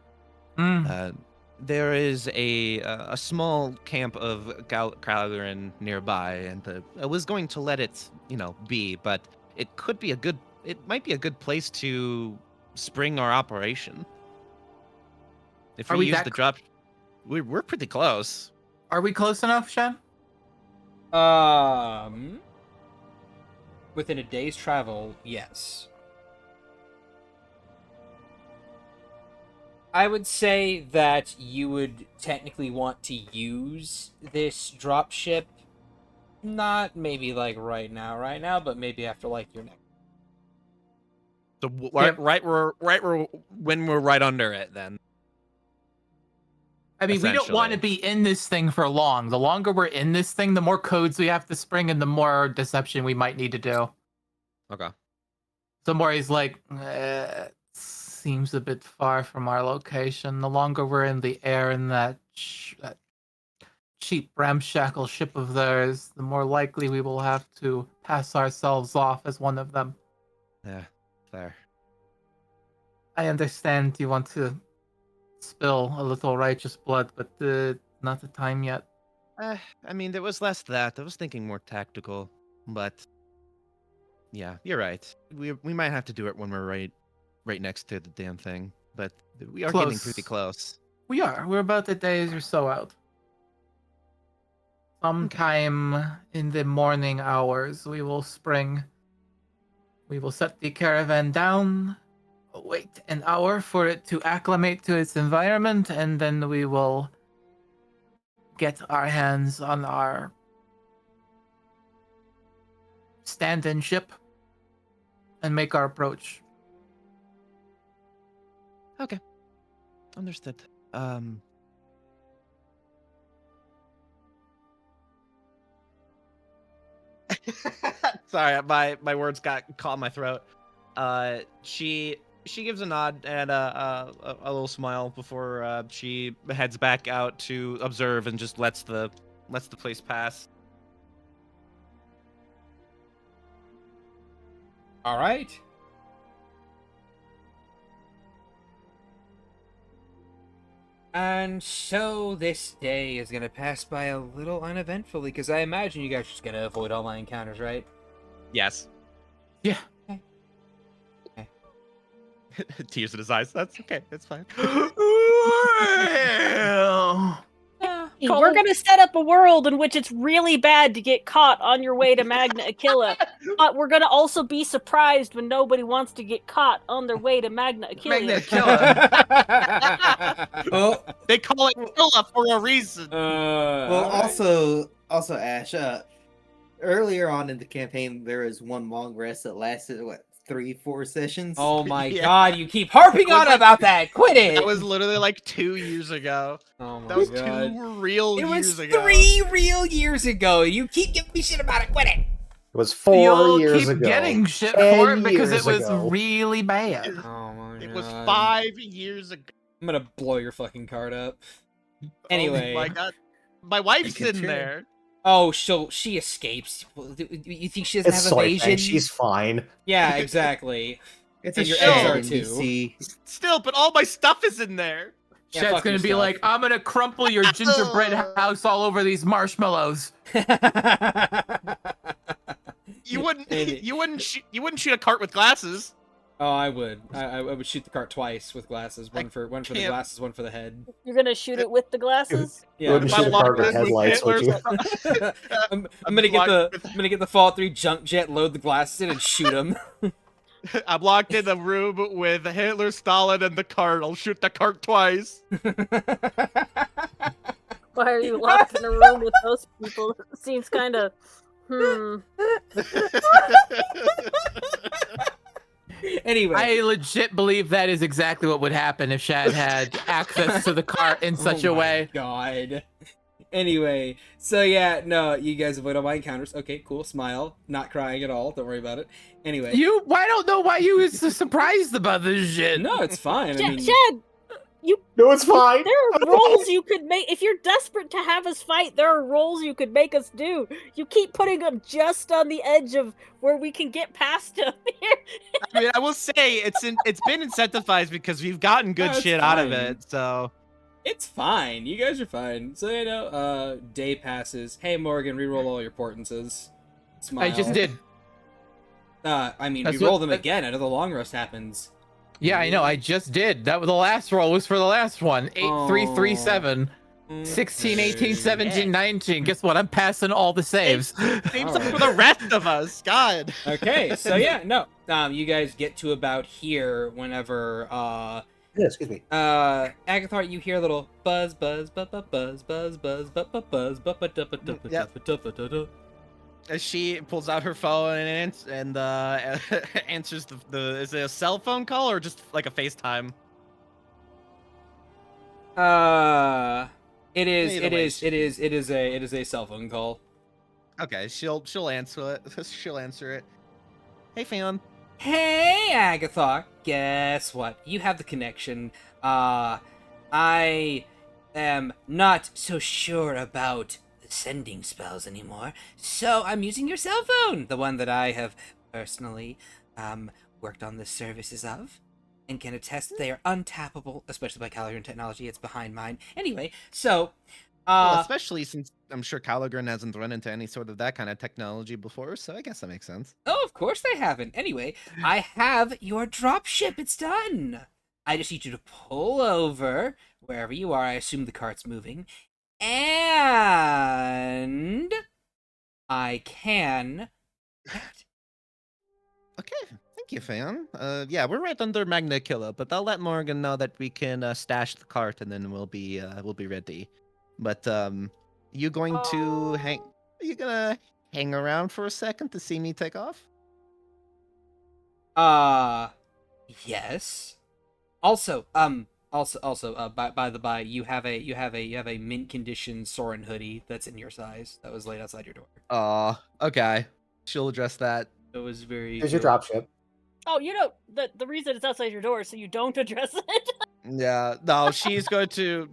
Mm. There is a small camp of ch-ldr-n nearby, and I was going to let it, be, but it could be it might be a good place to spring our operation. If Are we we use that the drop, we're pretty close. Are we close enough, Shad? Within a day's travel, yes. I would say that you would technically want to use this dropship, not maybe like right now, but maybe after like your next. So right, when we're right under it, then. I mean, we don't want to Essentially. be in this thing for long. The longer we're in this thing, the more codes we have to spring and the more deception we might need to do. Okay. So Maury's like, seems a bit far from our location. The longer we're in the air in that cheap ramshackle ship of theirs, the more likely we will have to pass ourselves off as one of them. Yeah, fair. I understand you want to spill a little righteous blood, but not the time yet. I mean, there was less that. I was thinking more tactical, but yeah, you're right. We might have to do it when we're right next to the damn thing, but we are getting Close. pretty close. We are. We're about a day or so out. Sometime in the morning hours, we will spring. We will set the caravan down, wait an hour for it to acclimate to its environment, and then we will get our hands on our stand-in ship and make our approach. Okay. Understood. Sorry, my words got caught in my throat. She gives a nod and a little smile before she heads back out to observe and just lets the place pass. All right. And so this day is going to pass by a little uneventfully, because I imagine you guys are just going to avoid online encounters, right? Yes. Yeah. Tears in his eyes. That's okay. It's fine. We're gonna set up a world in which it's really bad to get caught on your way to Magna Achellia, but we're gonna also be surprised when nobody wants to get caught on their way to Magna Magna Achellia. Achellia. Well, They call it Killa for a reason. well, also, Ash. Earlier on in the campaign, there was one long rest that lasted 3-4 sessions. Oh my Yeah. god, you keep harping It was on like- about that. Quit it. That was literally like 2 years ago. Oh my That was god. 2 real It years was ago. 3 real years ago. You keep giving me shit about it. Quit it. It was 4 You'll years keep ago. getting shit 10 for it because it years was ago. really bad. Oh my It was god. 5 years ago. I'm gonna blow your fucking card up. Anyway. Oh my god. My wife's Think it in through. there. Oh, she escapes. You think she doesn't It's have soy evasion? fang, she's fine. Yeah, exactly. It's And a your shell eggs are NPC. Still, but all my stuff is in there. Yeah, Shad's fuck gonna your be stuff. like, I'm gonna crumple your gingerbread house all over these marshmallows. You wouldn't. And- You wouldn't shoot a cart with glasses. Oh, I would. I would shoot the cart twice with glasses. One for the can't- glasses, one for the head. You're gonna shoot it with the glasses? Yeah. Wouldn't If I shoot a cart with locked in headlights, would you? Hitler's- I'm gonna get the Fallout 3 junk jet, load the glasses in, and shoot him. I'm locked in a room with Hitler, Stalin, and the cart. I'll shoot the cart twice. Why are you locked in a room with those people? It seems kind of, Anyway, I legit believe that is exactly what would happen if Shad had access to the cart in such oh a way. my God. Anyway, so yeah, no, you guys avoid all my encounters. Okay, cool. Smile. Not crying at all. Don't worry about it. Anyway. I don't know why you was so surprised about this shit. No, it's fine. I mean, Shad, No, it's fine. there are roles you could make if you're desperate to have us fight. There are roles you could make us do. You keep putting them just on the edge of where we can get past them. I mean, I will say it's been incentivized because we've gotten good No, it's shit out of fine. it. So it's fine. You guys are fine. So, day passes. Hey, Morgan, reroll all your portences. Smile. I just did. I mean, That's reroll what- them again. Another long rest happens. Yeah, I know. I just did. That was the last roll was for the last one. 8, 3, 3, 7. 16, 18, 17, 19. Guess what? I'm passing all the saves. seems like for the rest of us. God. Okay, so yeah, no. You guys get to about here whenever, Yeah, excuse me. Agathar, you hear a little buzz, buzz, buzz, buzz, buzz, buzz, buzz, buzz, buzz, buzz, As she pulls out her phone and answers the is it a cell phone call or just like a FaceTime? It is Either way, a cell phone call. Okay, she'll answer it. She'll answer it. Hey, fan. Hey, Agathar. Guess what? You have the connection. I am not so sure about the sending spells anymore, so I'm using your cell phone, the one that I have personally worked on the services of, and can attest they are untappable, especially by ch-ldr-n technology. It's behind mine. Anyway, so Well, especially since I'm sure ch-ldr-n hasn't run into any sort of that kind of technology before, so I guess that makes sense. oh, of course they haven't. Anyway, I have your dropship. It's done. I just need you to pull over wherever you are. I assume the cart's moving. And I can... Okay, thank you, fan. Yeah, we're right under Magna Achellia, but I'll let Morgan know that we can stash the cart and then we'll be ready. But you going to hang? Are you gonna hang around for a second to see me take off? Yes. Also, by the by, you have a mint condition Soren hoodie that's in your size that was laid outside your door. Okay. She'll address that. It was very. Here's your dropship. Oh, the reason it's outside your door is so you don't address it. Yeah, no, she's gonna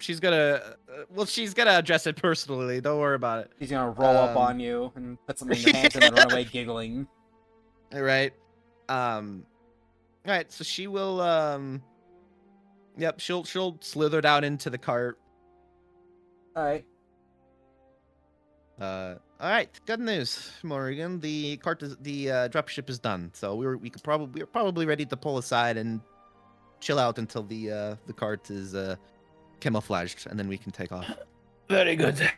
address it personally. Don't worry about it. He's gonna roll up on you and put something in your hands and then run away giggling. All right. All right. So she will. Yep. She'll slither down into the cart. All right. All right. Good news, Morgan. The dropship is done. So we're probably ready to pull aside and chill out until the cart is camouflaged, and then we can take off. Very good.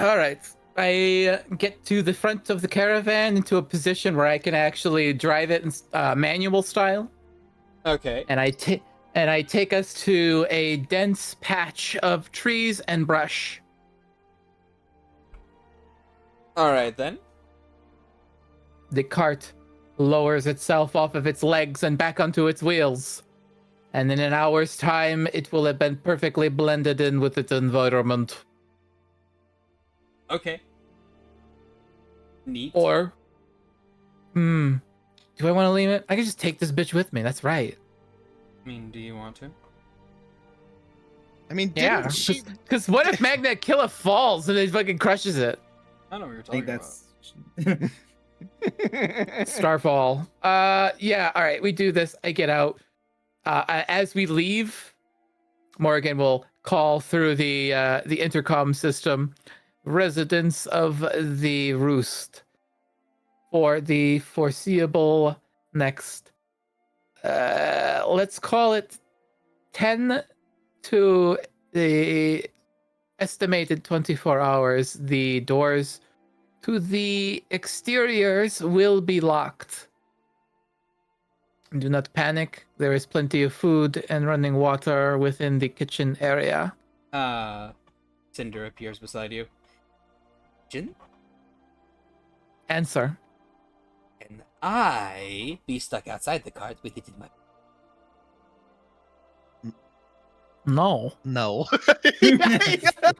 All right. I get to the front of the caravan into a position where I can actually drive it in manual style. Okay. And I take us to a dense patch of trees and brush. All right then. The cart lowers itself off of its legs and back onto its wheels. And in an hour's time, it will have been perfectly blended in with its environment. Okay. Neat. Or, do I want to leave it? I can just take this bitch with me. That's right. I mean, do you want to? I mean, Yeah. didn't she? Because what if Magna Achellia falls and it fucking crushes it? I don't know what you're I talking think that's. Starfall. Yeah. All right. We do this. I get out. As we leave, Morgan will call through the intercom system. Residents of the Roost, for the foreseeable next, let's call it 10 to the estimated 24 hours, the doors to the exteriors will be locked. Do not panic. There is plenty of food and running water within the kitchen area. Cinder appears beside you. Jin? Answer. Can I be stuck outside the cart with it in my... No. No. Why Agatha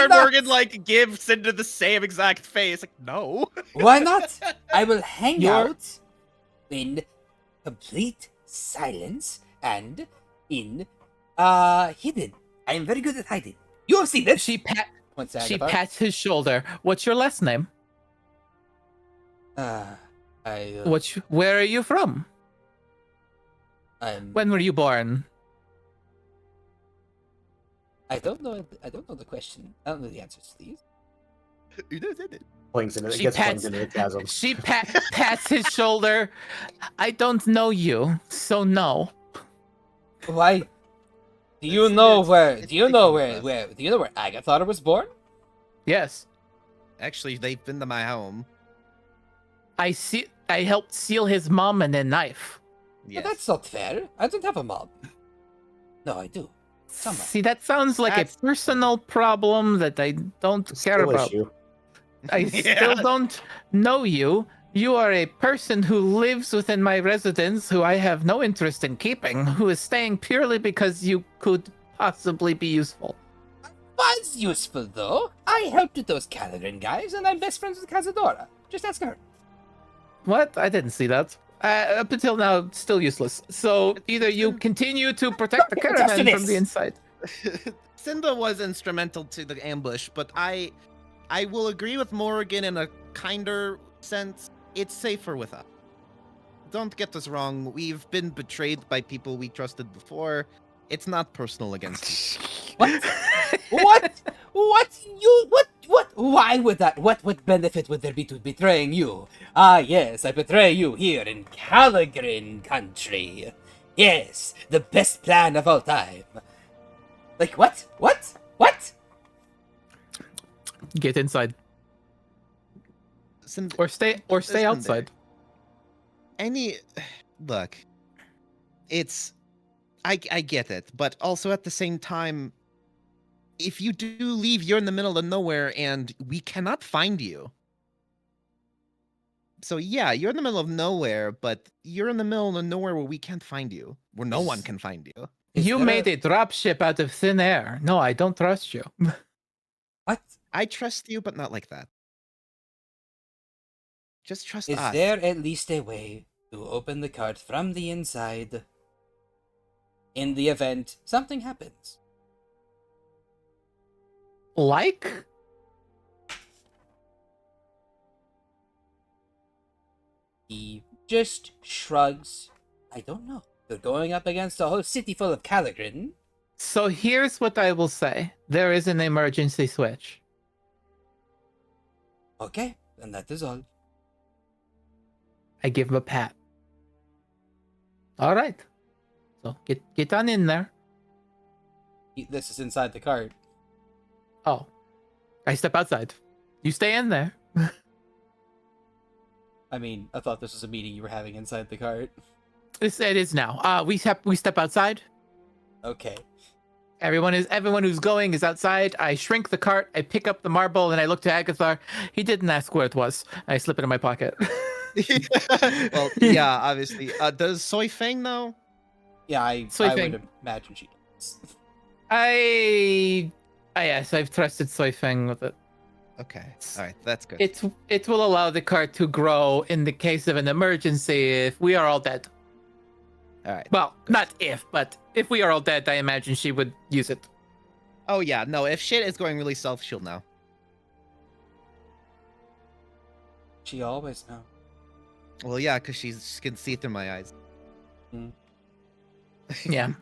not? Morgan like gives into the same exact face. Like, no. Why not? I will hang You're- out in complete silence and in hidden. I am very good at hiding. You have seen this. She Points to she Agatha. pats his shoulder. What's your last name? Where are you from? When were you born? I don't know. I don't know the question. I don't know the answers to these. Flings into, it She gets pats- flings into the chasm. She pats his shoulder. I don't know you, so no. Why? Do you It's- know it's- where? it's Do you know ridiculous. where? Do you know where Agatha was born? Yes. Actually, they've been to my home. I helped seal his mom in a knife. Yes. But that's not fair. I don't have a mom. No, I do. Someone. See, that sounds like That's- a personal problem that I don't It's care still about. issue. I Yeah. still don't know you. You are a person who lives within my residence who I have no interest in keeping, who is staying purely because you could possibly be useful. Was useful though. I helped with those ch-ldr-n guys, and I'm best friends with Cazadora. Just ask her. What? I didn't see that. Up until now, still useless. So either you continue to protect the caravan from the inside. Cinda was instrumental to the ambush, but I will agree with Morgan in a kinder sense. It's safer with us. Don't get us wrong. We've been betrayed by people we trusted before. It's not personal against you. What? What? What? You? What? Why would that? What benefit would there be to betraying you? Ah, yes, I betray you here in ch-ldr-n country. Yes, the best plan of all time. Like what? What? What? Get inside. Or stay Listen, outside. Look, it's I get it, but also at the same time, if you do leave, you're in the middle of nowhere and we cannot find you. So yeah, you're in the middle of nowhere, but you're in the middle of nowhere where we can't find you, where no one can find you. Is You there made a dropship out of thin air. No, I don't trust you. What? I trust you, but not like that. Just trust Is us. there at least a way to open the cart from the inside in the event something happens? Like? He just shrugs. I don't know. You're going up against a whole city full of ch-ldr-n. So here's what I will say. There is an emergency switch. Okay, and that is all. I give him a pat. All right. So get on in there. This is inside the cart. Oh. I step outside. You stay in there. I mean, I thought this was a meeting you were having inside the cart. It is now. We step outside. Okay. Everyone who's going is outside. I shrink the cart. I pick up the marble and I look to Agathar. He didn't ask where it was. I slip it in my pocket. Well, yeah, obviously. Does Soy Fang know? Yeah, I Fang. would imagine she does. Yes, I've trusted Soy Fang with it. Okay, all right, that's good. It will allow the cart to grow in the case of an emergency if we are all dead. All right. Well, not if, but if we are all dead, I imagine she would use it. Oh yeah, no. If shit is going really south, she'll know. She always knows. Well, yeah, because she can see through my eyes. Yeah.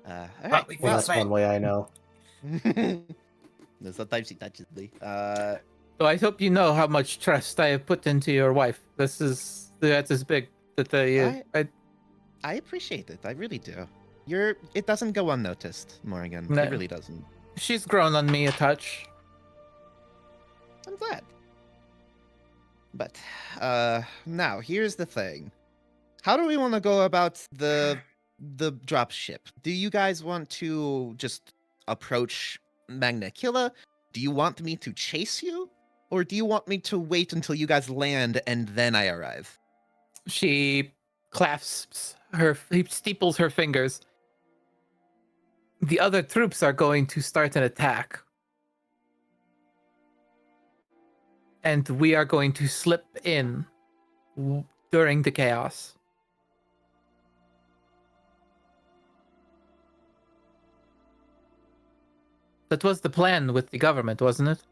All right. Well, that's one way I know. No, sometimes she touches me. So I hope you know how much trust I have put into your wife. That's as big that I appreciate it. I really do. It doesn't go unnoticed, Morgan. No. It really doesn't. she's grown on me a touch. I'm glad. But now here's the thing. How do we want to go about the drop ship? Do you guys want to just approach Magna Achellia? Do you want me to chase you? Or do you want me to wait until you guys land and then I arrive? She clasps he steeples her fingers. the other troops are going to start an attack. And we are going to slip in during the chaos. That was the plan with the government, wasn't it?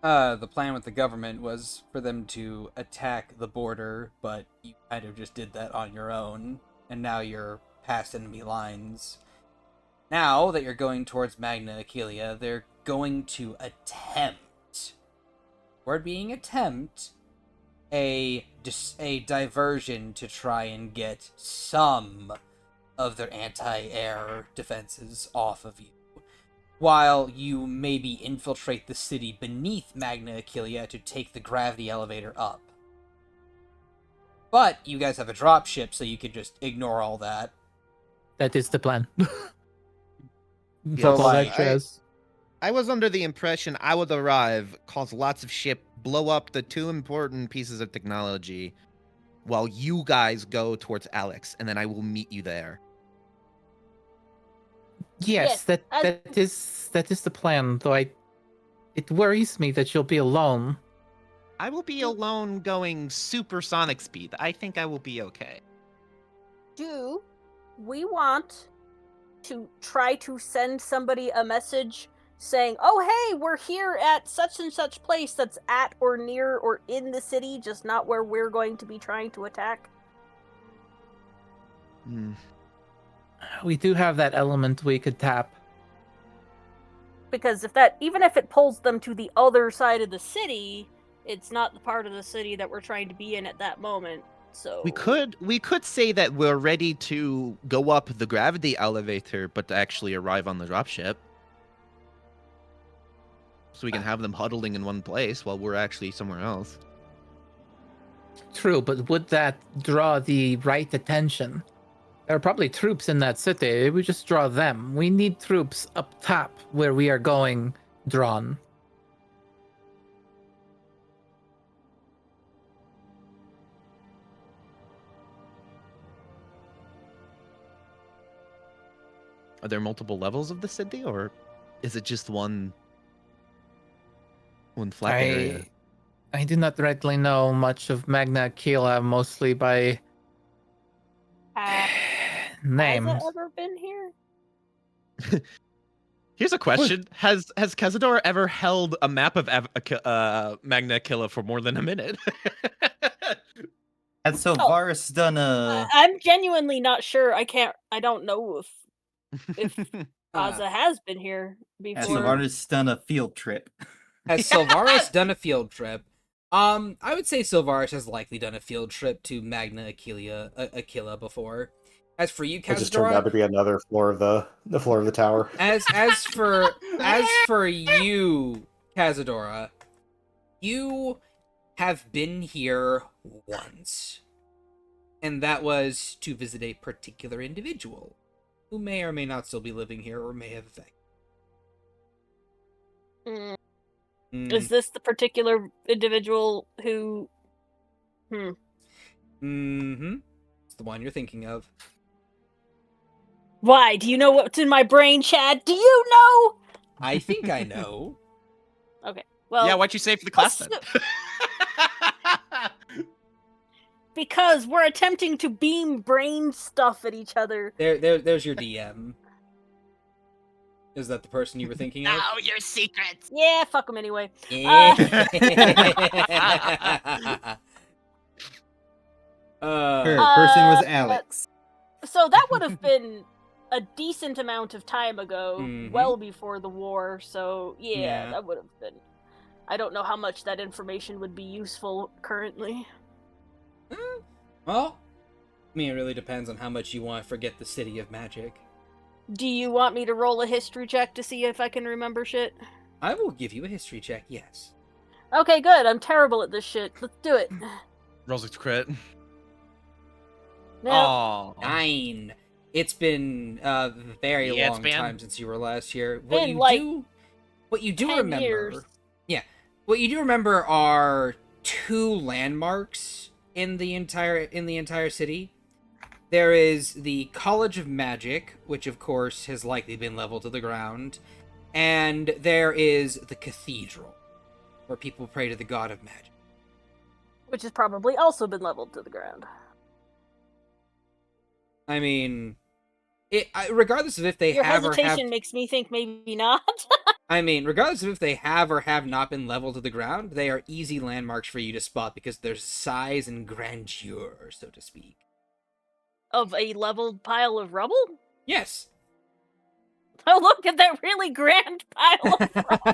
The plan with the government was for them to attack the border, but you kind of just did that on your own, and now you're past enemy lines. Now that you're going towards Magna Achellia, they're going to attempt, word being attempt, a diversion to try and get some of their anti-air defenses off of you, while you maybe infiltrate the city beneath Magna Achellia to take the gravity elevator up. But you guys have a dropship, so you can just ignore all that. That is the plan. So, I was under the impression I would arrive, cause lots of ship, blow up the 2 important pieces of technology, while you guys go towards Alex, and then I will meet you there. Yes, that is the plan. Though it worries me that you'll be alone. I will be alone going supersonic speed. I think I will be okay. Do we want to try to send somebody a message saying, "Oh, hey, we're here at such and such place that's at or near or in the city, just not where we're going to be trying to attack"? We do have that element we could tap. Because even if it pulls them to the other side of the city, it's not the part of the city that we're trying to be in at that moment. So We could say that we're ready to go up the gravity elevator, but to actually arrive on the dropship. So we can have them huddling in one place while we're actually somewhere else. True, but would that draw the right attention? There are probably troops in that city. We just draw them. We need troops up top where we are going drawn. Are there multiple levels of the city, or is it just one flat area? I do not rightly know much of Magna Achellia, mostly by names. Has it ever been here? Here's a question: Has Cazador ever held a map of Magna Achellia for more than a minute? And so Varus done a. I'm genuinely not sure. I don't know if Kaza has been here before. Has Varus done a field trip? Has Sylvaris done a field trip? I would say Sylvaris has likely done a field trip to Magna Achellia before. As for you, It just turned out to Cazadora, be another floor of the floor of the tower. as for you, Cazadora, you have been here once, and that was to visit a particular individual who may or may not still be living here, or may have affected. Is this the particular individual who? Mm-hmm. It's the one you're thinking of. Why? Do you know what's in my brain, Chad? Do you know? I think I know. Okay. Well, yeah, why'd you say for the class then? Because we're attempting to beam brain stuff at each other. There's your DM. Is that the person you were thinking of? Oh, your secrets. Yeah, fuck them anyway. Yeah. Her person was Alex. So that would have been a decent amount of time ago, Mhm. well before the war. So Yeah. that would have been. I don't know how much that information would be useful currently. Well, I mean, it really depends on how much you want to forget the city of magic. Do you want me to roll a history check to see if I can remember shit? I will give you a history check, yes. Okay, good. I'm terrible at this shit. Let's do it. Rolls a crit. No. Aw. 9. It's been a very Yeah, it's long been- time since you were last here. Been like What you do 10 remember, years. yeah, what you do remember are 2 landmarks in the entire city. There is the College of Magic, which of course has likely been leveled to the ground. And there is the Cathedral, where people pray to the god of magic. Which has probably also been leveled to the ground. I mean, regardless of if they Your have or have... hesitation makes me think maybe not. I mean, regardless of if they have or have not been leveled to the ground, they are easy landmarks for you to spot because their size and grandeur, so to speak. Of a leveled pile of rubble? Yes. Oh, look at that really grand pile of rubble.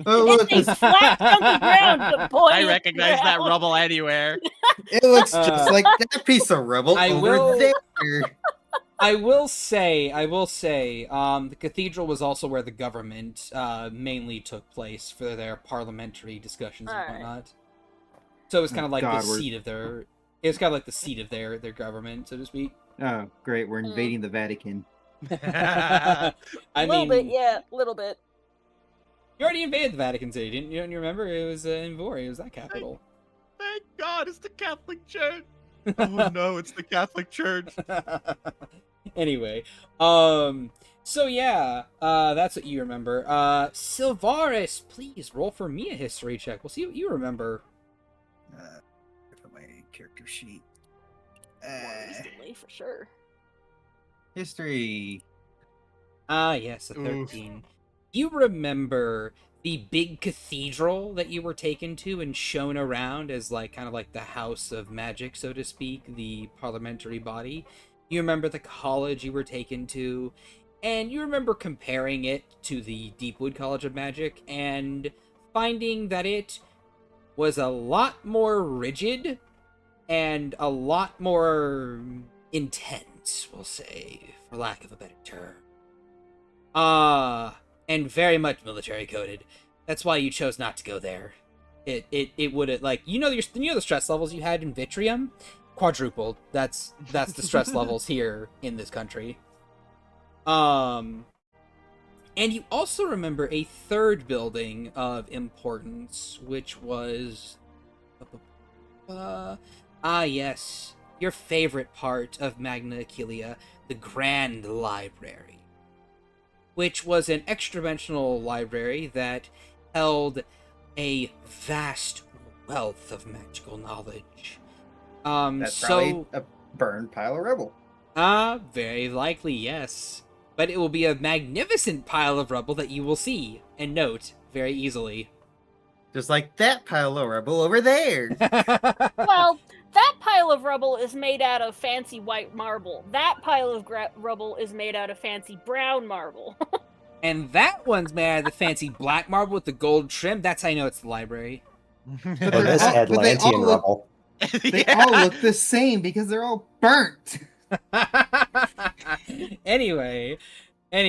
Oh, look, It's a flat chunk of ground, but boy, I it's recognize that round. rubble anywhere. it looks just like that piece of rubble I over will- there. I will say, the cathedral was also where the government mainly took place for their parliamentary discussions and Alright. whatnot. So it was kind of like God, the we're- seat of their... It was kind of like the seat of their government, so to speak. Oh, great, we're invading the Vatican. I Little mean, bit, yeah, little bit. you already invaded the Vatican City, didn't you? Don't you remember? It was in Vori. It was that capital. Thank God, it's the Catholic Church. Oh no, it's the Catholic Church. Anyway, so yeah, that's what you remember. Silvaris, please roll for me a history check. We'll see what you remember. For my character sheet. More recently, for sure. History. Yes, a 13. You remember the big cathedral that you were taken to and shown around as like kind of like the house of magic, so to speak, the parliamentary body. You remember the college you were taken to, and you remember comparing it to the Deepwood College of Magic and finding that it was a lot more rigid and a lot more intense, we'll say, for lack of a better term. And very much military coded. That's why you chose not to go there. It would have, like, you know the stress levels you had in Vitrium? Quadrupled. That's the stress levels here in this country. And you also remember a third building of importance, which was yes, your favorite part of Magna Achellia, the Grand Library, which was an extra-dimensional library that held a vast wealth of magical knowledge. That's probably a burned pile of rubble. Very likely, yes. But it will be a magnificent pile of rubble that you will see and note very easily. Just like that pile of rubble over there. Well, that pile of rubble is made out of fancy white marble. That pile of rubble is made out of fancy brown marble. And that one's made out of the fancy black marble with the gold trim. That's how you know it's the library. And this Atlantean rubble. They all look the same because they're all burnt. Anyway. So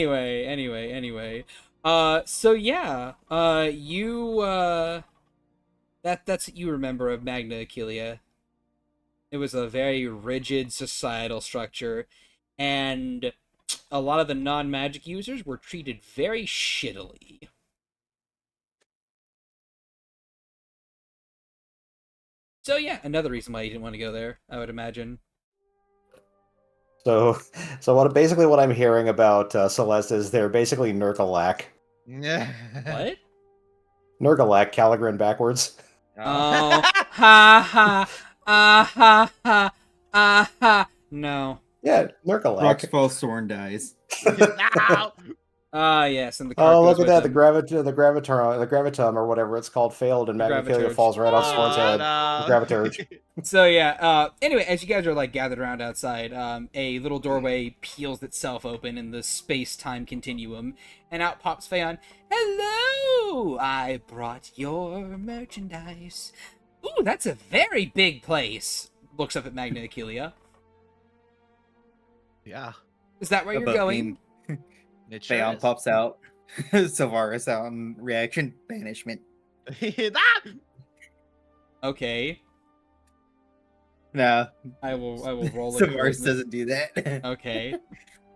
yeah, that's what you remember of Magna Achellia. It was a very rigid societal structure, and a lot of the non-magic users were treated very shittily. So yeah, another reason why you didn't want to go there, I would imagine. So what I'm hearing about Celeste is they're basically Nurgalak. What? Nurgalak, ch-ldr-n backwards. Oh, ha ha, no. Yeah, Rock's Nurgalak. false sworn dies. Yes, and the cart Oh, goes look with at that! them. The graviton, or whatever it's called, failed, and Magna Achellia Graviturge. falls right off Sworn's head. The graviturge. So yeah, anyway, as you guys are like gathered around outside, a little doorway peels itself open in the space-time continuum, and out pops Phaon. Hello! I brought your merchandise. Ooh, that's a very big place. Looks up at Magna Achellia. Yeah. Is that where you're Above going? It sure Phaon is. pops out. Silvaris out in reaction. Banishment. Ah! Okay, No, I will roll a Silvaris charisma- doesn't do that. Okay.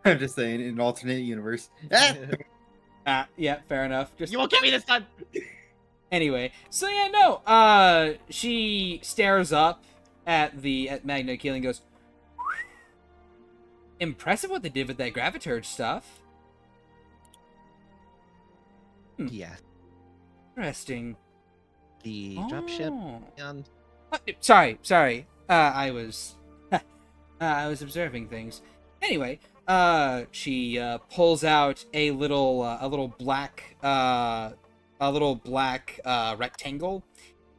I'm just saying, in an alternate universe. Ah! Yeah, fair enough. Just You won't get me this time. Anyway, so yeah, no. She stares up at Magna Achellia and goes, impressive what they did with that graviturge stuff. Yeah, Interesting. the dropship. Oh. And Sorry. I was observing things. Anyway, she pulls out a little black rectangle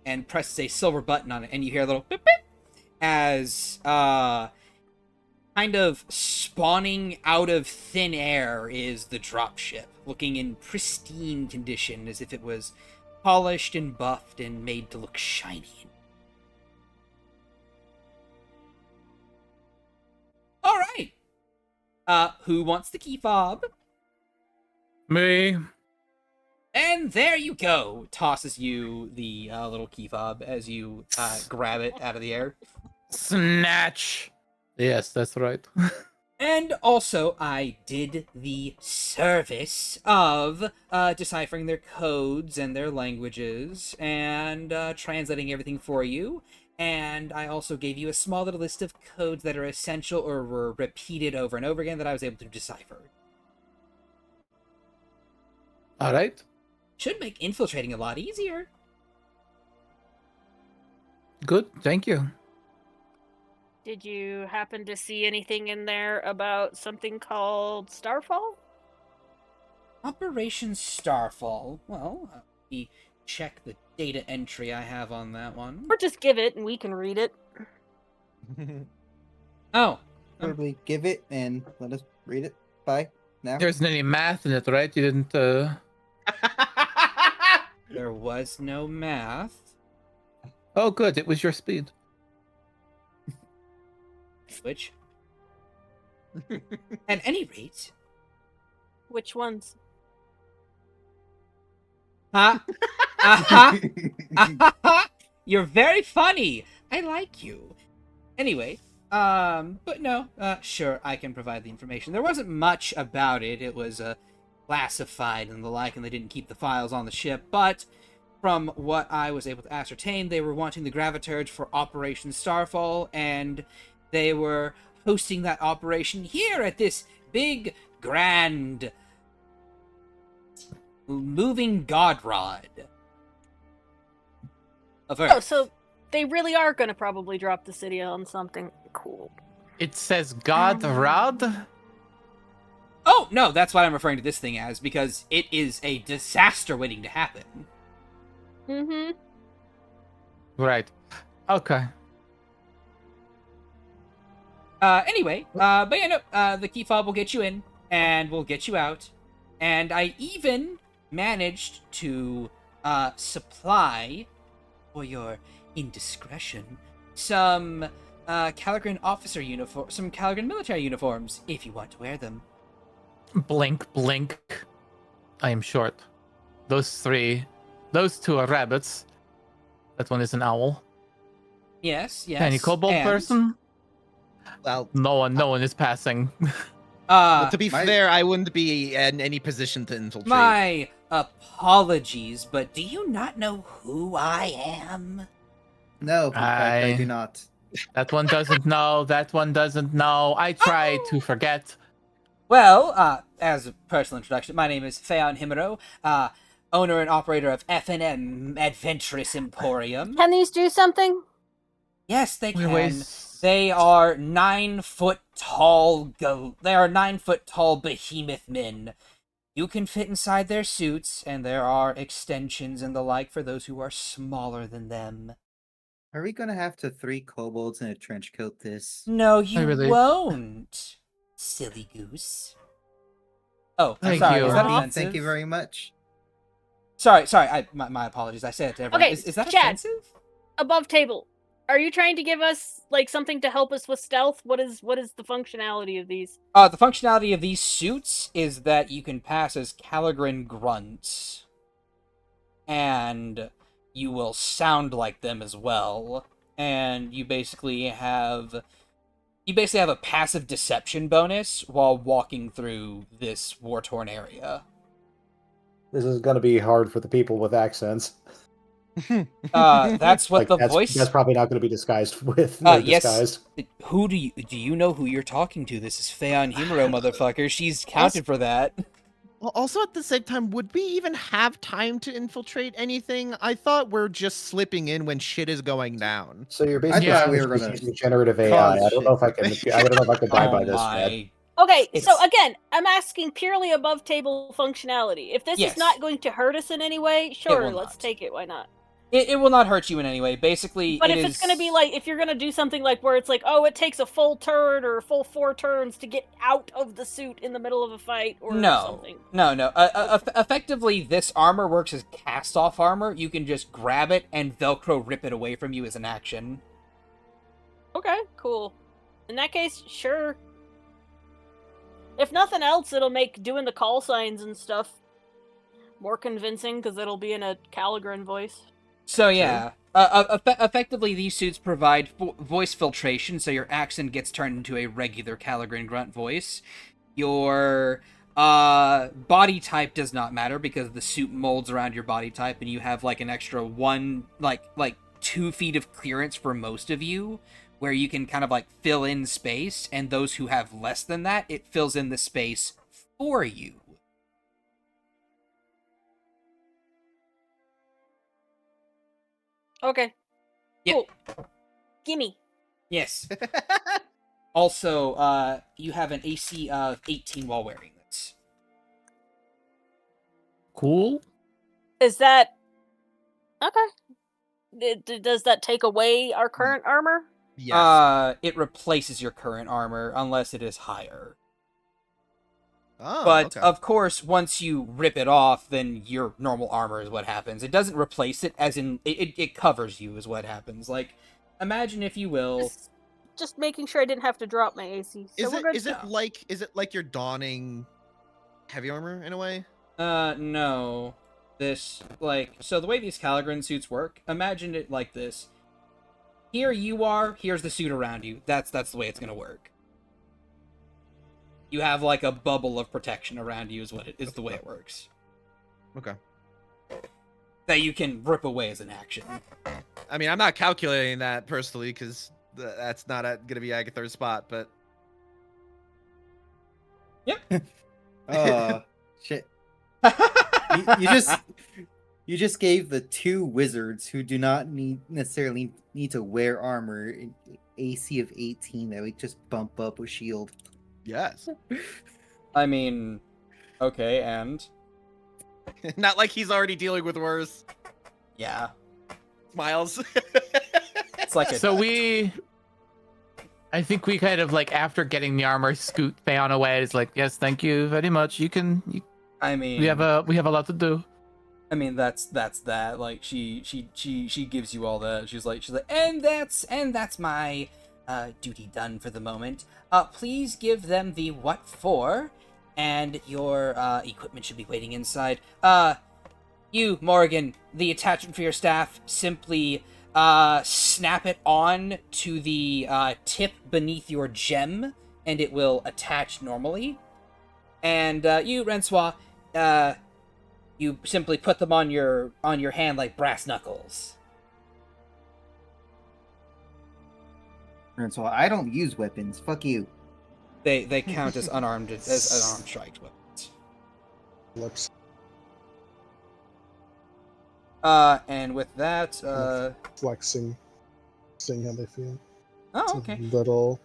and presses a silver button on it, and you hear a little beep beep as kind of spawning out of thin air is the dropship, looking in pristine condition as if it was polished and buffed and made to look shiny. All right. Who wants the key fob? Me. And there you go. Tosses you the little key fob as you grab it out of the air. Snatch. Yes, that's right. And also, I did the service of deciphering their codes and their languages and translating everything for you. And I also gave you a small little list of codes that are essential or were repeated over and over again that I was able to decipher. All right. Should make infiltrating a lot easier. Good. Thank you. Did you happen to see anything in there about something called Starfall? Operation Starfall. Well, let me check the data entry I have on that one. Or just give it and we can read it. Oh. Probably give it and let us read it. Bye. Now. There isn't any math in it, right? You didn't. There was no math. Oh, good. It was your speed. Which? At any rate. Which ones? Huh? You're very funny. I like you. Anyway, but no, sure, I can provide the information. There wasn't much about it. It was classified and the like, and they didn't keep the files on the ship. But from what I was able to ascertain, they were wanting the graviturge for Operation Starfall, and they were hosting that operation here at this big, grand, moving god rod of Earth. Oh, so they really are going to probably drop the city on something cool. It says God Rod. Oh, no, that's what I'm referring to this thing as, because it is a disaster waiting to happen. Mm-hmm. Right. Okay. Anyway, but yeah, no, the key fob will get you in, and we'll get you out. And I even managed to, supply, for your indiscretion, some, ch-ldr-n officer uniform, some ch-ldr-n military uniforms, if you want to wear them. Blink, blink. I am short. Those two are rabbits. That one is an owl. Yes. Any kobold person? well, No one is passing. well, to be my- fair, I wouldn't be in any position to infiltrate. My apologies, but do you not know who I am? No, in fact, I do not. That one doesn't know. That one doesn't know. I try to forget. Well, as a personal introduction, my name is Feon Himuro, owner and operator of F&M Adventurous Emporium. Can these do something? Yes, they We're can. waste- They are 9-foot tall. They are 9-foot tall behemoth men. You can fit inside their suits, and there are extensions and the like for those who are smaller than them. Are we gonna have to 3 kobolds in a trench coat this? No, you really- won't, silly goose. Oh, Thank sorry. you. Is that Aw. offensive? Thank you very much. Sorry. My apologies. I said it to everyone. Okay, Is that Chad. offensive? Above table. Are you trying to give us like something to help us with stealth? What is the functionality of these? The functionality of these suits is that you can pass as ch-ldr-n grunts, and you will sound like them as well. And you basically have a passive deception bonus while walking through this war-torn area. This is going to be hard for the people with accents. That's what the that's voice. probably not going to be disguised with Yes. disguised. Who do you know who you're talking to? This is Feon Himuro, motherfucker. She's counted for that. Well, also at the same time, would we even have time to infiltrate anything? I thought we're just slipping in when shit is going down. So you're I basically thought saying we that were she's gonna using generative AI. cause I don't know if I can. I don't know if I can buy Oh by this, Shad. my. Okay, so It's- again, I'm asking purely above table functionality. If this Yes. is not going to hurt us in any way, sure, let's not. take it. Why not? It will not hurt you in any way. Basically, But it if is... it's going to be like, if you're going to do something like where it's like, oh, it takes a full turn or a full 4 turns to get out of the suit in the middle of a fight or something. No. Effectively, this armor works as cast-off armor. You can just grab it and Velcro rip it away from you as an action. Okay, cool. In that case, sure. If nothing else, it'll make doing the call signs and stuff more convincing because it'll be in a ch-ldr-n voice. So yeah, effectively these suits provide voice filtration, so your accent gets turned into a regular ch-ldr-n grunt voice. Your body type does not matter because the suit molds around your body type, and you have like an extra 2 feet of clearance for most of you, where you can kind of like fill in space, and those who have less than that, it fills in the space for you. Okay. Yep. Cool. Gimme. Yes. Also, you have an AC of 18 while wearing this. Cool. Is that... Okay. Does that take away our current armor? Yes. It replaces your current armor unless it is higher. Oh, But okay. of course, once you rip it off, then your normal armor is what happens. It doesn't replace it, as in it covers you is what happens. Like, imagine if you will. Just making sure I didn't have to drop my AC. So we're good. Is it like you're donning heavy armor in a way? No. This, so the way these ch-ldr-n suits work, imagine it like this. Here you are, here's the suit around you. That's the way it's gonna work. You have like a bubble of protection around you is the way it works. Okay. That you can rip away as an action. I mean, I'm not calculating that personally because that's not gonna be Agatha's spot, but Yep. Shit. You just gave the 2 wizards who do not necessarily need to wear armor an AC of 18 that we just bump up with shield. yes. I mean, okay, and Not like he's already dealing with worse. yeah, Smiles. it's like a So I think we kind of like after getting the armor, scoot Theon away. It's like, yes, thank you very much. I mean, We have a lot to do. I mean, that's that. Like she gives you all that. She's like, and that's my duty done for the moment. Please give them the what for, and your equipment should be waiting inside. You, Morgan, the attachment for your staff, simply snap it on to the tip beneath your gem, and it will attach normally. And you, Rensois, you simply put them on your hand like brass knuckles. And so I don't use weapons. Fuck you. They count as unarmed strike weapons. Lips. And with that, Flexing, seeing how they feel. oh, It's okay. a little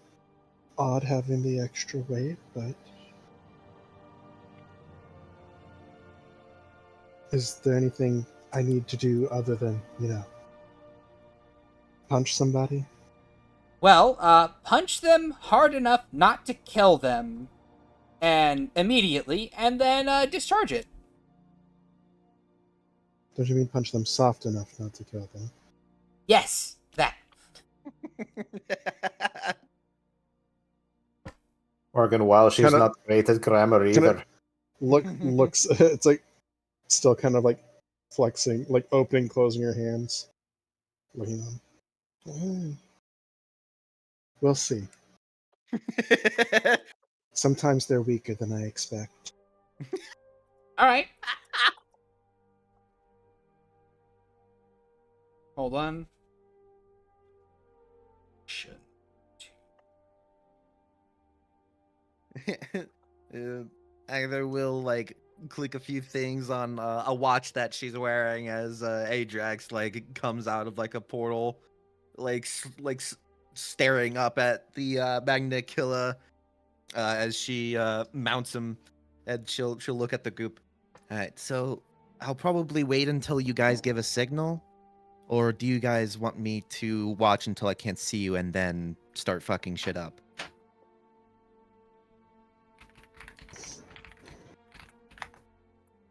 odd having the extra weight, but is there anything I need to do other than, punch somebody? Well, punch them hard enough not to kill them, and immediately, and then discharge it. Don't you mean punch them soft enough not to kill them? Yes, that. Morgan, while she's Kinda- not great at grammar kinda- either. Looks, it's like still kind of like flexing, like opening, closing your hands, looking on. We'll see. Sometimes they're weaker than I expect. All right. Hold on. Should. Agatha will like click a few things on a watch that she's wearing as Ajax like comes out of like a portal, staring up at the Magna Achellia as she mounts him, and she'll look at the group. All right, so I'll probably wait until you guys give a signal, or do you guys want me to watch until I can't see you and then start fucking shit up?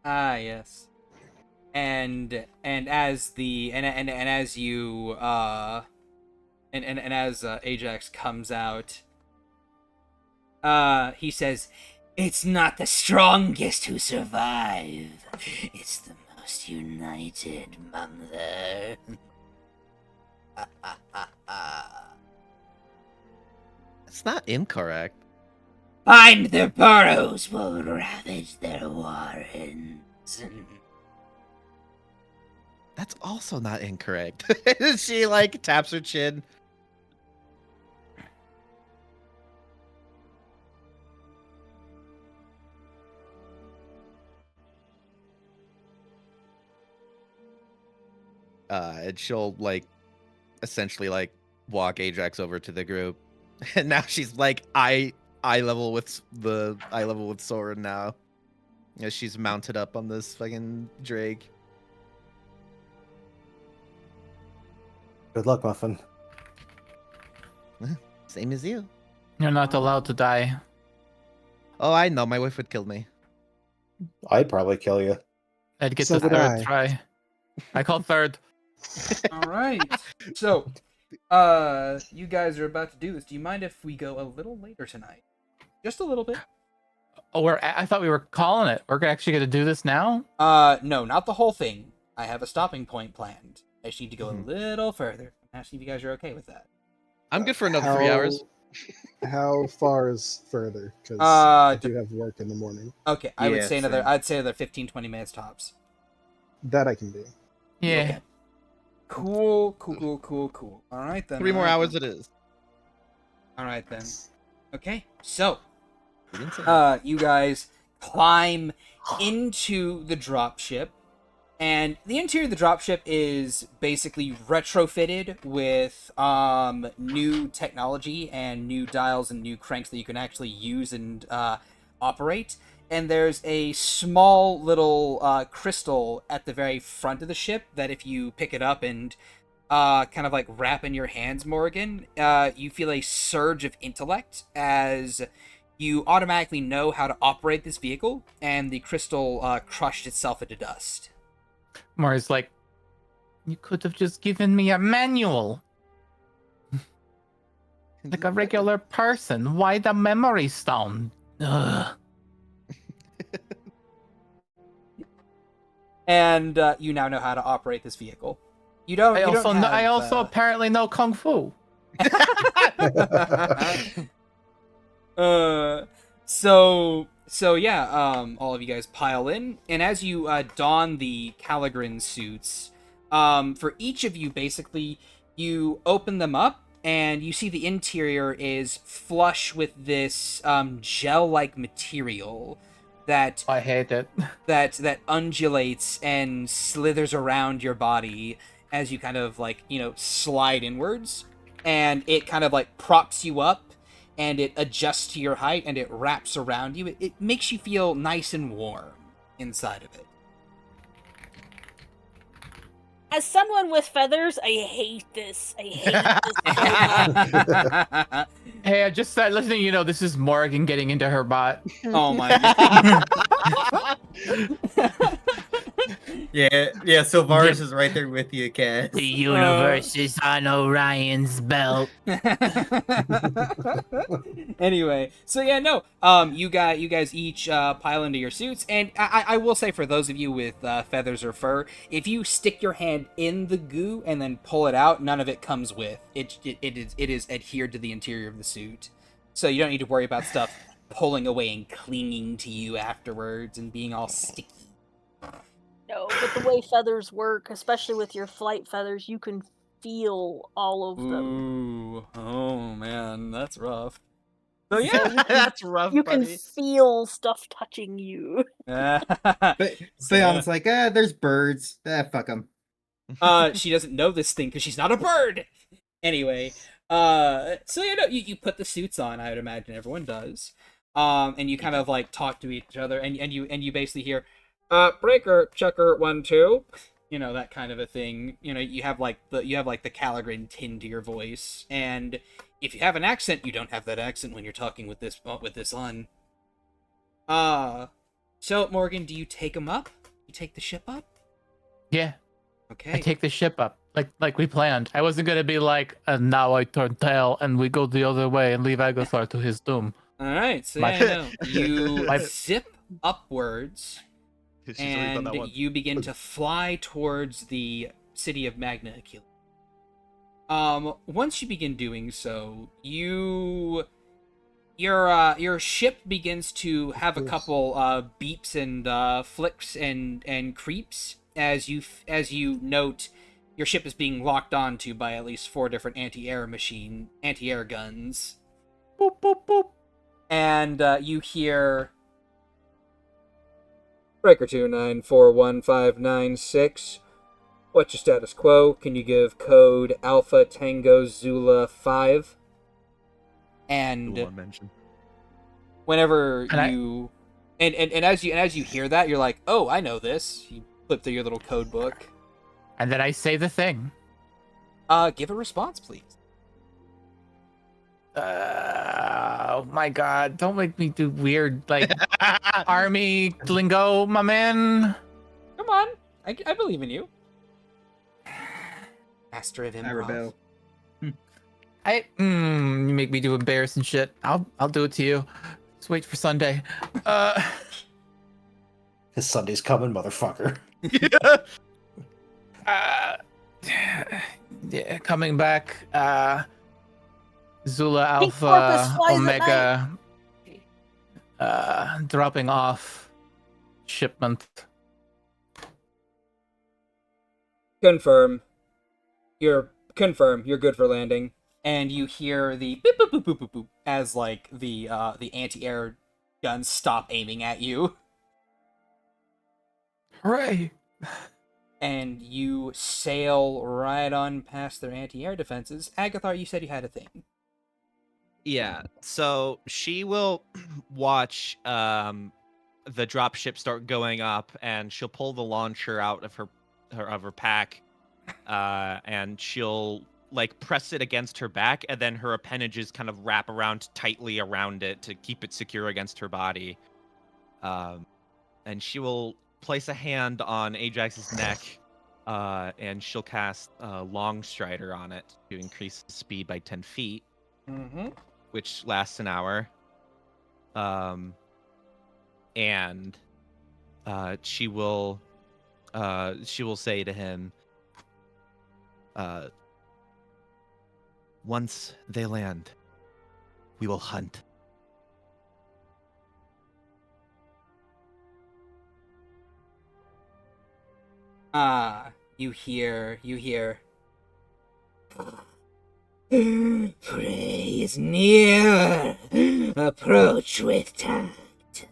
Ah, yes. And as the and as you and as Ajax comes out, he says, "It's not the strongest who survive. It's the most united, mother." It's not incorrect. Find their burrows will ravage their warrens. That's also not incorrect. She like taps her chin. And she'll like essentially like walk Ajax over to the group. And now she's like eye level with Soren now. As she's mounted up on this fucking Drake. Good luck, Muffin. Same as you. You're not allowed to die. Oh, I know. My wife would kill me. I'd probably kill you. I'd get So the would third I. try. I called third. All right. So, you guys are about to do this. Do you mind if we go a little later tonight? Just a little bit. Oh, I thought we were calling it. We're actually going to do this now? No, not the whole thing. I have a stopping point planned. I just need to go a little further. I'm asking if you guys are okay with that. I'm good for another 3 hours. How far is further? Because Uh, I do have work in the morning. Okay, I would Yeah, say another. same. I'd say another 15, 20 minutes tops. That I can do. Yeah. Okay. Cool. All right then. 3 more all right hours then. it is. All right then. Okay, so You didn't say you guys climb into the dropship, and the interior of the dropship is basically retrofitted with new technology and new dials and new cranks that you can actually use and operate. And there's a small little crystal at the very front of the ship that if you pick it up and kind of like wrap in your hands, Morgan, you feel a surge of intellect as you automatically know how to operate this vehicle, and the crystal crushed itself into dust. Maury's like, you could have just given me a manual. Like a regular person. Why the memory stone? Ugh. And you now know how to operate this vehicle. You don't. I also apparently know kung fu. So yeah, all of you guys pile in, and as you don the ch-ldr-n suits, for each of you, basically, you open them up, and you see the interior is flush with this gel-like material that I hate it. that undulates and slithers around your body as you kind of like, slide inwards, and it kind of like props you up, and it adjusts to your height, and it wraps around you. It makes you feel nice and warm inside of it. As someone with feathers, I hate this. I hate this so much. Hey, I just started listening. This is Morgan getting into her bot. Oh my god. Yeah, so Varus is right there with you, Cass. The universe is on Orion's belt. Anyway, so yeah, no, you guys each pile into your suits, and I will say, for those of you with feathers or fur, if you stick your hand in the goo and then pull it out, none of it comes with it. It is adhered to the interior of the suit, so you don't need to worry about stuff pulling away and clinging to you afterwards and being all sticky. No. but the way feathers work, especially with your flight feathers, you can feel all of them. Ooh, oh man, that's rough. So So yeah, you can, That's rough, you can buddy. feel stuff touching you. But So, Theon's like, there's birds. Fuck them. she doesn't know this thing because she's not a bird. Anyway, so you put the suits on. I would imagine everyone does. And you kind of like talk to each other, and you basically hear, breaker checker 1-2. That kind of a thing. You have like the ch-ldr-n tin to your voice, and if you have an accent, you don't have that accent when you're talking with this on. So Morgan, do you take him up? You take the ship up? Yeah, Okay. I take the ship up like we planned. I wasn't gonna be like, and now I turn tail and we go the other way and leave Agathar to his doom. All right. So My- you My- zip upwards. She's already done that And one. you begin to fly towards the city of Magna Achellia. Once you begin doing so, your ship begins to have a couple beeps and flicks and creeps as you note your ship is being locked onto by at least 4 different anti-air guns. Boop boop boop. And you hear Breaker 2941596. What's your status quo? Can you give code Alpha Tango Zula 5? And The one mentioned. whenever And you and as you hear that, you're like, oh, I know this. You flip through your little code book. And then I say the thing. Give a response, please. Oh my god, don't make me do weird, like, army lingo, my man. Come on, I believe in you. Master of I improv. rebel. You make me do embarrassing shit. I'll do it to you. Just wait for Sunday. His Sunday's coming, motherfucker. Yeah, coming back. Zula Pink porpoise Alpha flies at Omega. Dropping off shipment. Confirm. You're good for landing. And you hear the beep boop boop boop boop boop as like the anti-air guns stop aiming at you. Hooray! And you sail right on past their anti-air defenses. Agathar, you said you had a thing. Yeah, so she will watch the dropship start going up, and she'll pull the launcher out of her pack, and she'll like press it against her back, and then her appendages kind of wrap around tightly around it to keep it secure against her body. And she will place a hand on Ajax's neck, and she'll cast Long Strider on it to increase the speed by 10 feet. Mm-hmm. Which lasts an hour. And she will say to him, once they land, we will hunt. You hear. Prey is near. Approach with tact.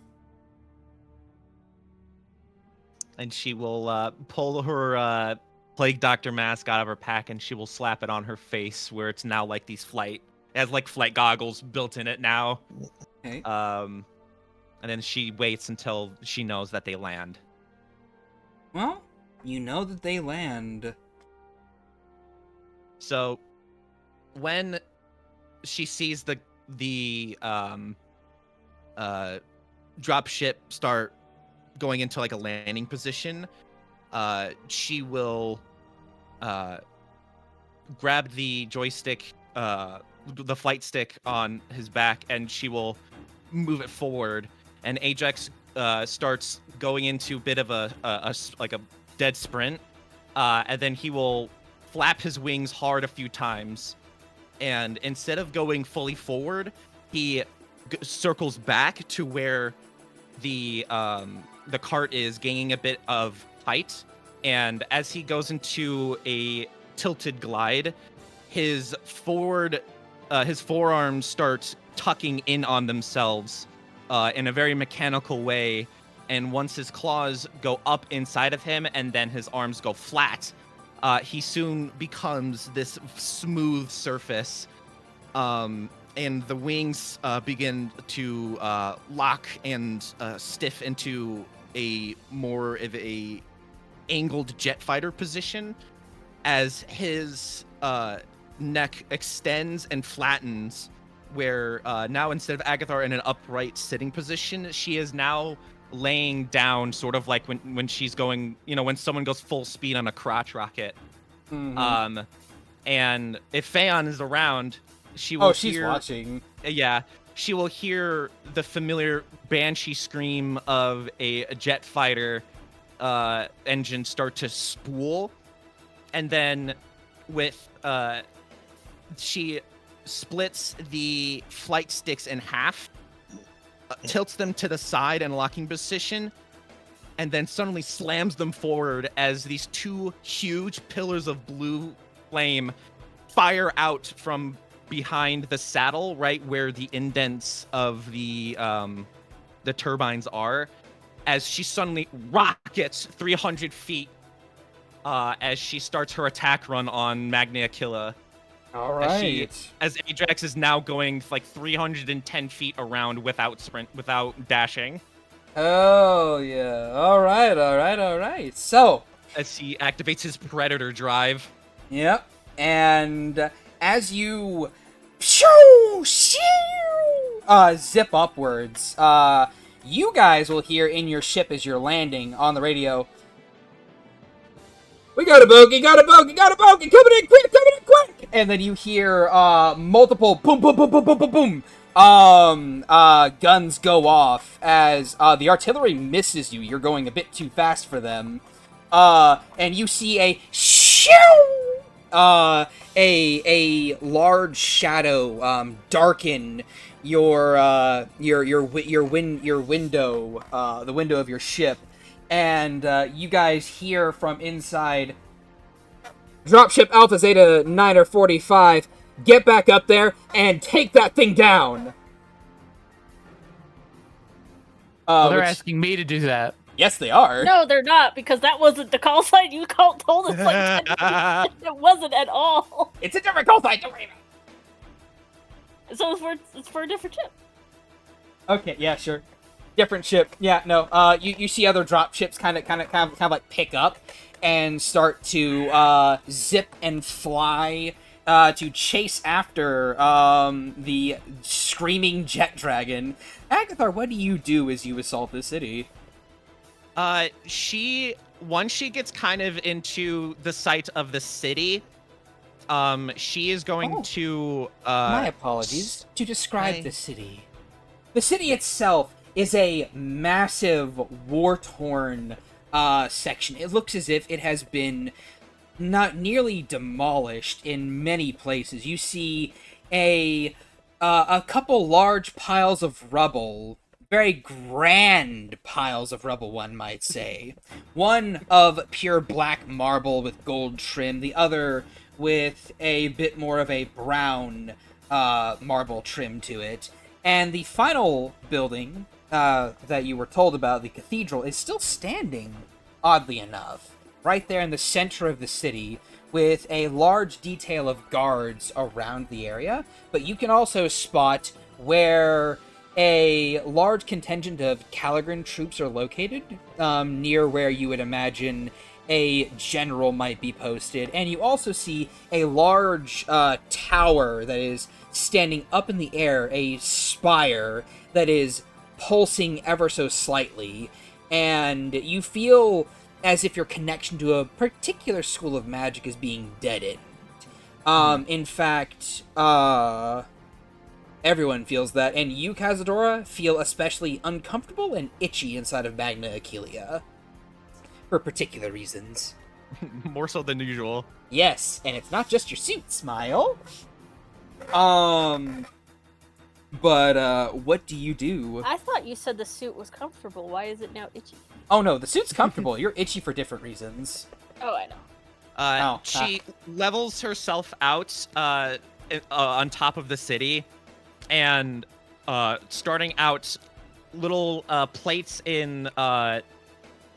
And she will pull her Plague Doctor mask out of her pack, and she will slap it on her face, where it's now like it has like flight goggles built in it now. Okay. And then she waits until she knows that they land. Well, you know that they land. So when she sees the dropship start going into like a landing position, she will grab the joystick, the flight stick on his back, and she will move it forward. And Ajax starts going into a bit of a dead sprint, and then he will flap his wings hard a few times. And instead of going fully forward, he circles back to where the cart is, gaining a bit of height, and as he goes into a tilted glide, his forearms start tucking in on themselves in a very mechanical way, and once his claws go up inside of him and then his arms go flat, he soon becomes this smooth surface, and the wings begin to lock and stiff into a more of a angled jet fighter position as his neck extends and flattens, where now instead of Agathar in an upright sitting position, she is now laying down, sort of like when she's going, when someone goes full speed on a crotch rocket. Mm-hmm. And if Phaon is around, she will she's watching. Yeah, she will hear the familiar banshee scream of a jet fighter engine start to spool, and then with she splits the flight sticks in half, tilts them to the side in locking position, and then suddenly slams them forward as these two huge pillars of blue flame fire out from behind the saddle, right where the indents of the turbines are, as she suddenly rockets 300 feet as she starts her attack run on Magna Achellia. All right. As Ajax is now going like 310 feet around without dashing. Oh, yeah. All right. So, as he activates his Predator drive. Yep. And as you zip upwards, you guys will hear in your ship as you're landing on the radio, "We got a bogey, coming in quick! And then you hear multiple boom, boom, boom, boom, boom, boom, boom. Guns go off as the artillery misses you. You're going a bit too fast for them. And you see a large shadow darken your window, the window of your ship, and you guys hear from inside, "Dropship Alpha Zeta 9 or 45, get back up there and take that thing down." They're asking me to do that. Yes, they are. No, they're not, because that wasn't the call sign you told us. Like, it wasn't at all. It's a different call sign. Don't worry about it. So it's for a different ship. Okay, yeah, sure. Different ship. Yeah, no. You see other drop ships kind of like pick up and start to zip and fly to chase after the screaming jet dragon. Agathar, what do you do as you assault the city? Once she gets kind of into the sight of the city, she is going to my apologies. To describe the city. The city itself is a massive war-torn section. It looks as if it has been not nearly demolished in many places. You see a couple large piles of rubble, very grand piles of rubble, one might say. One of pure black marble with gold trim, the other with a bit more of a brown marble trim to it. And the final building that you were told about, the cathedral, is still standing, oddly enough, right there in the center of the city, with a large detail of guards around the area. But you can also spot where a large contingent of ch-ldr-n troops are located, near where you would imagine a general might be posted. And you also see a large tower that is standing up in the air, a spire that is pulsing ever so slightly, and you feel as if your connection to a particular school of magic is being deadened. In fact, everyone feels that, and you, Cazadora, feel especially uncomfortable and itchy inside of Magna Achellia. For particular reasons. More so than usual. Yes, and it's not just your suit, Smile. But, what do you do? I thought you said the suit was comfortable. Why is it now itchy? Oh no, the suit's comfortable. You're itchy for different reasons. Oh, I know. She levels herself out on top of the city, and starting out, little plates in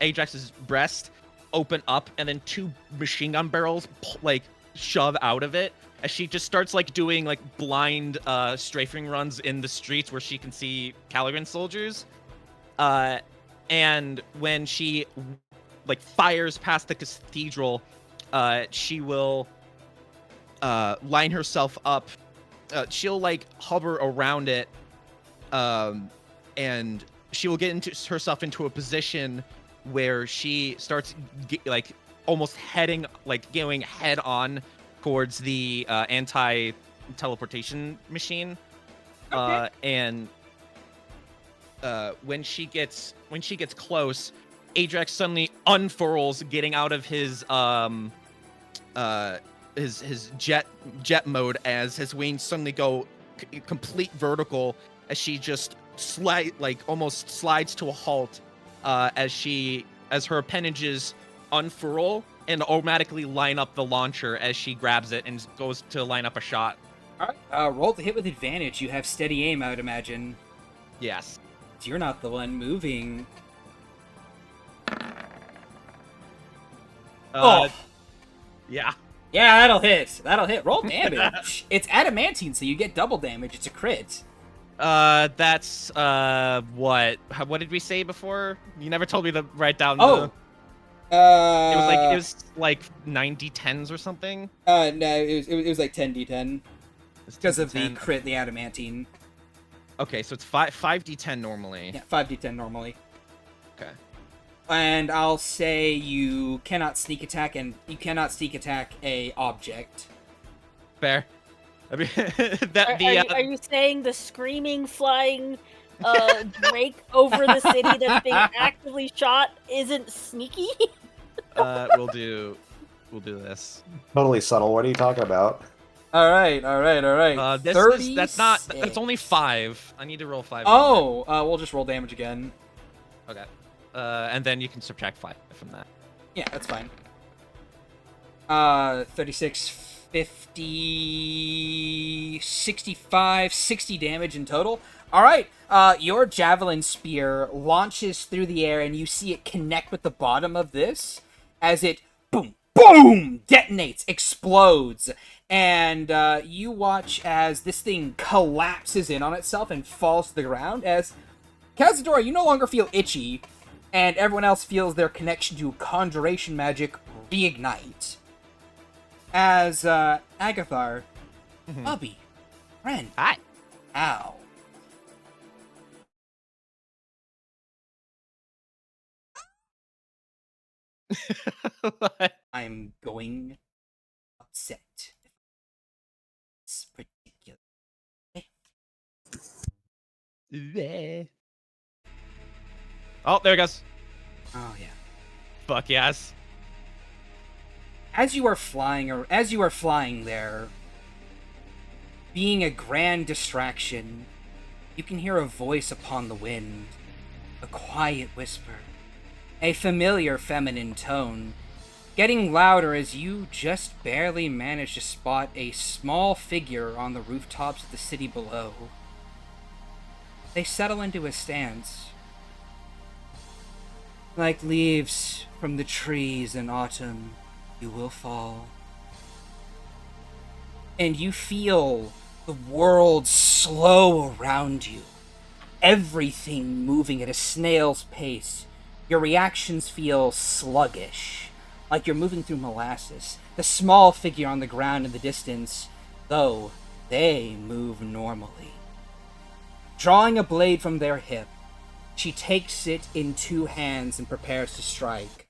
Ajax's breast open up, and then 2 machine gun barrels like shove out of it as she just starts like doing like blind strafing runs in the streets where she can see ch-ldr-n soldiers. And when she like fires past the cathedral, she will line herself up. She'll like hover around it, and she will get herself into a position where she starts like almost going head on towards the anti-teleportation machine. Okay. And when she gets close, Ajax suddenly unfurls, getting out of his jet mode as his wings suddenly go complete vertical as she just almost slides to a halt as her appendages unfurl and automatically line up the launcher as she grabs it and goes to line up a shot. All right. Roll to hit with advantage. You have steady aim, I would imagine. Yes. You're not the one moving. Yeah. Yeah, that'll hit. Roll damage. It's adamantine, so you get double damage. It's a crit. That's what did we say before? You never told me to write down the... It was like 90 10s or something. No, it was like 10d10 because of the crit, the adamantine. Okay, so it's 5d10 normally. Yeah, 5d10 normally. Okay. And I'll say you cannot sneak attack, and you cannot sneak attack a object. Fair. I mean, Are you saying the screaming, flying Drake over the city that's being actively shot isn't sneaky? We'll do this. Totally subtle. What are you talking about? All right. That's only 5. I need to roll 5. We'll just roll damage again. Okay. And then you can subtract 5 from that. Yeah, that's fine. 36, 50, 65, 60 damage in total. All right. Your javelin spear launches through the air, and you see it connect with the bottom of this as it boom, boom, detonates, explodes. And you watch as this thing collapses in on itself and falls to the ground. As Cazadora, you no longer feel itchy, and everyone else feels their connection to conjuration magic reignite. As Agathar, Bubby, friend, Hi. ow. What? I'm going upset. It's particular. Oh, there it goes. Oh yeah. Fuck yes. As you are flying there, being a grand distraction, you can hear a voice upon the wind, a quiet whisper, a familiar feminine tone, getting louder as you just barely manage to spot a small figure on the rooftops of the city below. They settle into a stance. Like leaves from the trees in autumn, you will fall. And you feel the world slow around you. Everything moving at a snail's pace. Your reactions feel sluggish, like you're moving through molasses. The small figure on the ground in the distance, though, they move normally. Drawing a blade from their hip, she takes it in 2 hands and prepares to strike.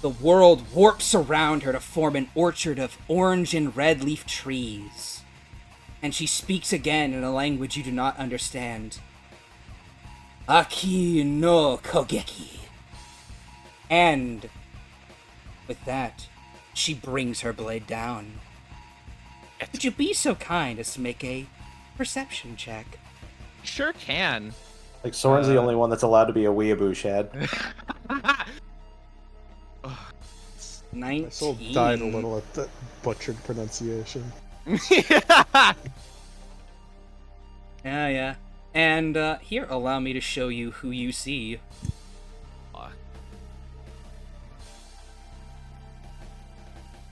The world warps around her to form an orchard of orange and red leaf trees. And she speaks again in a language you do not understand. Aki no Kogeki. And with that, she brings her blade down. Would you be so kind as to make a perception check? Sure can. Like, Soren's the only one that's allowed to be a weeaboo, Shad. My soul 19. died a little at the butchered pronunciation. Yeah. And here, allow me to show you who you see.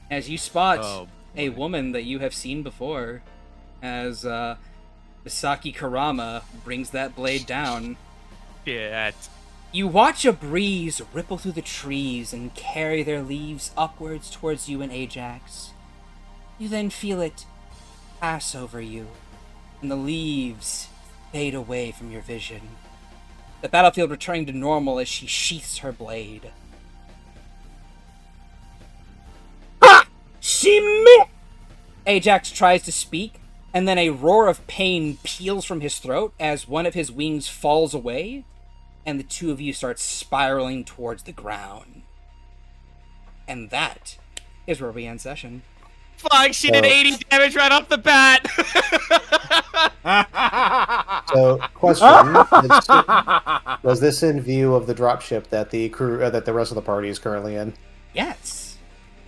As you spot a woman that you have seen before, as Misaki Karama brings that blade down. Shit. You watch a breeze ripple through the trees and carry their leaves upwards towards you and Ajax. You then feel it pass over you, and the leaves fade away from your vision. The battlefield returning to normal as she sheaths her blade. Ha! She missed! Ajax tries to speak, and then a roar of pain peals from his throat as one of his wings falls away, and the two of you start spiraling towards the ground. And that is where we end session. Fuck, she did 80 damage right off the bat! So, question: was this in view of the dropship that the crew, that the rest of the party is currently in? Yes.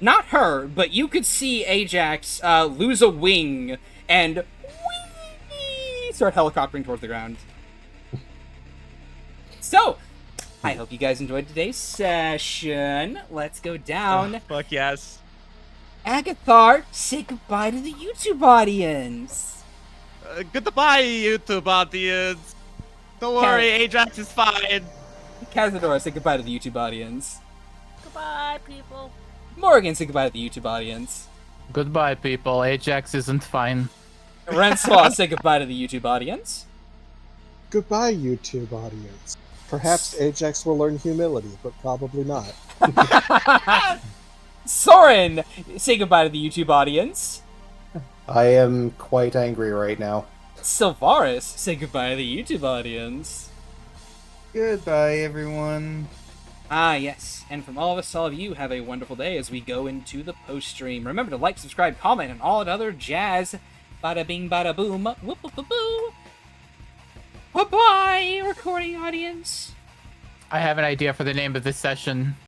Not her, but you could see Ajax lose a wing and whee, start helicoptering towards the ground. So, I hope you guys enjoyed today's session. Let's go down. Fuck yes. Agathar, say goodbye to the YouTube audience. Goodbye, YouTube audience. Don't worry, Ajax is fine. Cazadora, say goodbye to the YouTube audience. Goodbye, people. Morgan, say goodbye to the YouTube audience. Goodbye, people. Ajax isn't fine. Renslaw, say goodbye to the YouTube audience. Goodbye, YouTube audience. Perhaps Ajax will learn humility, but probably not. Soren, say goodbye to the YouTube audience. I am quite angry right now. Sylvaris, say goodbye to the YouTube audience. Goodbye, everyone. Ah, yes. And from all of us, all of you, have a wonderful day as we go into the post-stream. Remember to like, subscribe, comment, and all that other jazz. Bada bing, bada boom. Whoop, whoop, whoop, boo. Bye-bye, recording audience. I have an idea for the name of this session.